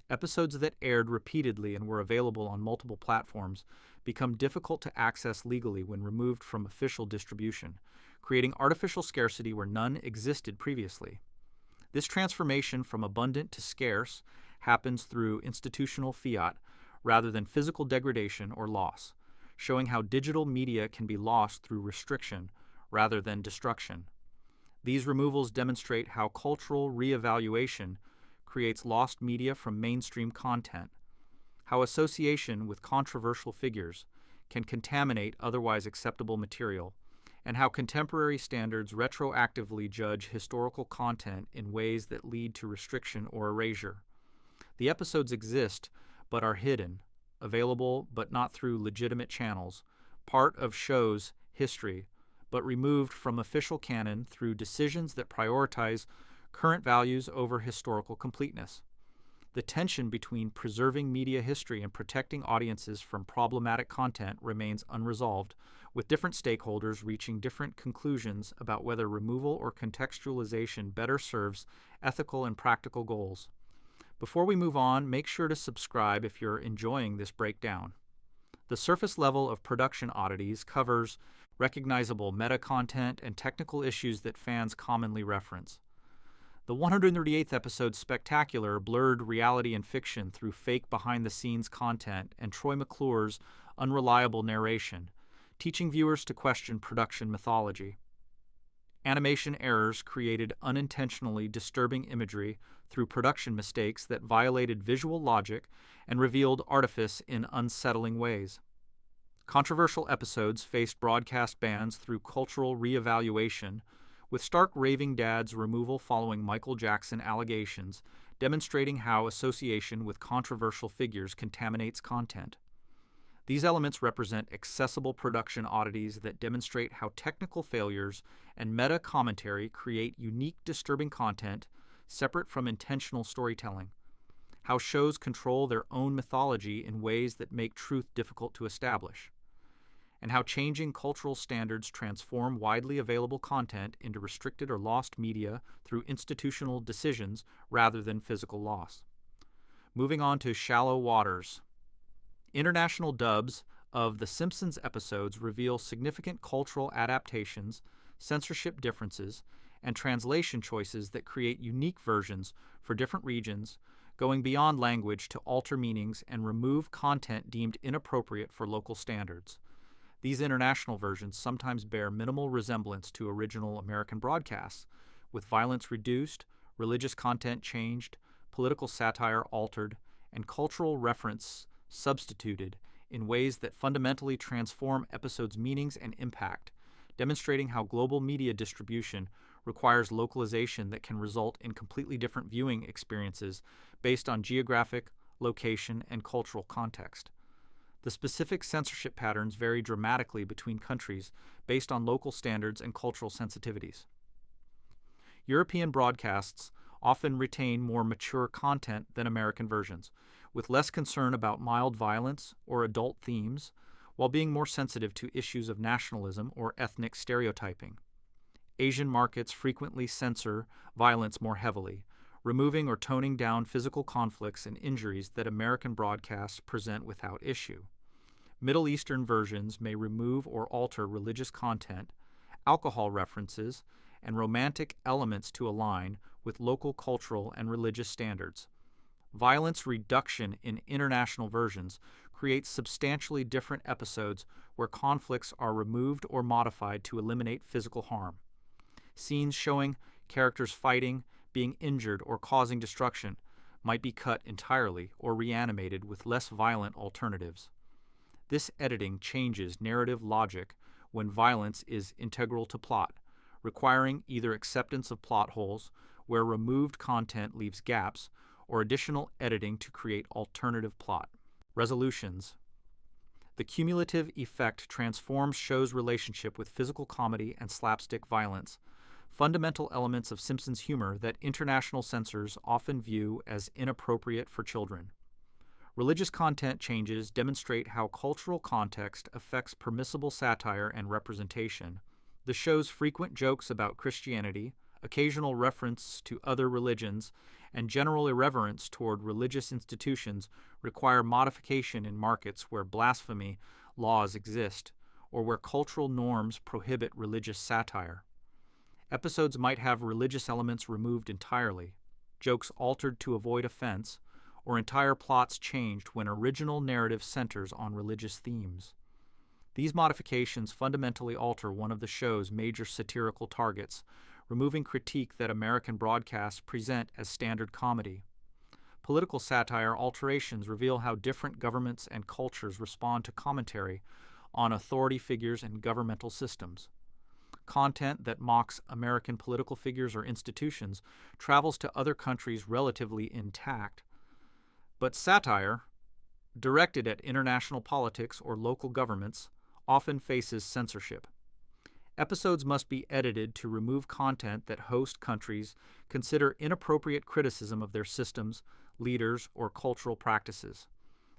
Episodes that aired repeatedly and were available on multiple platforms become difficult to access legally when removed from official distribution, creating artificial scarcity where none existed previously. This transformation from abundant to scarce happens through institutional fiat rather than physical degradation or loss, showing how digital media can be lost through restriction rather than destruction. These removals demonstrate how cultural reevaluation creates lost media from mainstream content, how association with controversial figures can contaminate otherwise acceptable material, and how contemporary standards retroactively judge historical content in ways that lead to restriction or erasure. The episodes exist but are hidden, available but not through legitimate channels, part of show's history, but removed from official canon through decisions that prioritize current values over historical completeness. The tension between preserving media history and protecting audiences from problematic content remains unresolved, with different stakeholders reaching different conclusions about whether removal or contextualization better serves ethical and practical goals. Before we move on, make sure to subscribe if you're enjoying this breakdown. The surface level of production oddities covers recognizable meta content and technical issues that fans commonly reference. The 138th episode's spectacular blurred reality and fiction through fake behind-the-scenes content and Troy McClure's unreliable narration, teaching viewers to question production mythology. Animation errors created unintentionally disturbing imagery through production mistakes that violated visual logic and revealed artifice in unsettling ways. Controversial episodes faced broadcast bans through cultural reevaluation, with Stark Raving Dad's removal following Michael Jackson allegations, demonstrating how association with controversial figures contaminates content. These elements represent accessible production oddities that demonstrate how technical failures and meta commentary create unique, disturbing content separate from intentional storytelling, how shows control their own mythology in ways that make truth difficult to establish, and how changing cultural standards transform widely available content into restricted or lost media through institutional decisions rather than physical loss. Moving on to Shallow Waters. International dubs of the Simpsons episodes reveal significant cultural adaptations, censorship differences, and translation choices that create unique versions for different regions, going beyond language to alter meanings and remove content deemed inappropriate for local standards. These international versions sometimes bear minimal resemblance to original American broadcasts, with violence reduced, religious content changed, political satire altered, and cultural reference substituted in ways that fundamentally transform episodes' meanings and impact, demonstrating how global media distribution requires localization that can result in completely different viewing experiences based on geographic, location, and cultural context. The specific censorship patterns vary dramatically between countries based on local standards and cultural sensitivities. European broadcasts often retain more mature content than American versions, with less concern about mild violence or adult themes, while being more sensitive to issues of nationalism or ethnic stereotyping. Asian markets frequently censor violence more heavily, removing or toning down physical conflicts and injuries that American broadcasts present without issue. Middle Eastern versions may remove or alter religious content, alcohol references, and romantic elements to align with local cultural and religious standards. Violence reduction in international versions creates substantially different episodes where conflicts are removed or modified to eliminate physical harm. Scenes showing characters fighting, being injured, or causing destruction might be cut entirely or reanimated with less violent alternatives. This editing changes narrative logic when violence is integral to plot, requiring either acceptance of plot holes, where removed content leaves gaps, or additional editing to create alternative plot. Resolutions. The cumulative effect transforms show's relationship with physical comedy and slapstick violence, fundamental elements of Simpsons humor that international censors often view as inappropriate for children. Religious content changes demonstrate how cultural context affects permissible satire and representation. The show's frequent jokes about Christianity, occasional reference to other religions, and general irreverence toward religious institutions require modification in markets where blasphemy laws exist or where cultural norms prohibit religious satire. Episodes might have religious elements removed entirely, jokes altered to avoid offense, or entire plots changed when original narrative centers on religious themes. These modifications fundamentally alter one of the show's major satirical targets, removing critique that American broadcasts present as standard comedy. Political satire alterations reveal how different governments and cultures respond to commentary on authority figures and governmental systems. Content that mocks American political figures or institutions travels to other countries relatively intact. But satire, directed at international politics or local governments, often faces censorship. Episodes must be edited to remove content that host countries consider inappropriate criticism of their systems, leaders, or cultural practices.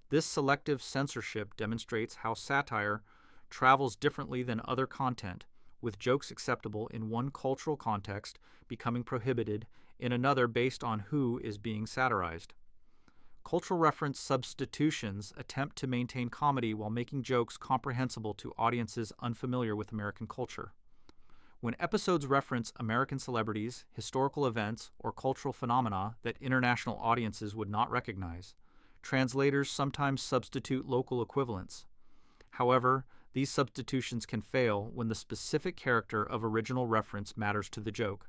This selective censorship demonstrates how satire travels differently than other content, with jokes acceptable in one cultural context becoming prohibited in another based on who is being satirized. Cultural reference substitutions attempt to maintain comedy while making jokes comprehensible to audiences unfamiliar with American culture. When episodes reference American celebrities, historical events, or cultural phenomena that international audiences would not recognize, translators sometimes substitute local equivalents. However, these substitutions can fail when the specific character of original reference matters to the joke,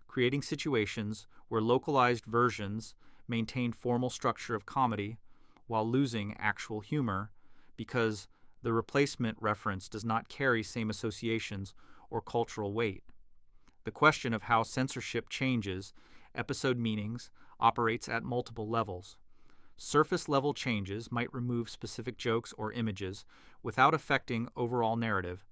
creating situations where localized versions maintain formal structure of comedy while losing actual humor because the replacement reference does not carry same associations or cultural weight. The question of how censorship changes episode meanings operates at multiple levels. Surface-level changes might remove specific jokes or images without affecting overall narrative,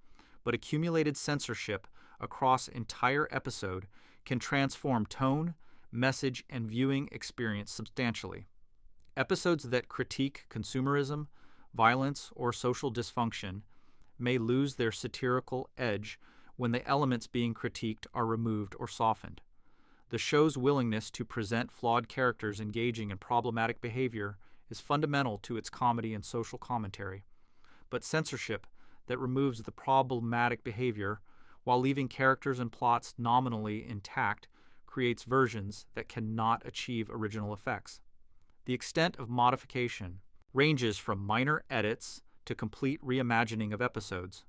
but accumulated censorship across entire episode can transform tone, message, and viewing experience substantially. Episodes that critique consumerism, violence, or social dysfunction may lose their satirical edge when the elements being critiqued are removed or softened. The show's willingness to present flawed characters engaging in problematic behavior is fundamental to its comedy and social commentary. But censorship that removes the problematic behavior while leaving characters and plots nominally intact creates versions that cannot achieve original effects. The extent of modification ranges from minor edits to complete reimagining of episodes.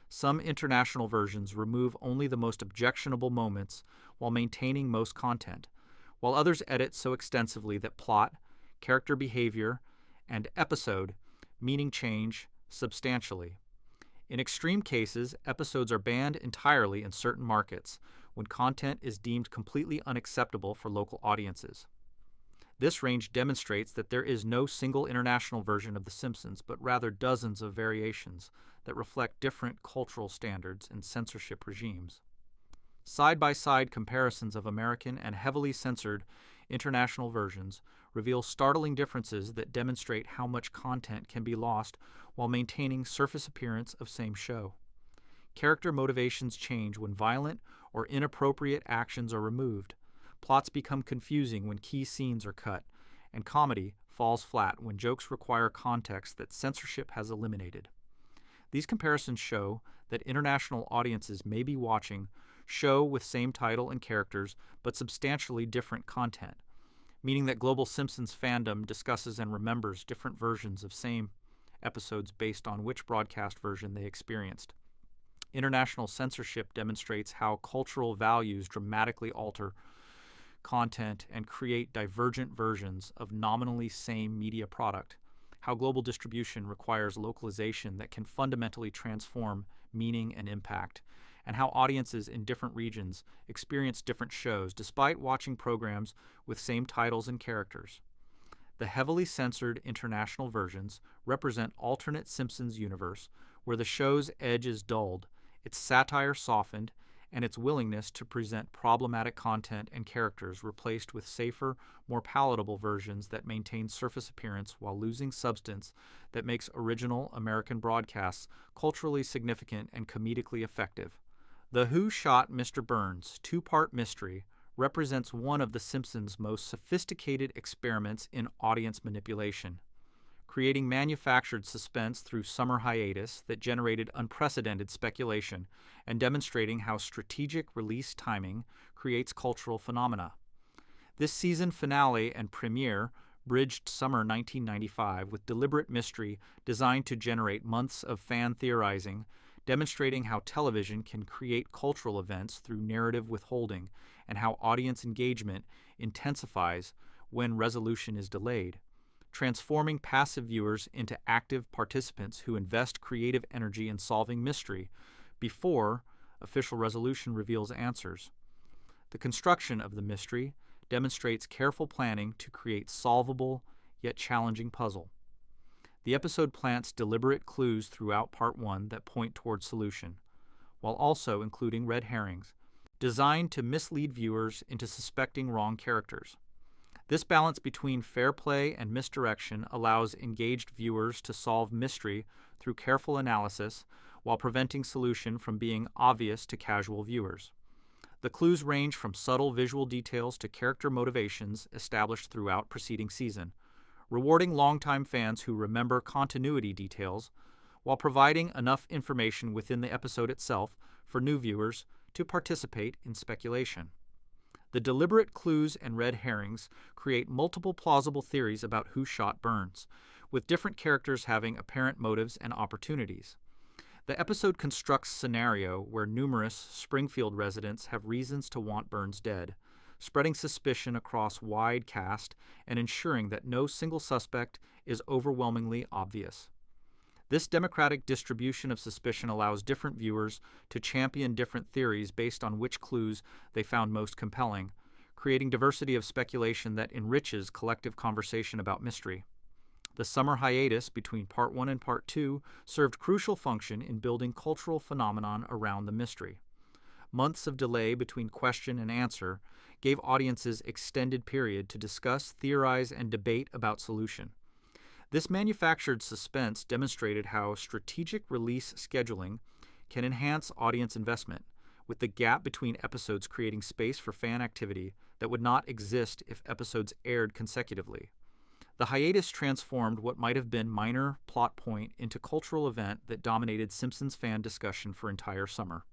Some international versions remove only the most objectionable moments while maintaining most content, while others edit so extensively that plot, character behavior, and episode meaning change substantially. In extreme cases, episodes are banned entirely in certain markets when content is deemed completely unacceptable for local audiences. This range demonstrates that there is no single international version of The Simpsons, but rather dozens of variations that reflect different cultural standards and censorship regimes. Side-by-side comparisons of American and heavily censored international versions reveal startling differences that demonstrate how much content can be lost while maintaining surface appearance of same show. Character motivations change when violent or inappropriate actions are removed. Plots become confusing when key scenes are cut, and comedy falls flat when jokes require context that censorship has eliminated. These comparisons show that international audiences may be watching show with same title and characters but substantially different content, meaning that global Simpsons fandom discusses and remembers different versions of same episodes based on which broadcast version they experienced. International censorship demonstrates how cultural values dramatically alter content and create divergent versions of nominally same media product, how global distribution requires localization that can fundamentally transform meaning and impact, and how audiences in different regions experience different shows despite watching programs with same titles and characters. The heavily censored international versions represent alternate Simpsons universe where the show's edge is dulled, its satire softened, and its willingness to present problematic content and characters replaced with safer, more palatable versions that maintain surface appearance while losing substance that makes original American broadcasts culturally significant and comedically effective. The Who Shot Mr. Burns two-part mystery represents one of The Simpsons' most sophisticated experiments in audience manipulation, creating manufactured suspense through summer hiatus that generated unprecedented speculation and demonstrating how strategic release timing creates cultural phenomena. This season finale and premiere bridged summer 1995 with deliberate mystery designed to generate months of fan theorizing, demonstrating how television can create cultural events through narrative withholding and how audience engagement intensifies when resolution is delayed, transforming passive viewers into active participants who invest creative energy in solving mystery before official resolution reveals answers. The construction of the mystery demonstrates careful planning to create solvable yet challenging puzzle. The episode plants deliberate clues throughout Part 1 that point toward solution, while also including red herrings, designed to mislead viewers into suspecting wrong characters. This balance between fair play and misdirection allows engaged viewers to solve mystery through careful analysis while preventing solution from being obvious to casual viewers. The clues range from subtle visual details to character motivations established throughout preceding season, rewarding longtime fans who remember continuity details while providing enough information within the episode itself for new viewers to participate in speculation. The deliberate clues and red herrings create multiple plausible theories about who shot Burns, with different characters having apparent motives and opportunities. The episode constructs scenario where numerous Springfield residents have reasons to want Burns dead, spreading suspicion across wide cast and ensuring that no single suspect is overwhelmingly obvious. This democratic distribution of suspicion allows different viewers to champion different theories based on which clues they found most compelling, creating diversity of speculation that enriches collective conversation about mystery. The summer hiatus between Part 1 and Part 2 served crucial function in building cultural phenomenon around the mystery. Months of delay between question and answer gave audiences extended period to discuss, theorize, and debate about solution. This manufactured suspense demonstrated how strategic release scheduling can enhance audience investment, with the gap between episodes creating space for fan activity that would not exist if episodes aired consecutively. The hiatus transformed what might have been minor plot point into cultural event that dominated Simpsons fan discussion for entire summer.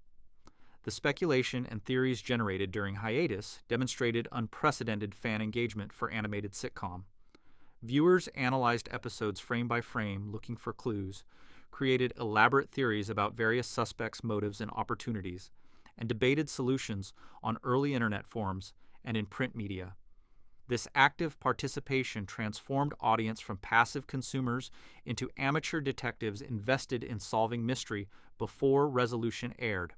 The speculation and theories generated during hiatus demonstrated unprecedented fan engagement for animated sitcom. Viewers analyzed episodes frame by frame looking for clues, created elaborate theories about various suspects' motives and opportunities, and debated solutions on early internet forums and in print media. This active participation transformed audience from passive consumers into amateur detectives invested in solving mystery before resolution aired.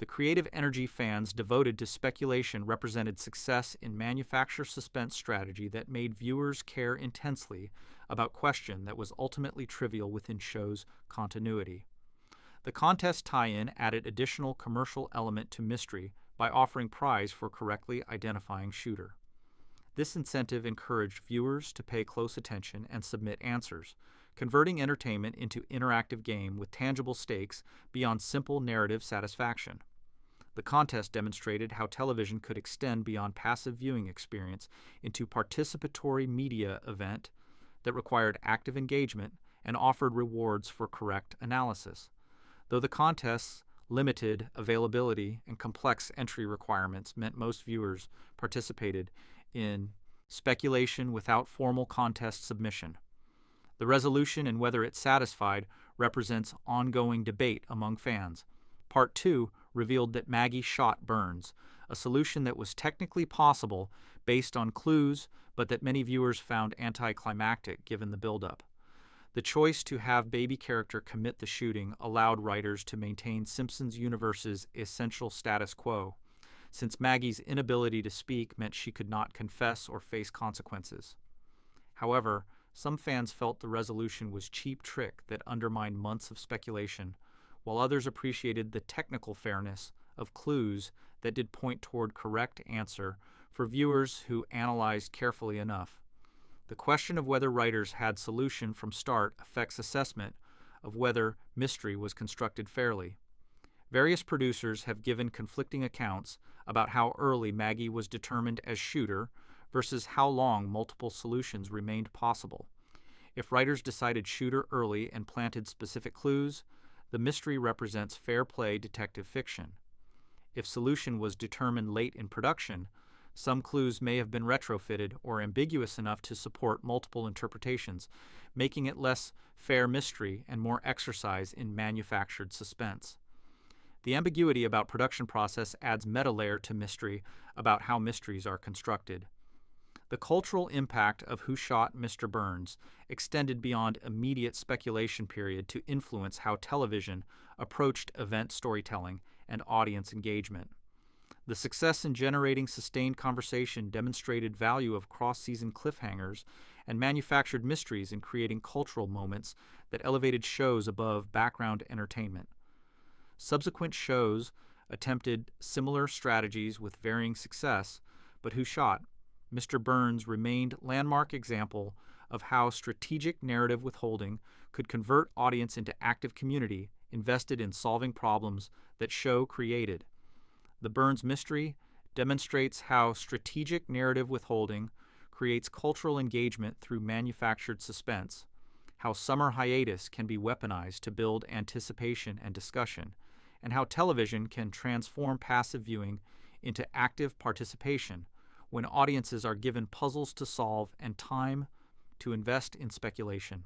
The creative energy fans devoted to speculation represented success in manufacture suspense strategy that made viewers care intensely about question that was ultimately trivial within show's continuity. The contest tie-in added additional commercial element to mystery by offering prize for correctly identifying shooter. This incentive encouraged viewers to pay close attention and submit answers, converting entertainment into interactive game with tangible stakes beyond simple narrative satisfaction. The contest demonstrated how television could extend beyond passive viewing experience into participatory media event that required active engagement and offered rewards for correct analysis. Though the contest's limited availability and complex entry requirements meant most viewers participated in speculation without formal contest submission. The resolution and whether it's satisfied represents ongoing debate among fans. Part 2 revealed that Maggie shot Burns, a solution that was technically possible based on clues, but that many viewers found anticlimactic given the buildup. The choice to have baby character commit the shooting allowed writers to maintain Simpsons universe's essential status quo, since Maggie's inability to speak meant she could not confess or face consequences. However, some fans felt the resolution was cheap trick that undermined months of speculation, while others appreciated the technical fairness of clues that did point toward correct answer for viewers who analyzed carefully enough. The question of whether writers had solution from start affects assessment of whether mystery was constructed fairly. Various producers have given conflicting accounts about how early Maggie was determined as shooter versus how long multiple solutions remained possible. If writers decided shooter early and planted specific clues, the mystery represents fair play detective fiction. If solution was determined late in production, some clues may have been retrofitted or ambiguous enough to support multiple interpretations, making it less fair mystery and more exercise in manufactured suspense. The ambiguity about production process adds meta layer to mystery about how mysteries are constructed. The cultural impact of Who Shot Mr. Burns extended beyond immediate speculation period to influence how television approached event storytelling and audience engagement. The success in generating sustained conversation demonstrated value of cross-season cliffhangers and manufactured mysteries in creating cultural moments that elevated shows above background entertainment. Subsequent shows attempted similar strategies with varying success, but Who Shot Mr. Burns remained landmark example of how strategic narrative withholding could convert audience into active community invested in solving problems that show created. The Burns mystery demonstrates how strategic narrative withholding creates cultural engagement through manufactured suspense, how summer hiatus can be weaponized to build anticipation and discussion, and how television can transform passive viewing into active participation when audiences are given puzzles to solve and time to invest in speculation.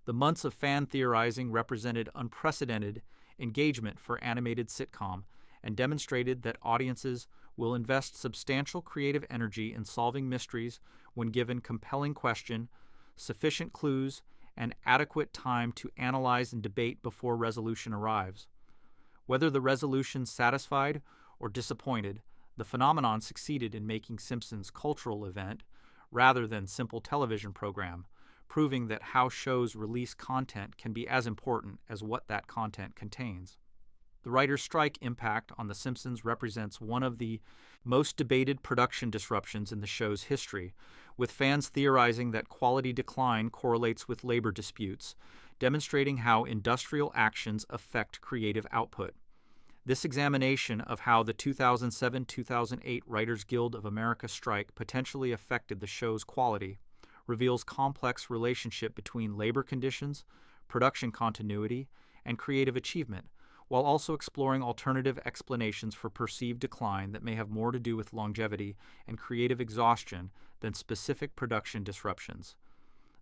The months of fan theorizing represented unprecedented engagement for animated sitcom and demonstrated that audiences will invest substantial creative energy in solving mysteries when given compelling question, sufficient clues, and adequate time to analyze and debate before resolution arrives. Whether the resolution satisfied or disappointed, the phenomenon succeeded in making Simpsons cultural event rather than simple television program, proving that how shows release content can be as important as what that content contains. The writer's strike impact on The Simpsons represents one of the most debated production disruptions in the show's history, with fans theorizing that quality decline correlates with labor disputes, demonstrating how industrial actions affect creative output. This examination of how the 2007-2008 Writers Guild of America strike potentially affected the show's quality reveals complex relationship between labor conditions, production continuity, and creative achievement, while also exploring alternative explanations for perceived decline that may have more to do with longevity and creative exhaustion than specific production disruptions.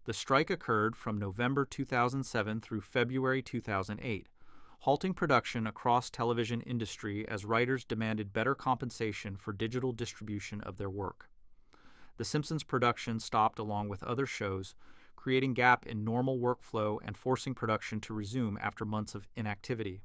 The strike occurred from November 2007 through February 2008. Halting production across television industry as writers demanded better compensation for digital distribution of their work. The Simpsons production stopped along with other shows, creating gap in normal workflow and forcing production to resume after months of inactivity.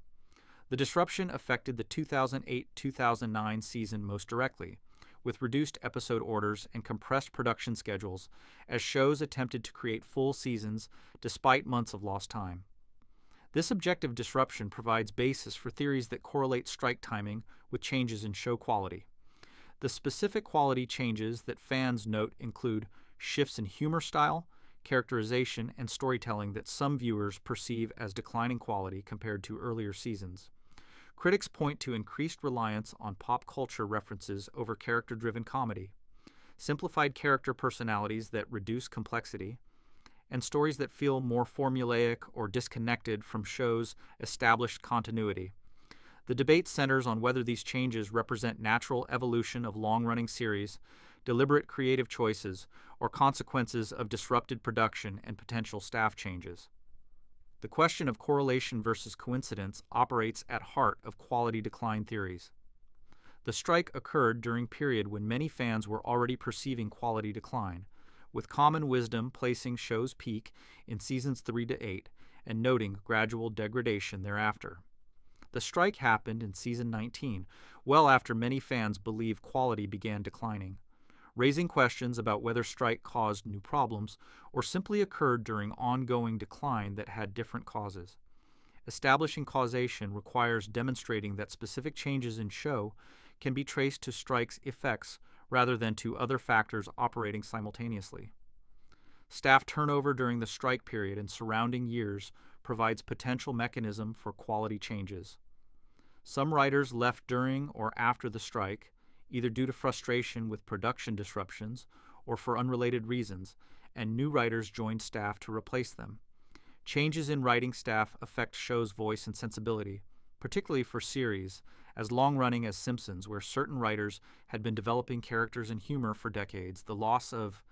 The disruption affected the 2008-2009 season most directly, with reduced episode orders and compressed production schedules as shows attempted to create full seasons despite months of lost time. This objective disruption provides basis for theories that correlate strike timing with changes in show quality. The specific quality changes that fans note include shifts in humor style, characterization, and storytelling that some viewers perceive as declining quality compared to earlier seasons. Critics point to increased reliance on pop culture references over character-driven comedy, simplified character personalities that reduce complexity, and stories that feel more formulaic or disconnected from shows' established continuity. The debate centers on whether these changes represent natural evolution of long-running series, deliberate creative choices, or consequences of disrupted production and potential staff changes. The question of correlation versus coincidence operates at heart of quality decline theories. The strike occurred during a period when many fans were already perceiving quality decline, with common wisdom placing show's peak in seasons 3 to 8 and noting gradual degradation thereafter. The strike happened in season 19, well after many fans believed quality began declining, raising questions about whether strike caused new problems or simply occurred during ongoing decline that had different causes. Establishing causation requires demonstrating that specific changes in show can be traced to strike's effects rather than to other factors operating simultaneously. Staff turnover during the strike period and surrounding years provides potential mechanism for quality changes. Some writers left during or after the strike, either due to frustration with production disruptions or for unrelated reasons, and new writers joined staff to replace them. Changes in writing staff affect show's voice and sensibility, particularly for series as long-running as Simpsons, where certain writers had been developing characters and humor for decades. The loss of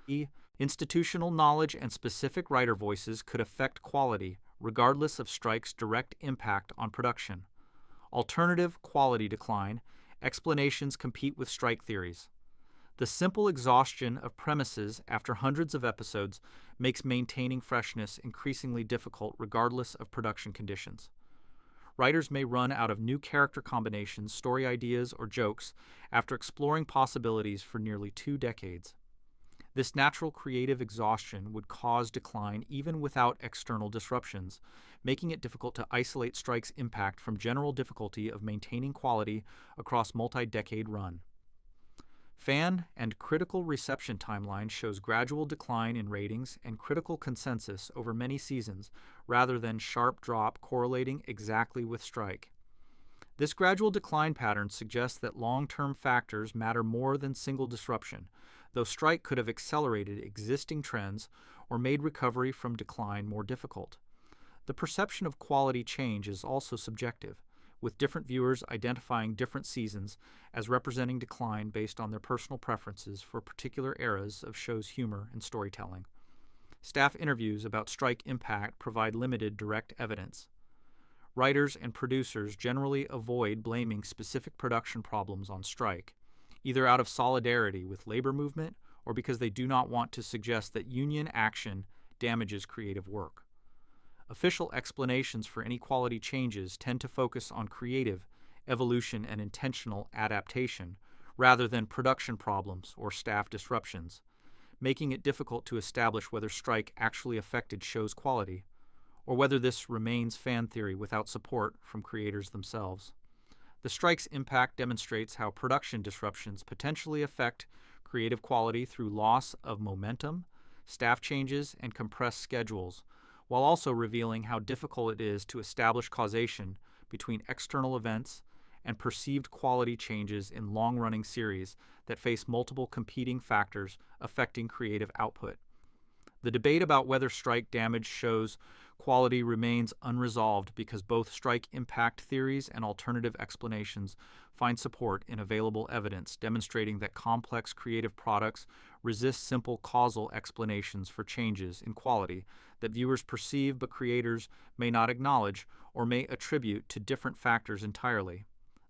institutional knowledge and specific writer voices could affect quality, regardless of strike's direct impact on production. Alternative quality decline explanations compete with strike theories. The simple exhaustion of premises after hundreds of episodes makes maintaining freshness increasingly difficult regardless of production conditions. Writers may run out of new character combinations, story ideas, or jokes after exploring possibilities for nearly 2 decades. This natural creative exhaustion would cause decline even without external disruptions, making it difficult to isolate strike's impact from general difficulty of maintaining quality across multi-decade run. Fan and critical reception timeline shows gradual decline in ratings and critical consensus over many seasons rather than sharp drop correlating exactly with strike. This gradual decline pattern suggests that long-term factors matter more than single disruption, though strike could have accelerated existing trends or made recovery from decline more difficult. The perception of quality change is also subjective, with different viewers identifying different seasons as representing decline based on their personal preferences for particular eras of show's humor and storytelling. Staff interviews about strike impact provide limited direct evidence. Writers and producers generally avoid blaming specific production problems on strike, either out of solidarity with labor movement or because they do not want to suggest that union action damages creative work. Official explanations for inequality changes tend to focus on creative, evolution, and intentional adaptation rather than production problems or staff disruptions, making it difficult to establish whether strike actually affected show's quality or whether this remains fan theory without support from creators themselves. The strike's impact demonstrates how production disruptions potentially affect creative quality through loss of momentum, staff changes, and compressed schedules, while also revealing how difficult it is to establish causation between external events and perceived quality changes in long-running series that face multiple competing factors affecting creative output. The debate about whether strike damaged shows quality remains unresolved because both strike impact theories and alternative explanations find support in available evidence demonstrating that complex creative products resist simple causal explanations for changes in quality that viewers perceive but creators may not acknowledge or may attribute to different factors entirely.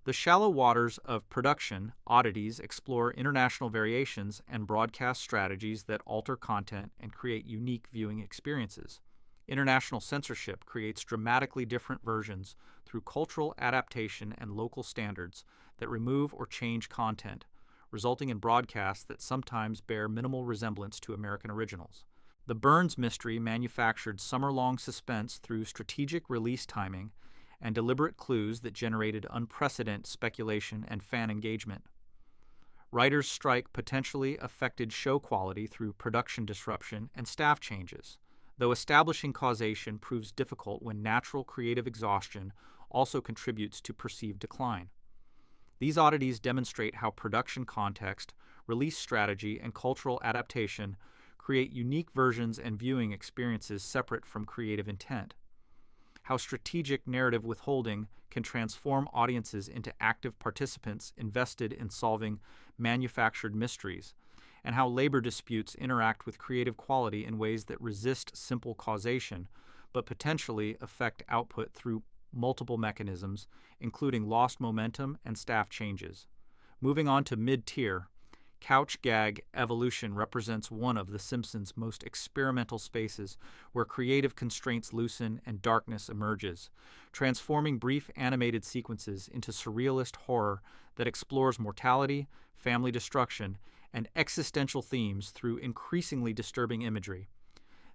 The shallow waters of production, Oddities explore international variations and broadcast strategies that alter content and create unique viewing experiences. International censorship creates dramatically different versions through cultural adaptation and local standards that remove or change content, resulting in broadcasts that sometimes bear minimal resemblance to American originals. The Burns mystery manufactured summer-long suspense through strategic release timing and deliberate clues that generated unprecedented speculation and fan engagement. Writers' strike potentially affected show quality through production disruption and staff changes, though establishing causation proves difficult when natural creative exhaustion also contributes to perceived decline. These oddities demonstrate how production context, release strategy, and cultural adaptation create unique versions and viewing experiences separate from creative intent. How strategic narrative withholding can transform audiences into active participants invested in solving manufactured mysteries, and how labor disputes interact with creative quality in ways that resist simple causation, but potentially affect output through multiple mechanisms, including lost momentum and staff changes. Moving on to mid-tier, couch gag evolution represents one of The Simpsons' most experimental spaces where creative constraints loosen and darkness emerges, transforming brief animated sequences into surrealist horror that explores mortality, family destruction, and existential themes through increasingly disturbing imagery.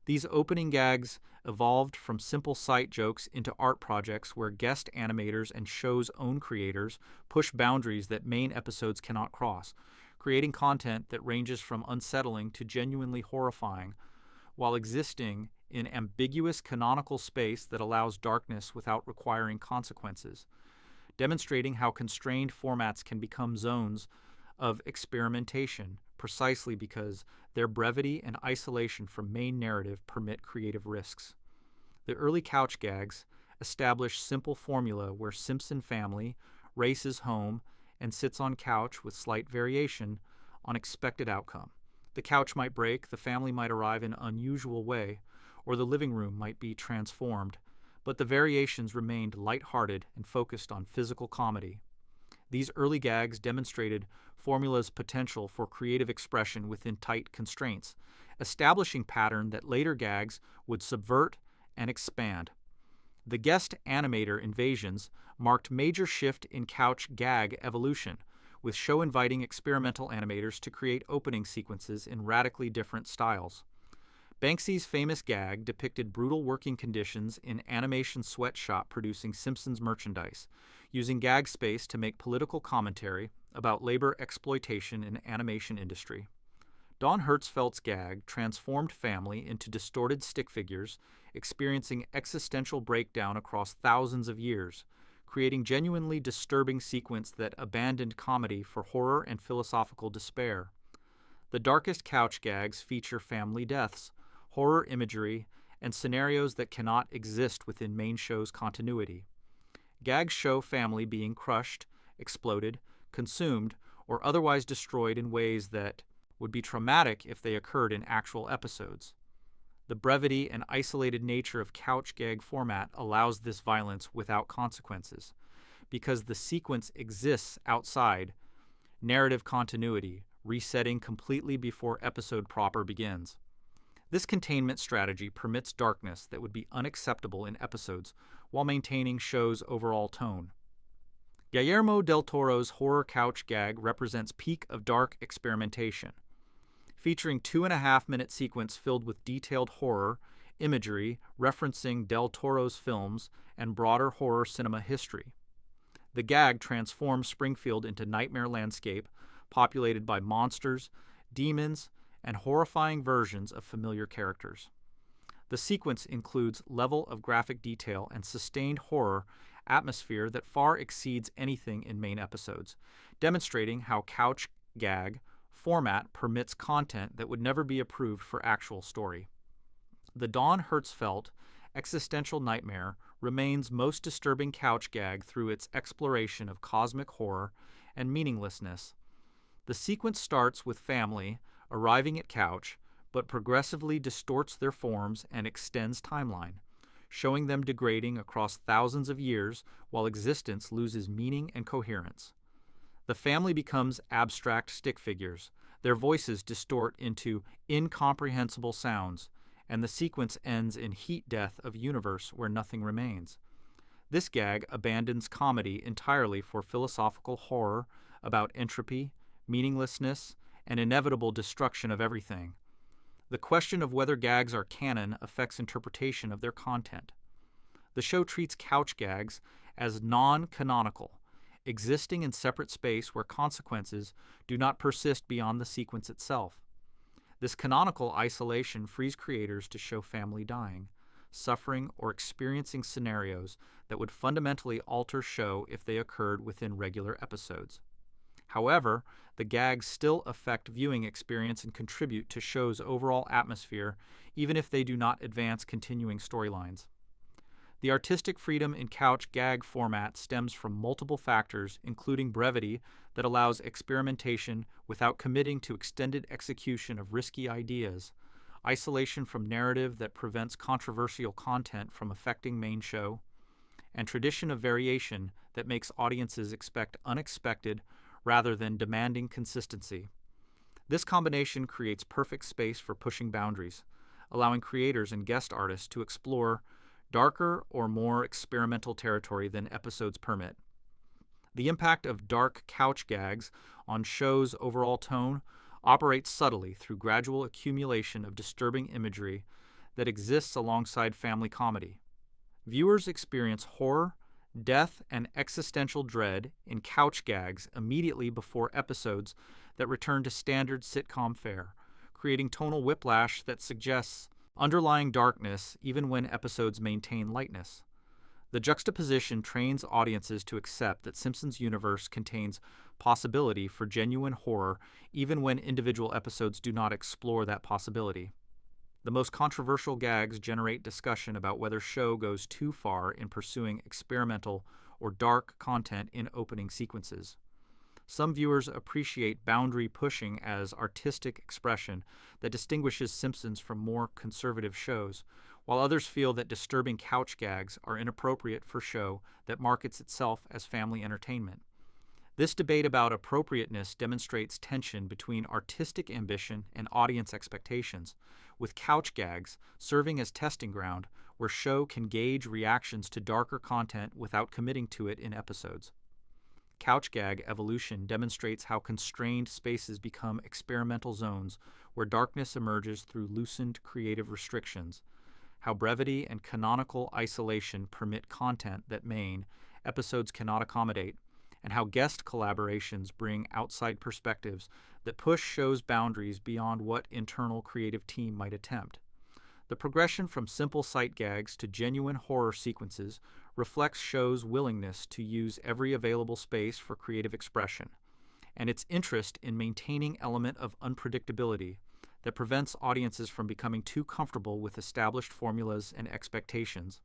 These opening gags evolved from simple sight jokes into art projects where guest animators and show's own creators push boundaries that main episodes cannot cross, creating content that ranges from unsettling to genuinely horrifying, while existing in ambiguous canonical space that allows darkness without requiring consequences, demonstrating how constrained formats can become zones of experimentation precisely because their brevity and isolation from main narrative permit creative risks. The early couch gags established simple formula where Simpson family races home and sits on couch with slight variation on expected outcome. The couch might break, the family might arrive in an unusual way, or the living room might be transformed, but the variations remained lighthearted and focused on physical comedy. These early gags demonstrated formula's potential for creative expression within tight constraints, establishing pattern that later gags would subvert and expand. The guest animator invasions marked major shift in couch gag evolution, with show inviting experimental animators to create opening sequences in radically different styles. Banksy's famous gag depicted brutal working conditions in animation sweatshop producing Simpsons merchandise, using gag space to make political commentary about labor exploitation in the animation industry. Don Hertzfeldt's gag transformed family into distorted stick figures, experiencing existential breakdown across thousands of years, creating genuinely disturbing sequence that abandoned comedy for horror and philosophical despair. The darkest couch gags feature family deaths, horror imagery, and scenarios that cannot exist within main show's continuity. Gags show family being crushed, exploded, consumed, or otherwise destroyed in ways that would be traumatic if they occurred in actual episodes. The brevity and isolated nature of couch gag format allows this violence without consequences, because the sequence exists outside narrative continuity, resetting completely before episode proper begins. This containment strategy permits darkness that would be unacceptable in episodes while maintaining show's overall tone. Guillermo del Toro's horror couch gag represents peak of dark experimentation, featuring 2.5-minute sequence filled with detailed horror imagery referencing del Toro's films and broader horror cinema history. The gag transforms Springfield into nightmare landscape populated by monsters, demons, and horrifying versions of familiar characters. The sequence includes level of graphic detail and sustained horror atmosphere that far exceeds anything in main episodes, demonstrating how couch gag format permits content that would never be approved for actual story. The Don Hertzfeldt existential nightmare remains most disturbing couch gag through its exploration of cosmic horror and meaninglessness. The sequence starts with family arriving at couch, but progressively distorts their forms and extends timeline, showing them degrading across thousands of years while existence loses meaning and coherence. The family becomes abstract stick figures, their voices distort into incomprehensible sounds, and the sequence ends in heat death of universe where nothing remains. This gag abandons comedy entirely for philosophical horror about entropy, meaninglessness, and inevitable destruction of everything. The question of whether gags are canon affects interpretation of their content. The show treats couch gags as non-canonical, existing in separate space where consequences do not persist beyond the sequence itself. This canonical isolation frees creators to show family dying, suffering, or experiencing scenarios that would fundamentally alter show if they occurred within regular episodes. However, the gags still affect viewing experience and contribute to show's overall atmosphere, even if they do not advance continuing storylines. The artistic freedom in couch gag format stems from multiple factors, including brevity that allows experimentation without committing to extended execution of risky ideas, isolation from narrative that prevents controversial content from affecting main show, and tradition of variation that makes audiences expect unexpected, rather than demanding consistency. This combination creates perfect space for pushing boundaries, allowing creators and guest artists to explore darker or more experimental territory than episodes permit. The impact of dark couch gags on show's overall tone operates subtly through gradual accumulation of disturbing imagery that exists alongside family comedy. Viewers experience horror, death, and existential dread in couch gags immediately before episodes that return to standard sitcom fare, creating tonal whiplash that suggests underlying darkness even when episodes maintain lightness. The juxtaposition trains audiences to accept that Simpsons' universe contains possibility for genuine horror even when individual episodes do not explore that possibility. The most controversial gags generate discussion about whether show goes too far in pursuing experimental or dark content in opening sequences. Some viewers appreciate boundary pushing as artistic expression that distinguishes Simpsons from more conservative shows, while others feel that disturbing couch gags are inappropriate for show that markets itself as family entertainment. This debate about appropriateness demonstrates tension between artistic ambition and audience expectations, with couch gags serving as testing ground where show can gauge reactions to darker content without committing to it in episodes. Couch gag evolution demonstrates how constrained spaces become experimental zones where darkness emerges through loosened creative restrictions, how brevity and canonical isolation permit content that main episodes cannot accommodate, and how guest collaborations bring outside perspectives that push shows' boundaries beyond what internal creative team might attempt. The progression from simple sight gags to genuine horror sequences reflects show's willingness to use every available space for creative expression, and its interest in maintaining element of unpredictability that prevents audiences from becoming too comfortable with established formulas and expectations.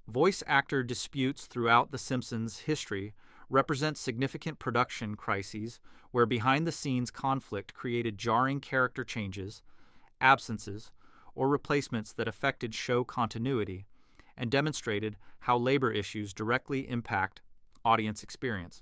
Voice actor disputes throughout The Simpsons' history represent significant production crises where behind-the-scenes conflict created jarring character changes, absences, or replacements that affected show continuity, and demonstrated how labor issues directly impact audience experience.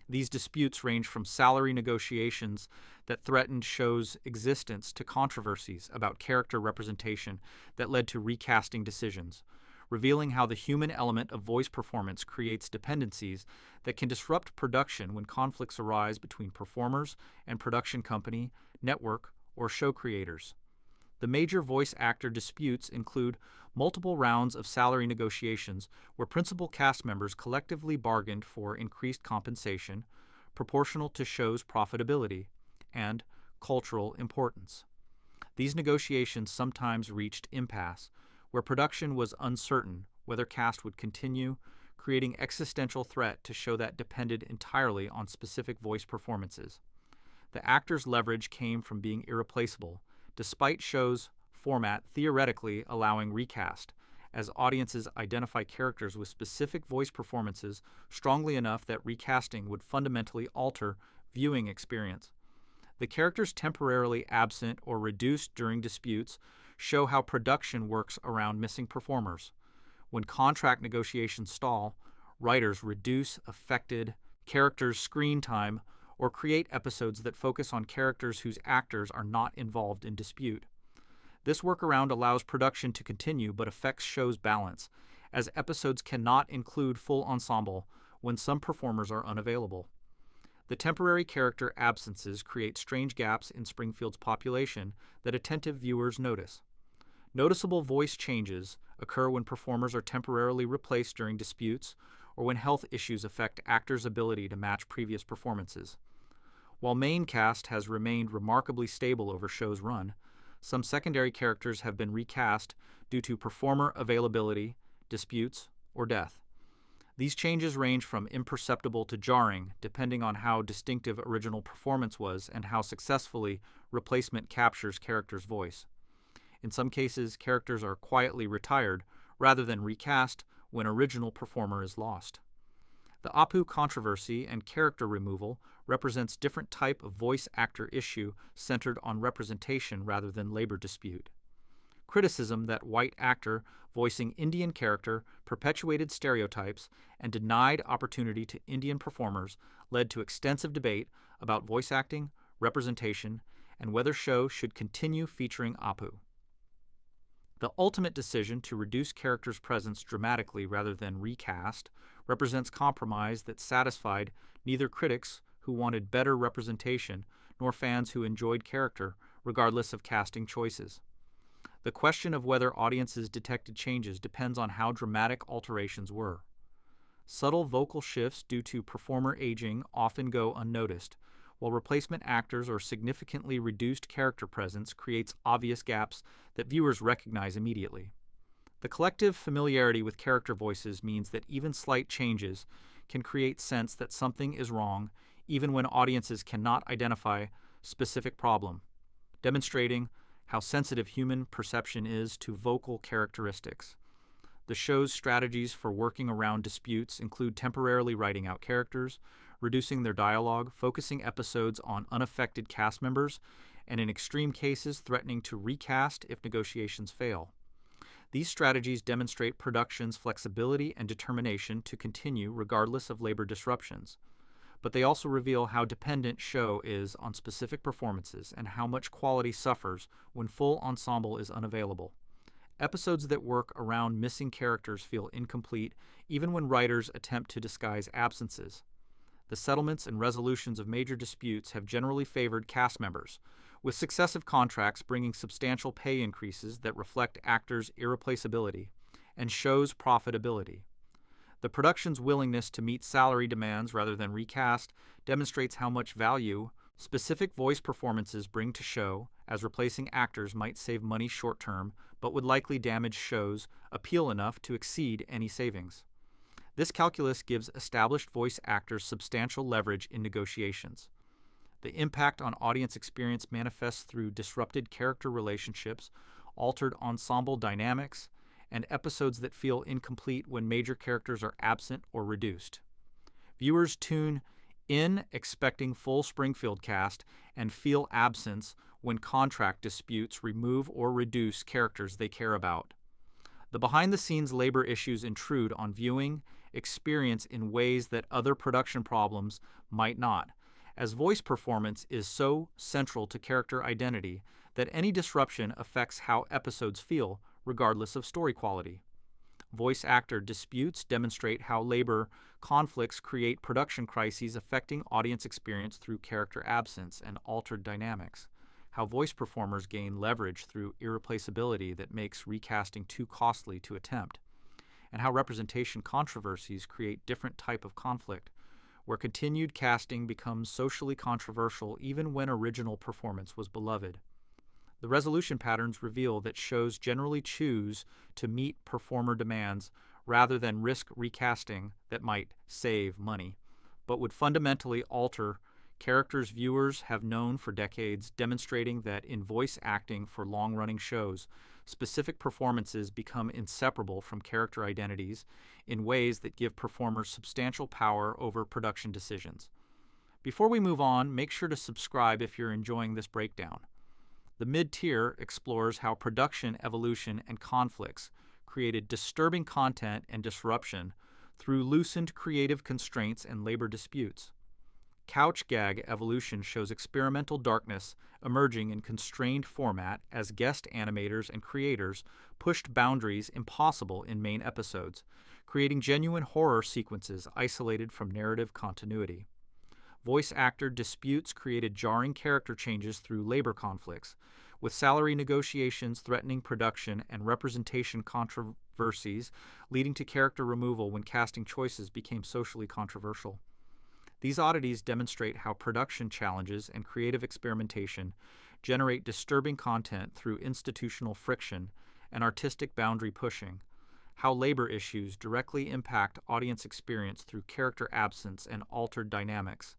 These disputes range from salary negotiations that threatened shows' existence to controversies about character representation that led to recasting decisions, revealing how the human element of voice performance creates dependencies that can disrupt production when conflicts arise between performers and production company, network, or show creators. The major voice actor disputes include multiple rounds of salary negotiations where principal cast members collectively bargained for increased compensation, proportional to show's profitability, and cultural importance. These negotiations sometimes reached impasse, where production was uncertain whether cast would continue, creating existential threat to show that depended entirely on specific voice performances. The actors' leverage came from being irreplaceable, despite show's format theoretically allowing recast, as audiences identify characters with specific voice performances strongly enough that recasting would fundamentally alter viewing experience. The characters temporarily absent or reduced during disputes show how production works around missing performers. When contract negotiations stall, writers reduce affected characters' screen time or create episodes that focus on characters whose actors are not involved in dispute. This workaround allows production to continue but affects show's balance, as episodes cannot include full ensemble when some performers are unavailable. The temporary character absences create strange gaps in Springfield's population that attentive viewers notice. Noticeable voice changes occur when performers are temporarily replaced during disputes or when health issues affect actors' ability to match previous performances. While main cast has remained remarkably stable over show's run, some secondary characters have been recast due to performer availability, disputes, or death. These changes range from imperceptible to jarring, depending on how distinctive original performance was and how successfully replacement captures character's voice. In some cases, characters are quietly retired rather than recast when original performer is lost. The Apu controversy and character removal represents different type of voice actor issue centered on representation rather than labor dispute. Criticism that white actor voicing Indian character perpetuated stereotypes and denied opportunity to Indian performers led to extensive debate about voice acting, representation, and whether shows should continue featuring Apu. The ultimate decision to reduce characters' presence dramatically rather than recast represents compromise that satisfied neither critics who wanted better representation nor fans who enjoyed character, regardless of casting choices. The question of whether audiences detected changes depends on how dramatic alterations were. Subtle vocal shifts due to performer aging often go unnoticed, while replacement actors or significantly reduced character presence creates obvious gaps that viewers recognize immediately. The collective familiarity with character voices means that even slight changes can create sense that something is wrong, even when audiences cannot identify specific problem, demonstrating how sensitive human perception is to vocal characteristics. The show's strategies for working around disputes include temporarily writing out characters, reducing their dialogue, focusing episodes on unaffected cast members, and in extreme cases threatening to recast if negotiations fail. These strategies demonstrate production's flexibility and determination to continue regardless of labor disruptions. But they also reveal how dependent show is on specific performances and how much quality suffers when full ensemble is unavailable. Episodes that work around missing characters feel incomplete even when writers attempt to disguise absences. The settlements and resolutions of major disputes have generally favored cast members, with successive contracts bringing substantial pay increases that reflect actors' irreplaceability and shows' profitability. The production's willingness to meet salary demands rather than recast demonstrates how much value specific voice performances bring to show, as replacing actors might save money short-term but would likely damage shows' appeal enough to exceed any savings. This calculus gives established voice actors substantial leverage in negotiations. The impact on audience experience manifests through disrupted character relationships, altered ensemble dynamics, and episodes that feel incomplete when major characters are absent or reduced. Viewers tune in expecting full Springfield cast and feel absence when contract disputes remove or reduce characters they care about. The behind-the-scenes labor issues intrude on viewing experience in ways that other production problems might not, as voice performance is so central to character identity that any disruption affects how episodes feel, regardless of story quality. Voice actor disputes demonstrate how labor conflicts create production crises affecting audience experience through character absence and altered dynamics, how voice performers gain leverage through irreplaceability that makes recasting too costly to attempt, and how representation controversies create different type of conflict, where continued casting becomes socially controversial even when original performance was beloved. The resolution patterns reveal that shows generally choose to meet performer demands rather than risk recasting that might save money, but would fundamentally alter characters viewers have known for decades, demonstrating that in voice acting for long-running shows, specific performances become inseparable from character identities in ways that give performers substantial power over production decisions. Before we move on, make sure to subscribe if you're enjoying this breakdown. The mid-tier explores how production evolution and conflicts created disturbing content and disruption through loosened creative constraints and labor disputes. Couch gag evolution shows experimental darkness emerging in constrained format as guest animators and creators pushed boundaries impossible in main episodes, creating genuine horror sequences isolated from narrative continuity. Voice actor disputes created jarring character changes through labor conflicts, with salary negotiations threatening production and representation controversies leading to character removal when casting choices became socially controversial. These oddities demonstrate how production challenges and creative experimentation generate disturbing content through institutional friction and artistic boundary pushing, how labor issues directly impact audience experience through character absence and altered dynamics,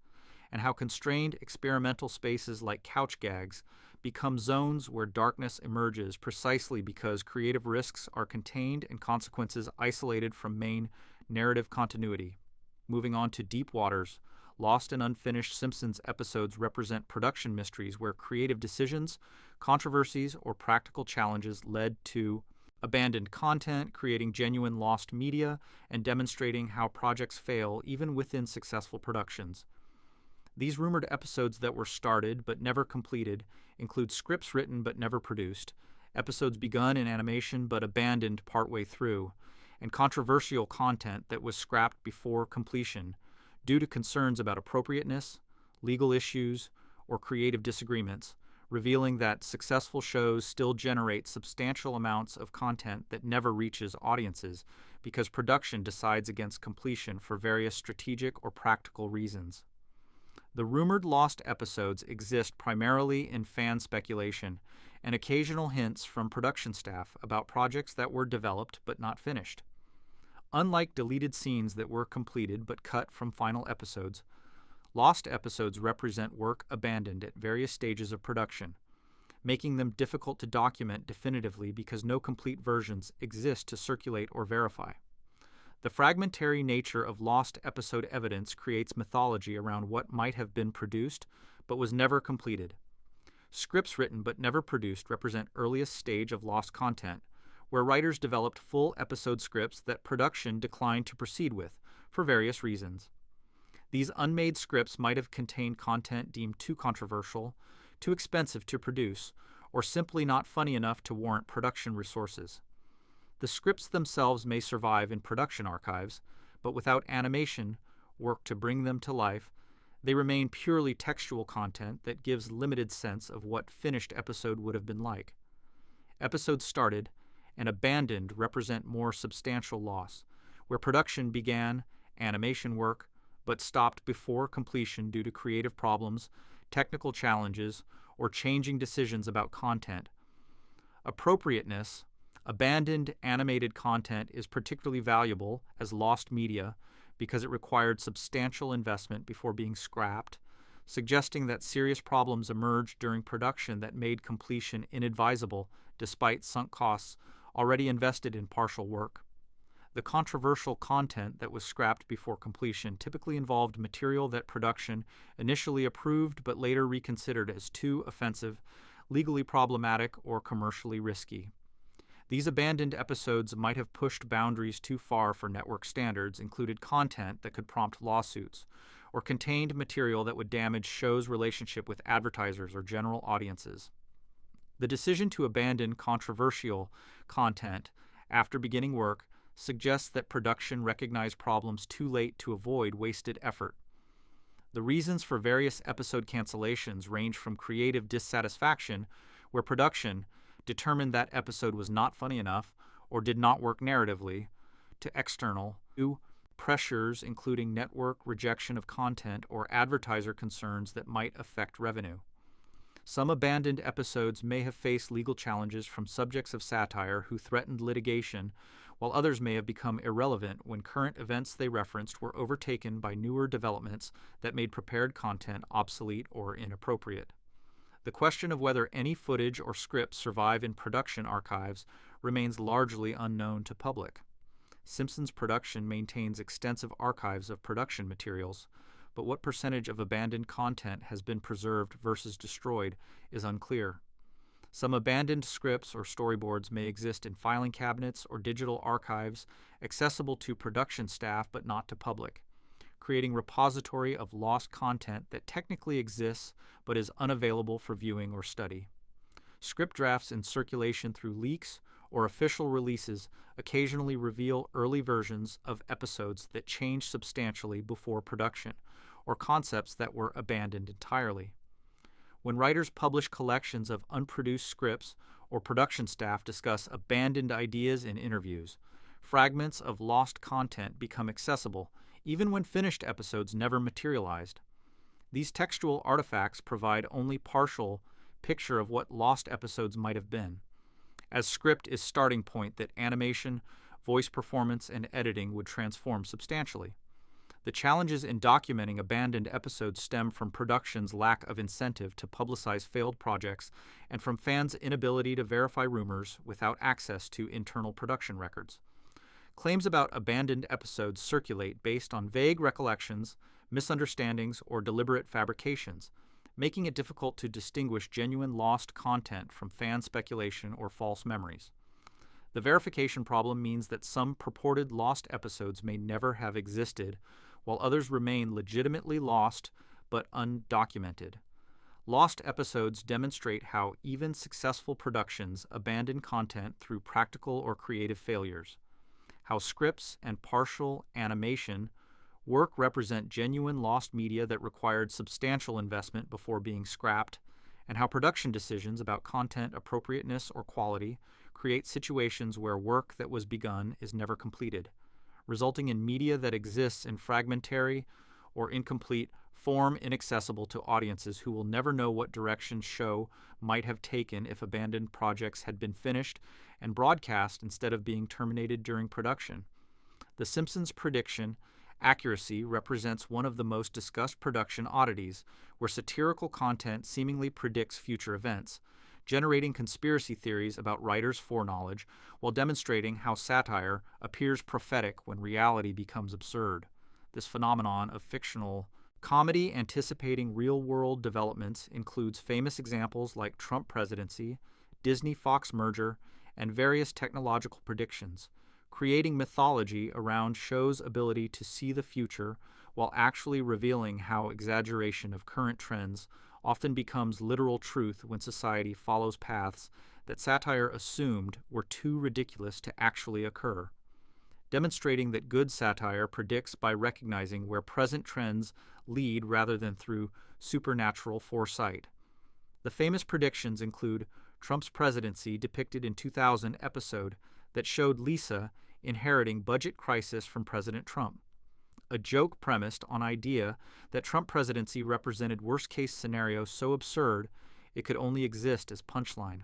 and how constrained experimental spaces like couch gags become zones where darkness emerges precisely because creative risks are contained and consequences isolated from main narrative continuity. Moving on to Deep Waters, lost and unfinished Simpsons episodes represent production mysteries where creative decisions, controversies, or practical challenges led to abandoned content, creating genuine lost media, and demonstrating how projects fail even within successful productions. These rumored episodes that were started but never completed include scripts written but never produced, episodes begun in animation but abandoned partway through, and controversial content that was scrapped before completion due to concerns about appropriateness, legal issues, or creative disagreements, revealing that successful shows still generate substantial amounts of content that never reaches audiences because production decides against completion for various strategic or practical reasons. The rumored lost episodes exist primarily in fan speculation and occasional hints from production staff about projects that were developed but not finished. Unlike deleted scenes that were completed but cut from final episodes, lost episodes represent work abandoned at various stages of production, making them difficult to document definitively because no complete versions exist to circulate or verify. The fragmentary nature of lost episode evidence creates mythology around what might have been produced but was never completed. Scripts written but never produced represent earliest stage of lost content, where writers developed full episode scripts that production declined to proceed with for various reasons. These unmade scripts might have contained content deemed too controversial, too expensive to produce, or simply not funny enough to warrant production resources. The scripts themselves may survive in production archives, but without animation work to bring them to life, they remain purely textual content that gives limited sense of what finished episode would have been like. Episodes started and abandoned represent more substantial loss, where production began animation work but stopped before completion due to creative problems, technical challenges, or changing decisions about content. Appropriateness, abandoned animated content is particularly valuable as lost media because it required substantial investment before being scrapped, suggesting that serious problems emerged during production that made completion inadvisable despite sunk costs already invested in partial work. The controversial content that was scrapped before completion typically involved material that production initially approved but later reconsidered as too offensive, legally problematic, or commercially risky. These abandoned episodes might have pushed boundaries too far for network standards, included content that could prompt lawsuits, or contained material that would damage shows' relationship with advertisers or general audiences. The decision to abandon controversial content after beginning work suggests that production recognized problems too late to avoid wasted effort. The reasons for various episode cancellations range from creative dissatisfaction, where production determined that episode was not funny enough or did not work narratively, to external pressures including network rejection of content or advertiser concerns that might affect revenue. Some abandoned episodes may have faced legal challenges from subjects of satire who threatened litigation, while others may have become irrelevant when current events they referenced were overtaken by newer developments that made prepared content obsolete or inappropriate. The question of whether any footage or scripts survive in production archives remains largely unknown to public. Simpsons production maintains extensive archives of production materials, but what percentage of abandoned content has been preserved versus destroyed is unclear. Some abandoned scripts or storyboards may exist in filing cabinets or digital archives accessible to production staff but not to public, creating repository of lost content that technically exists but is unavailable for viewing or study. Script drafts in circulation through leaks or official releases occasionally reveal early versions of episodes that changed substantially before production, or concepts that were abandoned entirely. When writers publish collections of unproduced scripts or production staff discuss abandoned ideas in interviews, fragments of lost content become accessible, even when finished episodes never materialized. These textual artifacts provide only partial picture of what lost episodes might have been, as script is starting point that animation, voice performance, and editing would transform substantially. The challenges in documenting abandoned episodes stem from production's lack of incentive to publicize failed projects and from fans' inability to verify rumors without access to internal production records. Claims about abandoned episodes circulate based on vague recollections, misunderstandings, or deliberate fabrications, making it difficult to distinguish genuine lost content from fan speculation or false memories. The verification problem means that some purported lost episodes may never have existed, while others remain legitimately lost but undocumented. Lost episodes demonstrate how even successful productions abandon content through practical or creative failures, how scripts and partial animation work represent genuine lost media that required substantial investment before being scrapped, and how production decisions about content appropriateness or quality create situations where work that was begun is never completed, resulting in media that exists in fragmentary or incomplete form inaccessible to audiences who will never know what direction show might have taken if abandoned projects had been finished and broadcast instead of being terminated during production. The Simpsons prediction accuracy represents one of the most discussed production oddities, where satirical content seemingly predicts future events, generating conspiracy theories about writers' foreknowledge while demonstrating how satire appears prophetic when reality becomes absurd. This phenomenon of fictional comedy anticipating real-world developments includes famous examples like Trump presidency, Disney-Fox merger, and various technological predictions, creating mythology around shows' ability to see the future while actually revealing how exaggeration of current trends often becomes literal truth when society follows paths that satire assumed were too ridiculous to actually occur, demonstrating that good satire predicts by recognizing where present trends lead rather than through supernatural foresight. The famous predictions include Trump's presidency depicted in 2000 episode that showed Lisa inheriting budget crisis from President Trump, a joke premised on idea that Trump presidency represented worst-case scenario so absurd it could only exist as punchline.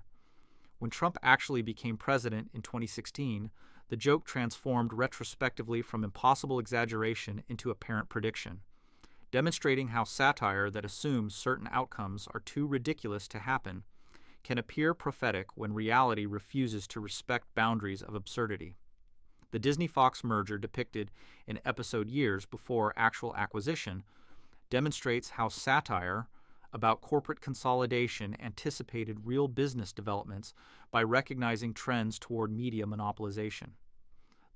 When Trump actually became president in 2016, the joke transformed retrospectively from impossible exaggeration into apparent prediction, demonstrating how satire that assumes certain outcomes are too ridiculous to happen can appear prophetic when reality refuses to respect boundaries of absurdity. The Disney-Fox merger depicted in episode years before actual acquisition demonstrates how satire about corporate consolidation anticipated real business developments by recognizing trends toward media monopolization.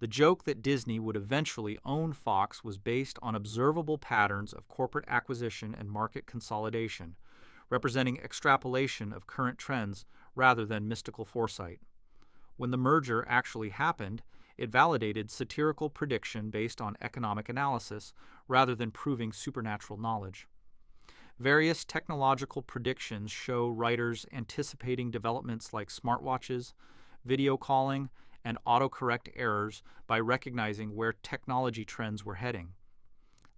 The joke that Disney would eventually own Fox was based on observable patterns of corporate acquisition and market consolidation, representing extrapolation of current trends rather than mystical foresight. When the merger actually happened, it validated satirical prediction based on economic analysis rather than proving supernatural knowledge. Various technological predictions show writers anticipating developments like smartwatches, video calling, and autocorrect errors by recognizing where technology trends were heading.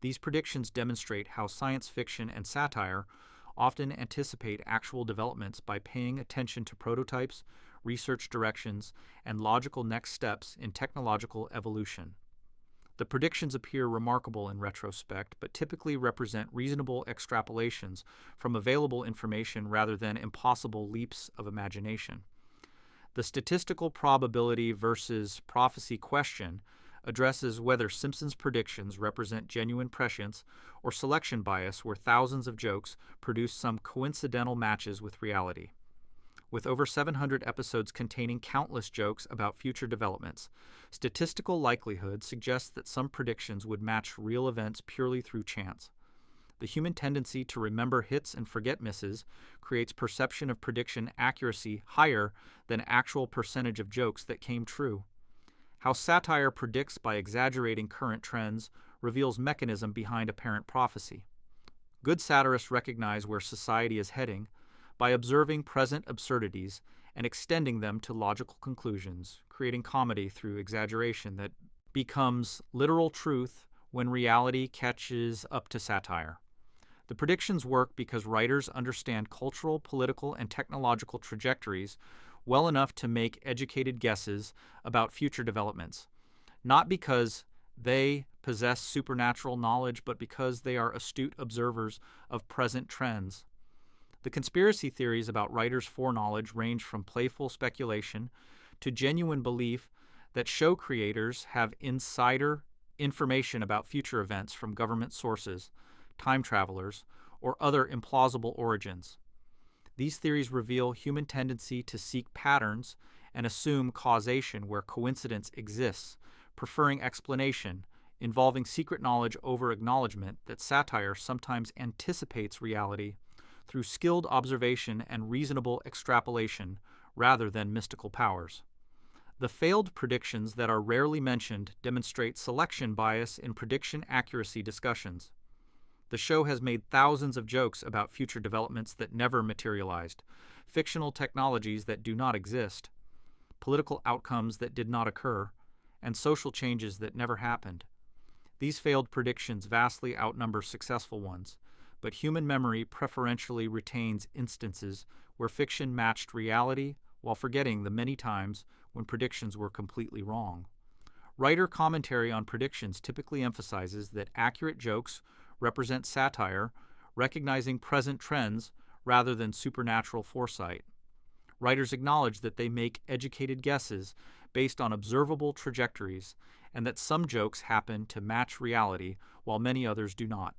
These predictions demonstrate how science fiction and satire often anticipate actual developments by paying attention to prototypes, research directions, and logical next steps in technological evolution. The predictions appear remarkable in retrospect, but typically represent reasonable extrapolations from available information rather than impossible leaps of imagination. The statistical probability versus prophecy question addresses whether Simpsons predictions represent genuine prescience or selection bias where thousands of jokes produce some coincidental matches with reality. With over 700 episodes containing countless jokes about future developments, statistical likelihood suggests that some predictions would match real events purely through chance. The human tendency to remember hits and forget misses creates perception of prediction accuracy higher than actual percentage of jokes that came true. How satire predicts by exaggerating current trends reveals mechanism behind apparent prophecy. Good satirists recognize where society is heading by observing present absurdities and extending them to logical conclusions, creating comedy through exaggeration that becomes literal truth when reality catches up to satire. The predictions work because writers understand cultural, political, and technological trajectories well enough to make educated guesses about future developments, not because they possess supernatural knowledge, but because they are astute observers of present trends. The conspiracy theories about writers' foreknowledge range from playful speculation to genuine belief that show creators have insider information about future events from government sources, time travelers, or other implausible origins. These theories reveal human tendency to seek patterns and assume causation where coincidence exists, preferring explanation, involving secret knowledge over acknowledgement that satire sometimes anticipates reality through skilled observation and reasonable extrapolation rather than mystical powers. The failed predictions that are rarely mentioned demonstrate selection bias in prediction accuracy discussions. The show has made thousands of jokes about future developments that never materialized, fictional technologies that do not exist, political outcomes that did not occur, and social changes that never happened. These failed predictions vastly outnumber successful ones, but human memory preferentially retains instances where fiction matched reality while forgetting the many times when predictions were completely wrong. Writer commentary on predictions typically emphasizes that accurate jokes represent satire, recognizing present trends rather than supernatural foresight. Writers acknowledge that they make educated guesses based on observable trajectories, and that some jokes happen to match reality while many others do not.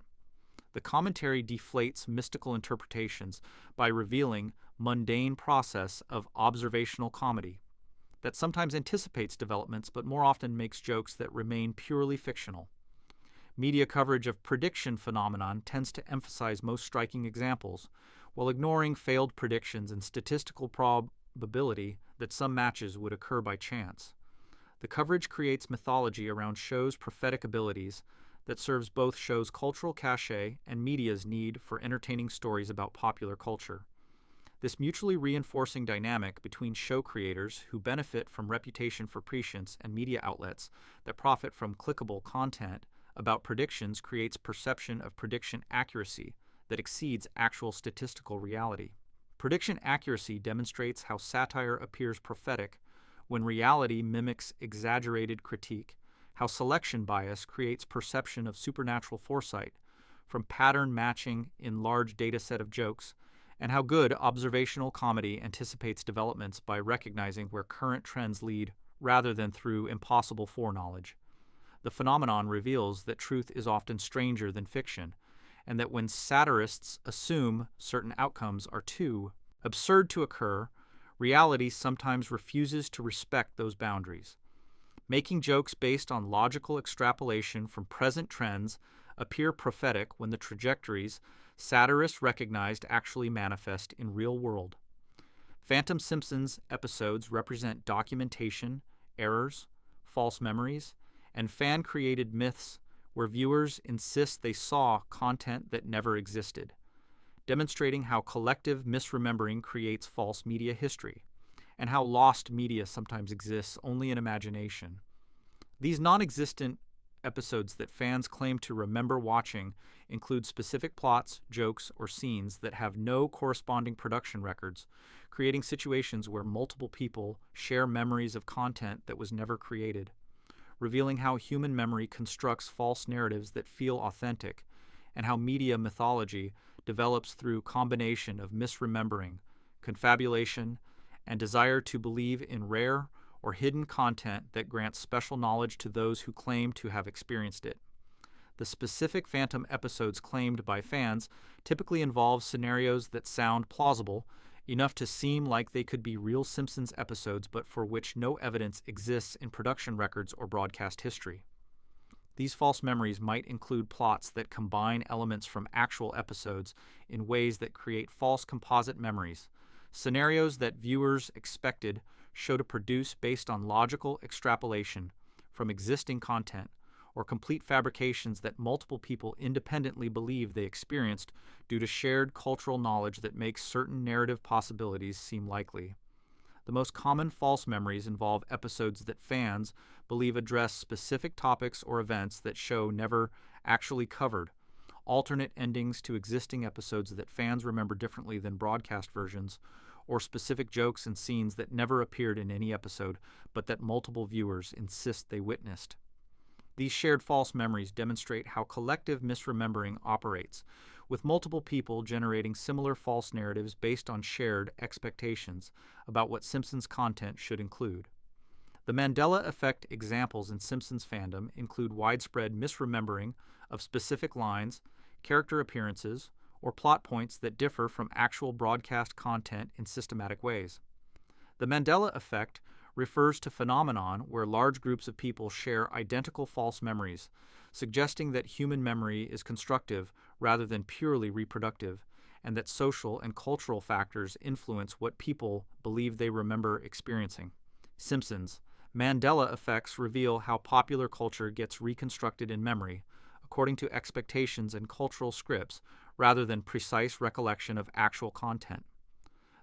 The commentary deflates mystical interpretations by revealing mundane process of observational comedy that sometimes anticipates developments but more often makes jokes that remain purely fictional. Media coverage of prediction phenomenon tends to emphasize most striking examples, while ignoring failed predictions and statistical probability that some matches would occur by chance. The coverage creates mythology around shows' prophetic abilities that serves both shows' cultural cachet and media's need for entertaining stories about popular culture. This mutually reinforcing dynamic between show creators who benefit from reputation for prescience and media outlets that profit from clickable content about predictions creates perception of prediction accuracy that exceeds actual statistical reality. Prediction accuracy demonstrates how satire appears prophetic when reality mimics exaggerated critique, how selection bias creates perception of supernatural foresight from pattern matching in large data set of jokes, and how good observational comedy anticipates developments by recognizing where current trends lead rather than through impossible foreknowledge. The phenomenon reveals that truth is often stranger than fiction, and that when satirists assume certain outcomes are too absurd to occur, reality sometimes refuses to respect those boundaries. Making jokes based on logical extrapolation from present trends appear prophetic when the trajectories satirists recognized actually manifest in real world. Phantom Simpsons episodes represent documentation, errors, false memories, and fan-created myths where viewers insist they saw content that never existed, demonstrating how collective misremembering creates false media history, and how lost media sometimes exists only in imagination. These non-existent episodes that fans claim to remember watching include specific plots, jokes, or scenes that have no corresponding production records, creating situations where multiple people share memories of content that was never created, revealing how human memory constructs false narratives that feel authentic, and how media mythology develops through combination of misremembering, confabulation, and desire to believe in rare or hidden content that grants special knowledge to those who claim to have experienced it. The specific Phantom episodes claimed by fans typically involve scenarios that sound plausible, enough to seem like they could be real Simpsons episodes but for which no evidence exists in production records or broadcast history. These false memories might include plots that combine elements from actual episodes in ways that create false composite memories, scenarios that viewers expected show to produce based on logical extrapolation from existing content, or complete fabrications that multiple people independently believe they experienced due to shared cultural knowledge that makes certain narrative possibilities seem likely. The most common false memories involve episodes that fans believe address specific topics or events that show never actually covered, alternate endings to existing episodes that fans remember differently than broadcast versions, or specific jokes and scenes that never appeared in any episode but that multiple viewers insist they witnessed. These shared false memories demonstrate how collective misremembering operates, with multiple people generating similar false narratives based on shared expectations about what Simpsons content should include. The Mandela effect examples in Simpsons fandom include widespread misremembering of specific lines, character appearances, or plot points that differ from actual broadcast content in systematic ways. The Mandela effect refers to phenomenon where large groups of people share identical false memories, suggesting that human memory is constructive rather than purely reproductive, and that social and cultural factors influence what people believe they remember experiencing. Simpsons. Mandela effects reveal how popular culture gets reconstructed in memory, according to expectations and cultural scripts, rather than precise recollection of actual content.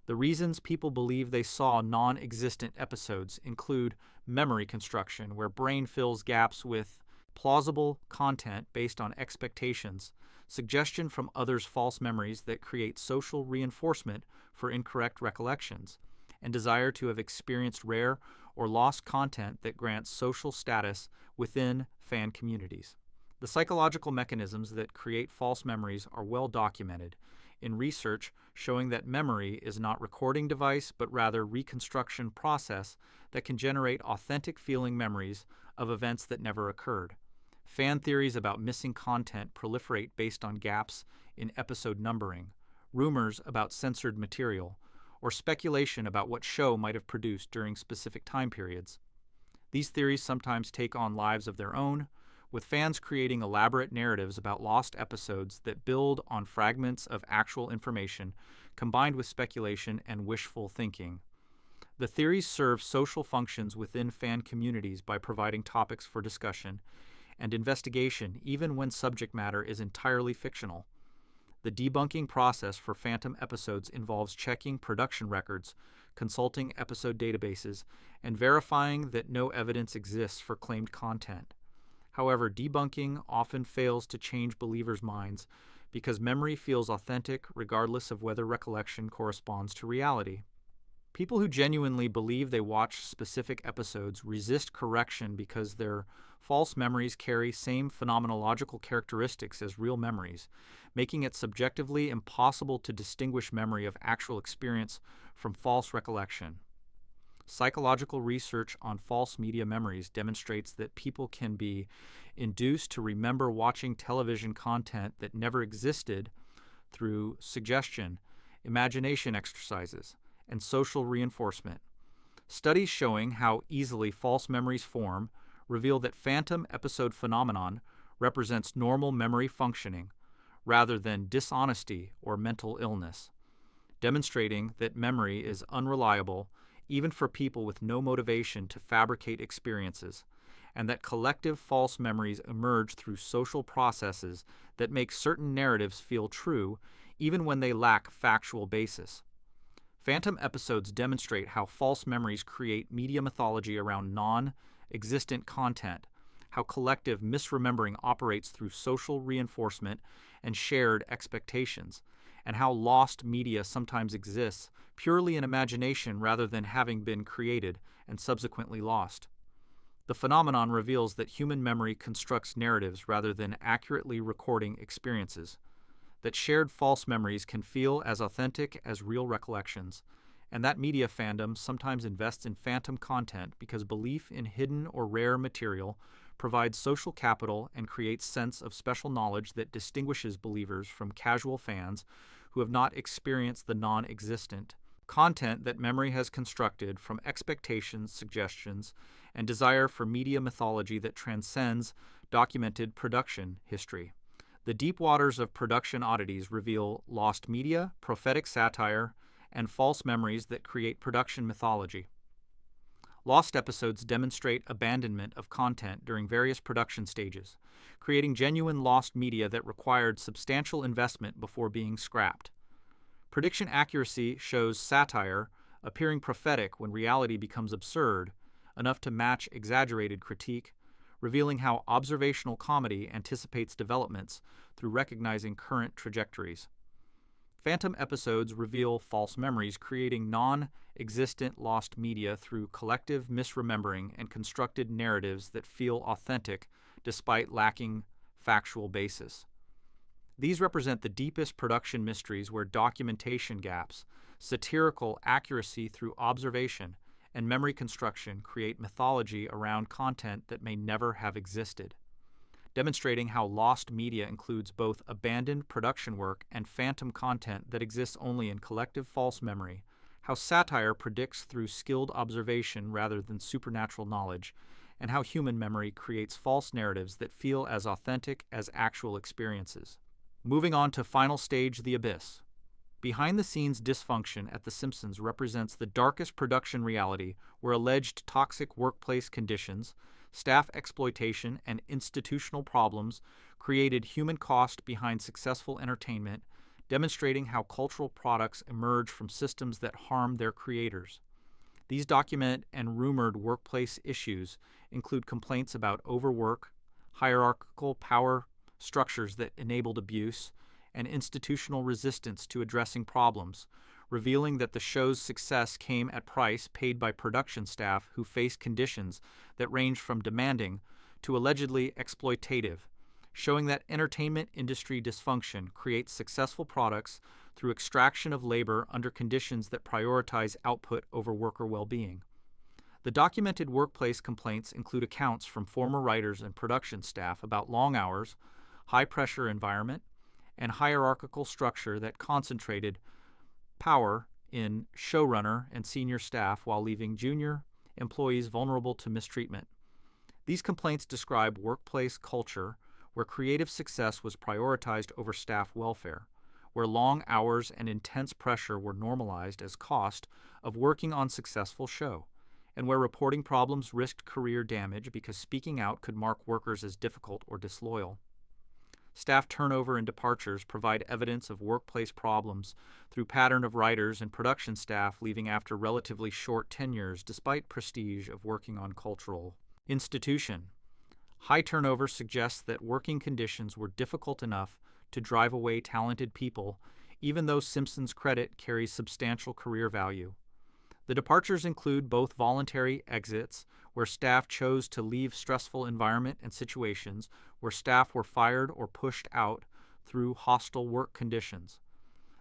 The reasons people believe they saw non-existent episodes include memory construction, where brain fills gaps with plausible content based on expectations, suggestion from others' false memories that create social reinforcement for incorrect recollections, and desire to have experienced rare or lost content that grants social status within fan communities. The psychological mechanisms that create false memories are well documented in research showing that memory is not a recording device but rather reconstruction process that can generate authentic feeling memories of events that never occurred. Fan theories about missing content proliferate based on gaps in episode numbering, rumors about censored material, or speculation about what show might have produced during specific time periods. These theories sometimes take on lives of their own, with fans creating elaborate narratives about lost episodes that build on fragments of actual information combined with speculation and wishful thinking. The theories serve social functions within fan communities by providing topics for discussion and investigation even when subject matter is entirely fictional. The debunking process for phantom episodes involves checking production records, consulting episode databases, and verifying that no evidence exists for claimed content. However, debunking often fails to change believers' minds because memory feels authentic regardless of whether recollection corresponds to reality. People who genuinely believe they watch specific episodes resist correction because their false memories carry same phenomenological characteristics as real memories, making it subjectively impossible to distinguish memory of actual experience from false recollection. Psychological research on false media memories demonstrates that people can be induced to remember watching television content that never existed through suggestion, imagination exercises, and social reinforcement. Studies showing how easily false memories form reveal that phantom episode phenomenon represents normal memory functioning rather than dishonesty or mental illness, demonstrating that memory is unreliable even for people with no motivation to fabricate experiences, and that collective false memories emerge through social processes that make certain narratives feel true even when they lack factual basis. Phantom episodes demonstrate how false memories create media mythology around non-existent content, how collective misremembering operates through social reinforcement and shared expectations, and how lost media sometimes exists purely in imagination rather than having been created and subsequently lost. The phenomenon reveals that human memory constructs narratives rather than accurately recording experiences, that shared false memories can feel as authentic as real recollections, and that media fandom sometimes invests in phantom content because belief in hidden or rare material provides social capital and creates sense of special knowledge that distinguishes believers from casual fans who have not experienced the non-existent content that memory has constructed from expectations, suggestions, and desire for media mythology that transcends documented production history. The deep waters of production oddities reveal lost media, prophetic satire, and false memories that create production mythology. Lost episodes demonstrate abandonment of content during various production stages, creating genuine lost media that required substantial investment before being scrapped. Prediction accuracy shows satire appearing prophetic when reality becomes absurd, enough to match exaggerated critique, revealing how observational comedy anticipates developments through recognizing current trajectories. Phantom episodes reveal false memories, creating non-existent lost media through collective misremembering and constructed narratives that feel authentic despite lacking factual basis. These represent the deepest production mysteries where documentation gaps, satirical accuracy through observation, and memory construction create mythology around content that may never have existed, demonstrating how lost media includes both abandoned production work and phantom content that exists only in collective false memory, how satire predicts through skilled observation rather than supernatural knowledge, and how human memory creates false narratives that feel as authentic as actual experiences. Moving on to final stage, the abyss. Behind-the-scenes dysfunction at The Simpsons represents the darkest production reality where alleged toxic workplace conditions, staff exploitation, and institutional problems created human cost behind successful entertainment, demonstrating how cultural products emerge from systems that harm their creators. These document and rumored workplace issues include complaints about overwork, hierarchical power structures that enabled abuse, and institutional resistance to addressing problems, revealing that the show's success came at price paid by production staff who faced conditions that ranged from demanding to allegedly exploitative, showing that entertainment industry dysfunction creates successful products through extraction of labor under conditions that prioritize output over worker well-being. The documented workplace complaints include accounts from former writers and production staff about long hours, high-pressure environment, and hierarchical structure that concentrated power in showrunner and senior staff while leaving junior employees vulnerable to mistreatment. These complaints describe workplace culture where creative success was prioritized over staff welfare, where long hours and intense pressure were normalized as cost of working on successful show, and where reporting problems risked career damage because speaking out could mark workers as difficult or disloyal. Staff turnover and departures provide evidence of workplace problems through pattern of writers and production staff leaving after relatively short tenures despite prestige of working on cultural institution. High turnover suggests that working conditions were difficult enough to drive away talented people, even though Simpson's credit carries substantial career value. The departures include both voluntary exits, where staff chose to leave stressful environment and situations where staff were fired or pushed out through hostile work conditions.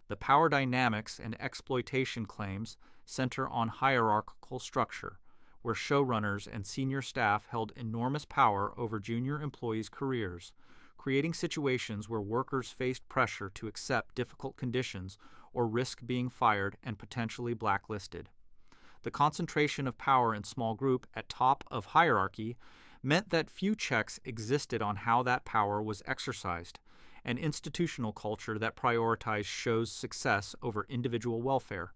The power dynamics and exploitation claims center on hierarchical structure, where showrunners and senior staff held enormous power over junior employees' careers, creating situations where workers faced pressure to accept difficult conditions or risk being fired and potentially blacklisted. The concentration of power in small group at top of hierarchy meant that few checks existed on how that power was exercised, an institutional culture that prioritized show's success over individual welfare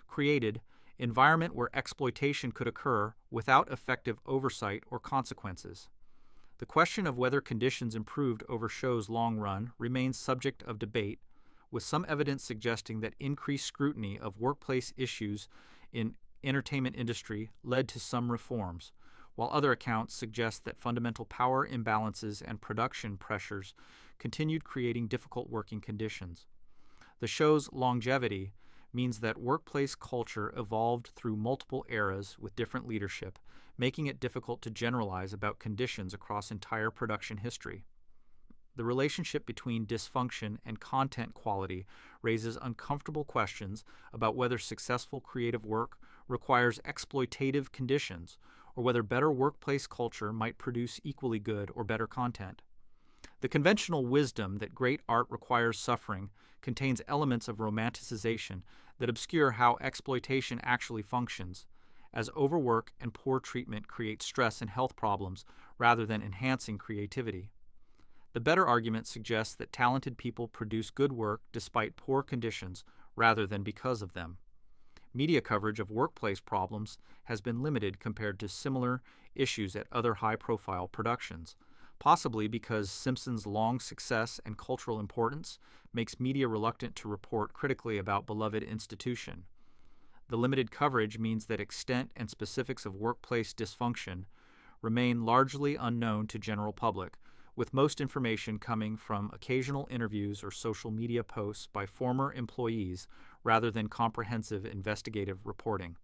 created environment where exploitation could occur without effective oversight or consequences. The question of whether conditions improved over show's long run remains subject of debate, with some evidence suggesting that increased scrutiny of workplace issues in entertainment industry led to some reforms, while other accounts suggest that fundamental power imbalances and production pressures continued creating difficult working conditions. The show's longevity means that workplace culture evolved through multiple eras with different leadership, making it difficult to generalize about conditions across entire production history. The relationship between dysfunction and content quality raises uncomfortable questions about whether successful creative work requires exploitative conditions or whether better workplace culture might produce equally good or better content. The conventional wisdom that great art requires suffering contains elements of romanticization that obscure how exploitation actually functions, as overwork and poor treatment create stress and health problems rather than enhancing creativity. The better argument suggests that talented people produce good work despite poor conditions rather than because of them. Media coverage of workplace problems has been limited compared to similar issues at other high-profile productions, possibly because Simpsons' long success and cultural importance makes media reluctant to report critically about beloved institution. The limited coverage means that extent and specifics of workplace dysfunction remain largely unknown to general public, with most information coming from occasional interviews or social media posts by former employees rather than comprehensive investigative reporting.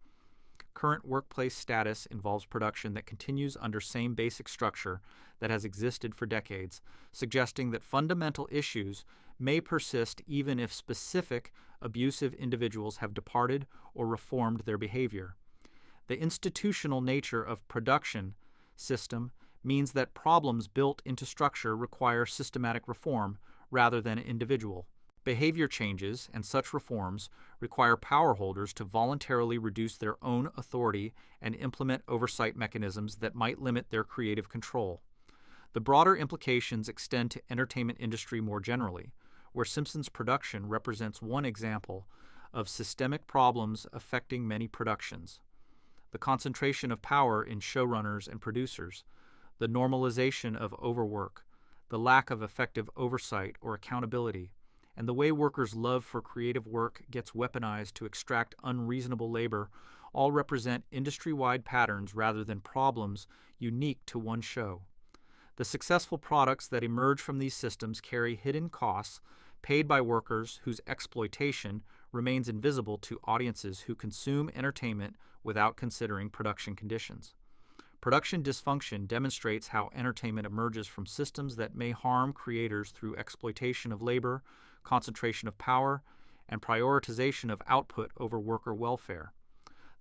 Current workplace status involves production that continues under same basic structure that has existed for decades, suggesting that fundamental issues may persist even if specific abusive individuals have departed or reformed their behavior. The institutional nature of production system means that problems built into structure require systematic reform rather than individual. Behavior changes and such reforms require power holders to voluntarily reduce their own authority and implement oversight mechanisms that might limit their creative control. The broader implications extend to entertainment industry more generally, where Simpsons production represents one example of systemic problems affecting many productions. The concentration of power in showrunners and producers, the normalization of overwork, the lack of effective oversight or accountability, and the way workers' love for creative work gets weaponized to extract unreasonable labor all represent industry-wide patterns rather than problems unique to one show. The successful products that emerge from these systems carry hidden costs paid by workers whose exploitation remains invisible to audiences who consume entertainment without considering production conditions. Production dysfunction demonstrates how entertainment emerges from systems that may harm creators through exploitation of labor, concentration of power, and prioritization of output over worker welfare.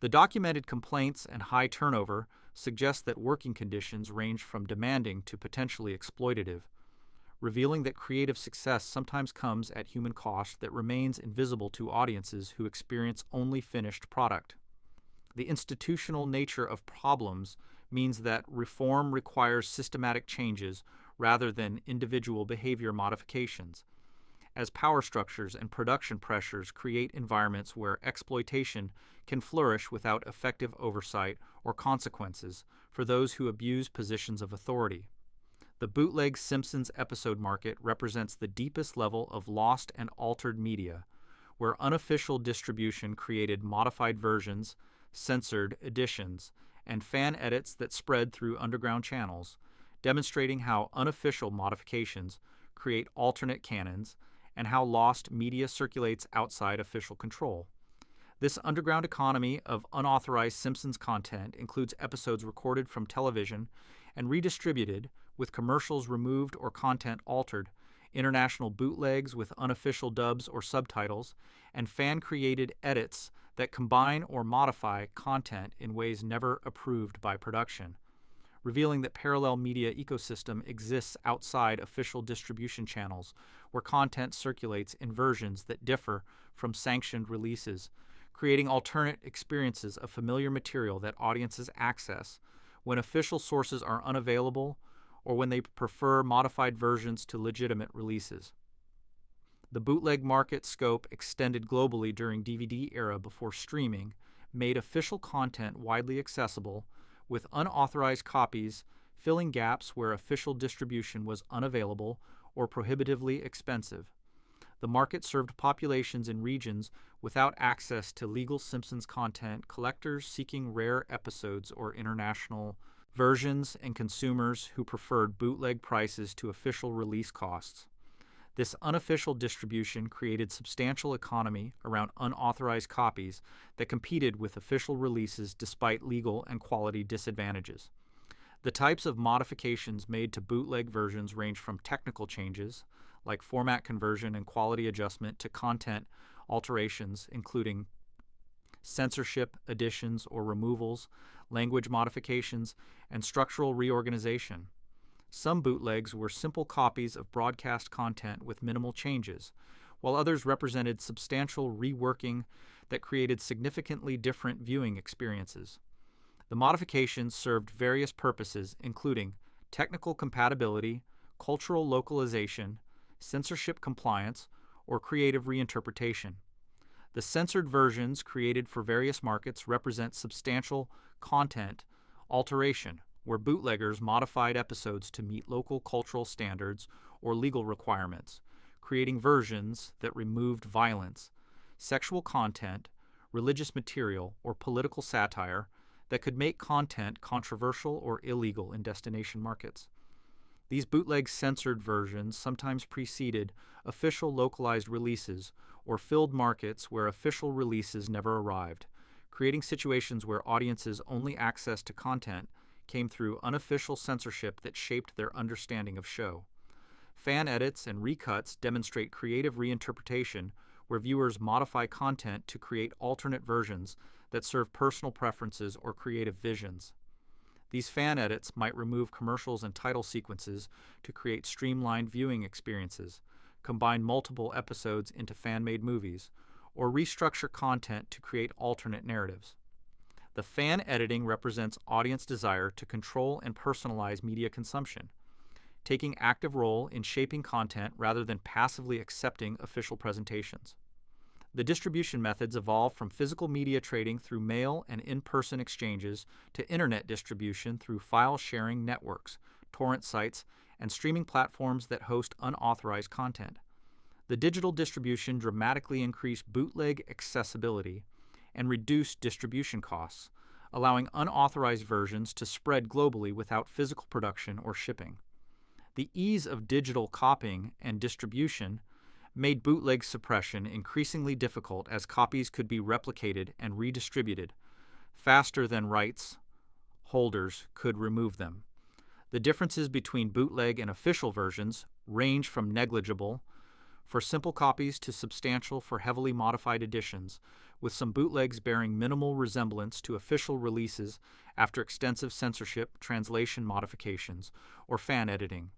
The documented complaints and high turnover suggest that working conditions range from demanding to potentially exploitative, revealing that creative success sometimes comes at human cost that remains invisible to audiences who experience only finished product. The institutional nature of problems means that reform requires systematic changes rather than individual behavior modifications, as power structures and production pressures create environments where exploitation can flourish without effective oversight or consequences for those who abuse positions of authority. The bootleg Simpsons episode market represents the deepest level of lost and altered media, where unofficial distribution created modified versions, censored editions, and fan edits that spread through underground channels, demonstrating how unofficial modifications create alternate canons and how lost media circulates outside official control. This underground economy of unauthorized Simpsons content includes episodes recorded from television and redistributed with commercials removed or content altered, international bootlegs with unofficial dubs or subtitles, and fan-created edits that combine or modify content in ways never approved by production, revealing that parallel media ecosystem exists outside official distribution channels where content circulates in versions that differ from sanctioned releases, creating alternate experiences of familiar material that audiences access when official sources are unavailable or when they prefer modified versions to legitimate releases. The bootleg market scope extended globally during DVD era before streaming made official content widely accessible, with unauthorized copies filling gaps where official distribution was unavailable or prohibitively expensive. The market served populations in regions without access to legal Simpsons content, collectors seeking rare episodes or international versions, and consumers who preferred bootleg prices to official release costs. This unofficial distribution created substantial economy around unauthorized copies that competed with official releases despite legal and quality disadvantages. The types of modifications made to bootleg versions range from technical changes, like format conversion and quality adjustment, to content alterations, including censorship, additions or removals, language modifications, and structural reorganization. Some bootlegs were simple copies of broadcast content with minimal changes, while others represented substantial reworking that created significantly different viewing experiences. The modifications served various purposes, including technical compatibility, cultural localization, censorship compliance, or creative reinterpretation. The censored versions created for various markets represent substantial content alteration, where bootleggers modified episodes to meet local cultural standards or legal requirements, creating versions that removed violence, sexual content, religious material, or political satire that could make content controversial or illegal in destination markets. These bootleg censored versions sometimes preceded official localized releases or filled markets where official releases never arrived, creating situations where audiences' only access to content came through unofficial censorship that shaped their understanding of show. Fan edits and recuts demonstrate creative reinterpretation where viewers modify content to create alternate versions that serve personal preferences or creative visions. These fan edits might remove commercials and title sequences to create streamlined viewing experiences, combine multiple episodes into fan-made movies, or restructure content to create alternate narratives. The fan editing represents audience desire to control and personalize media consumption, taking active role in shaping content rather than passively accepting official presentations. The distribution methods evolved from physical media trading through mail and in-person exchanges to internet distribution through file-sharing networks, torrent sites, and streaming platforms that host unauthorized content. The digital distribution dramatically increased bootleg accessibility and reduced distribution costs, allowing unauthorized versions to spread globally without physical production or shipping. The ease of digital copying and distribution made bootleg suppression increasingly difficult as copies could be replicated and redistributed faster than rights holders could remove them. The differences between bootleg and official versions range from negligible for simple copies to substantial for heavily modified editions, with some bootlegs bearing minimal resemblance to official releases after extensive censorship, translation modifications, or fan editing.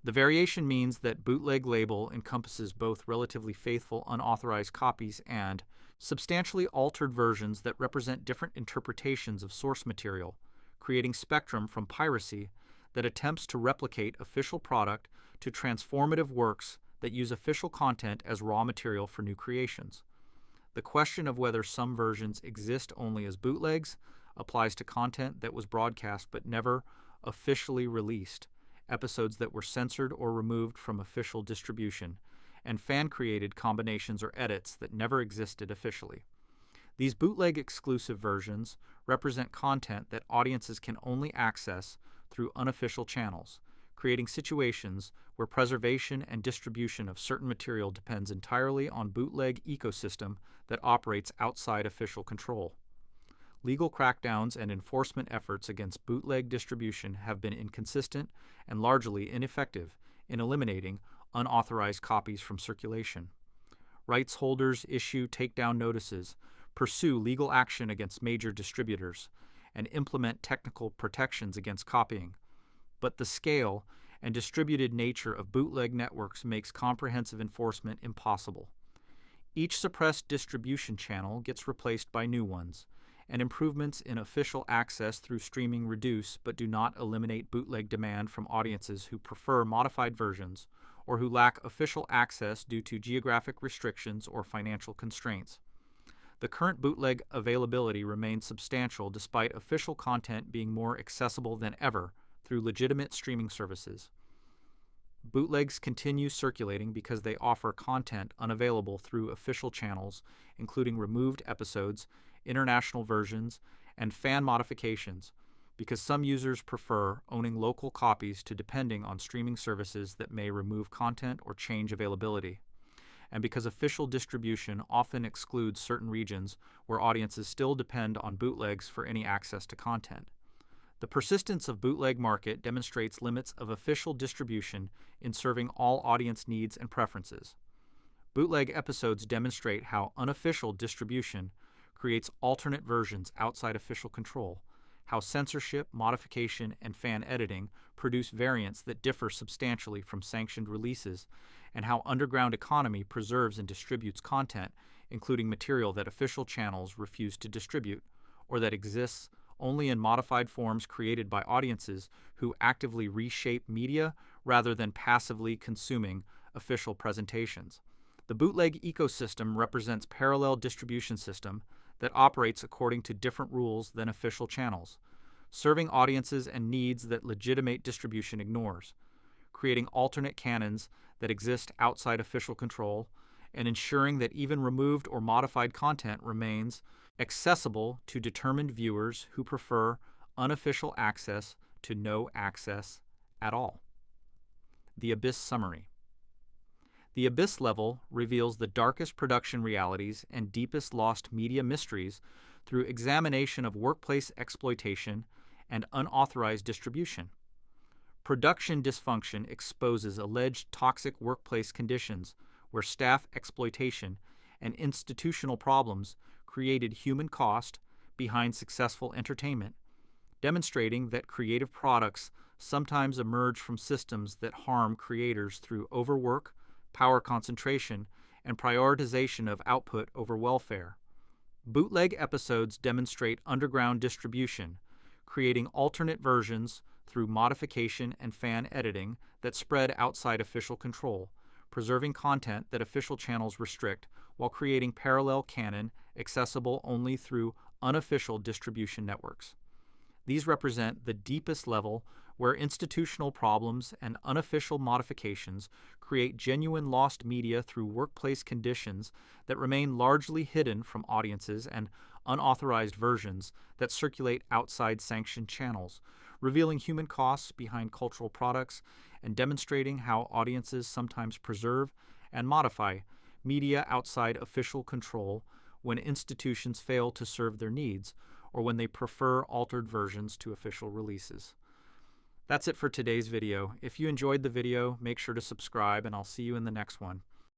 The variation means that bootleg label encompasses both relatively faithful unauthorized copies and substantially altered versions that represent different interpretations of source material, creating spectrum from piracy that attempts to replicate official product to transformative works that use official content as raw material for new creations. The question of whether some versions exist only as bootlegs applies to content that was broadcast but never officially released, episodes that were censored or removed from official distribution, and fan-created combinations or edits that never existed officially. These bootleg-exclusive versions represent content that audiences can only access through unofficial channels, creating situations where preservation and distribution of certain material depends entirely on bootleg ecosystem that operates outside official control. Legal crackdowns and enforcement efforts against bootleg distribution have been inconsistent and largely ineffective in eliminating unauthorized copies from circulation. Rights holders issue takedown notices, pursue legal action against major distributors, and implement technical protections against copying. But the scale and distributed nature of bootleg networks makes comprehensive enforcement impossible. Each suppressed distribution channel gets replaced by new ones, and improvements in official access through streaming reduce but do not eliminate bootleg demand from audiences who prefer modified versions or who lack official access due to geographic restrictions or financial constraints. The current bootleg availability remains substantial despite official content being more accessible than ever through legitimate streaming services. Bootlegs continue circulating because they offer content unavailable through official channels, including removed episodes, international versions, and fan modifications, because some users prefer owning local copies to depending on streaming services that may remove content or change availability, and because official distribution often excludes certain regions where audiences still depend on bootlegs for any access to content. The persistence of bootleg market demonstrates limits of official distribution in serving all audience needs and preferences. Bootleg episodes demonstrate how unofficial distribution creates alternate versions outside official control, how censorship, modification, and fan editing produce variants that differ substantially from sanctioned releases, and how underground economy preserves and distributes content, including material that official channels refuse to distribute, or that exists only in modified forms created by audiences who actively reshape media rather than passively consuming official presentations. The bootleg ecosystem represents parallel distribution system that operates according to different rules than official channels, serving audiences and needs that legitimate distribution ignores, creating alternate canons that exist outside official control, and ensuring that even removed or modified content remains accessible to determined viewers who prefer unofficial access to no access at all. The Abyss Summary. The Abyss level reveals the darkest production realities and deepest lost media mysteries through examination of workplace exploitation and unauthorized distribution. Production dysfunction exposes alleged toxic workplace conditions where staff exploitation and institutional problems created human cost behind successful entertainment, demonstrating that creative products sometimes emerge from systems that harm creators through overwork, power concentration, and prioritization of output over welfare. Bootleg episodes demonstrate underground distribution, creating alternate versions through modification and fan editing that spread outside official control, preserving content that official channels restrict while creating parallel canon accessible only through unofficial distribution networks. These represent the deepest level where institutional problems and unofficial modifications create genuine lost media through workplace conditions that remain largely hidden from audiences and unauthorized versions that circulate outside sanctioned channels, revealing human costs behind cultural products and demonstrating how audiences sometimes preserve and modify media outside official control when institutions fail to serve their needs or when they prefer altered versions to official releases. That's it for today's video. If you enjoyed the video, make sure to subscribe, and I'll see you in the next one.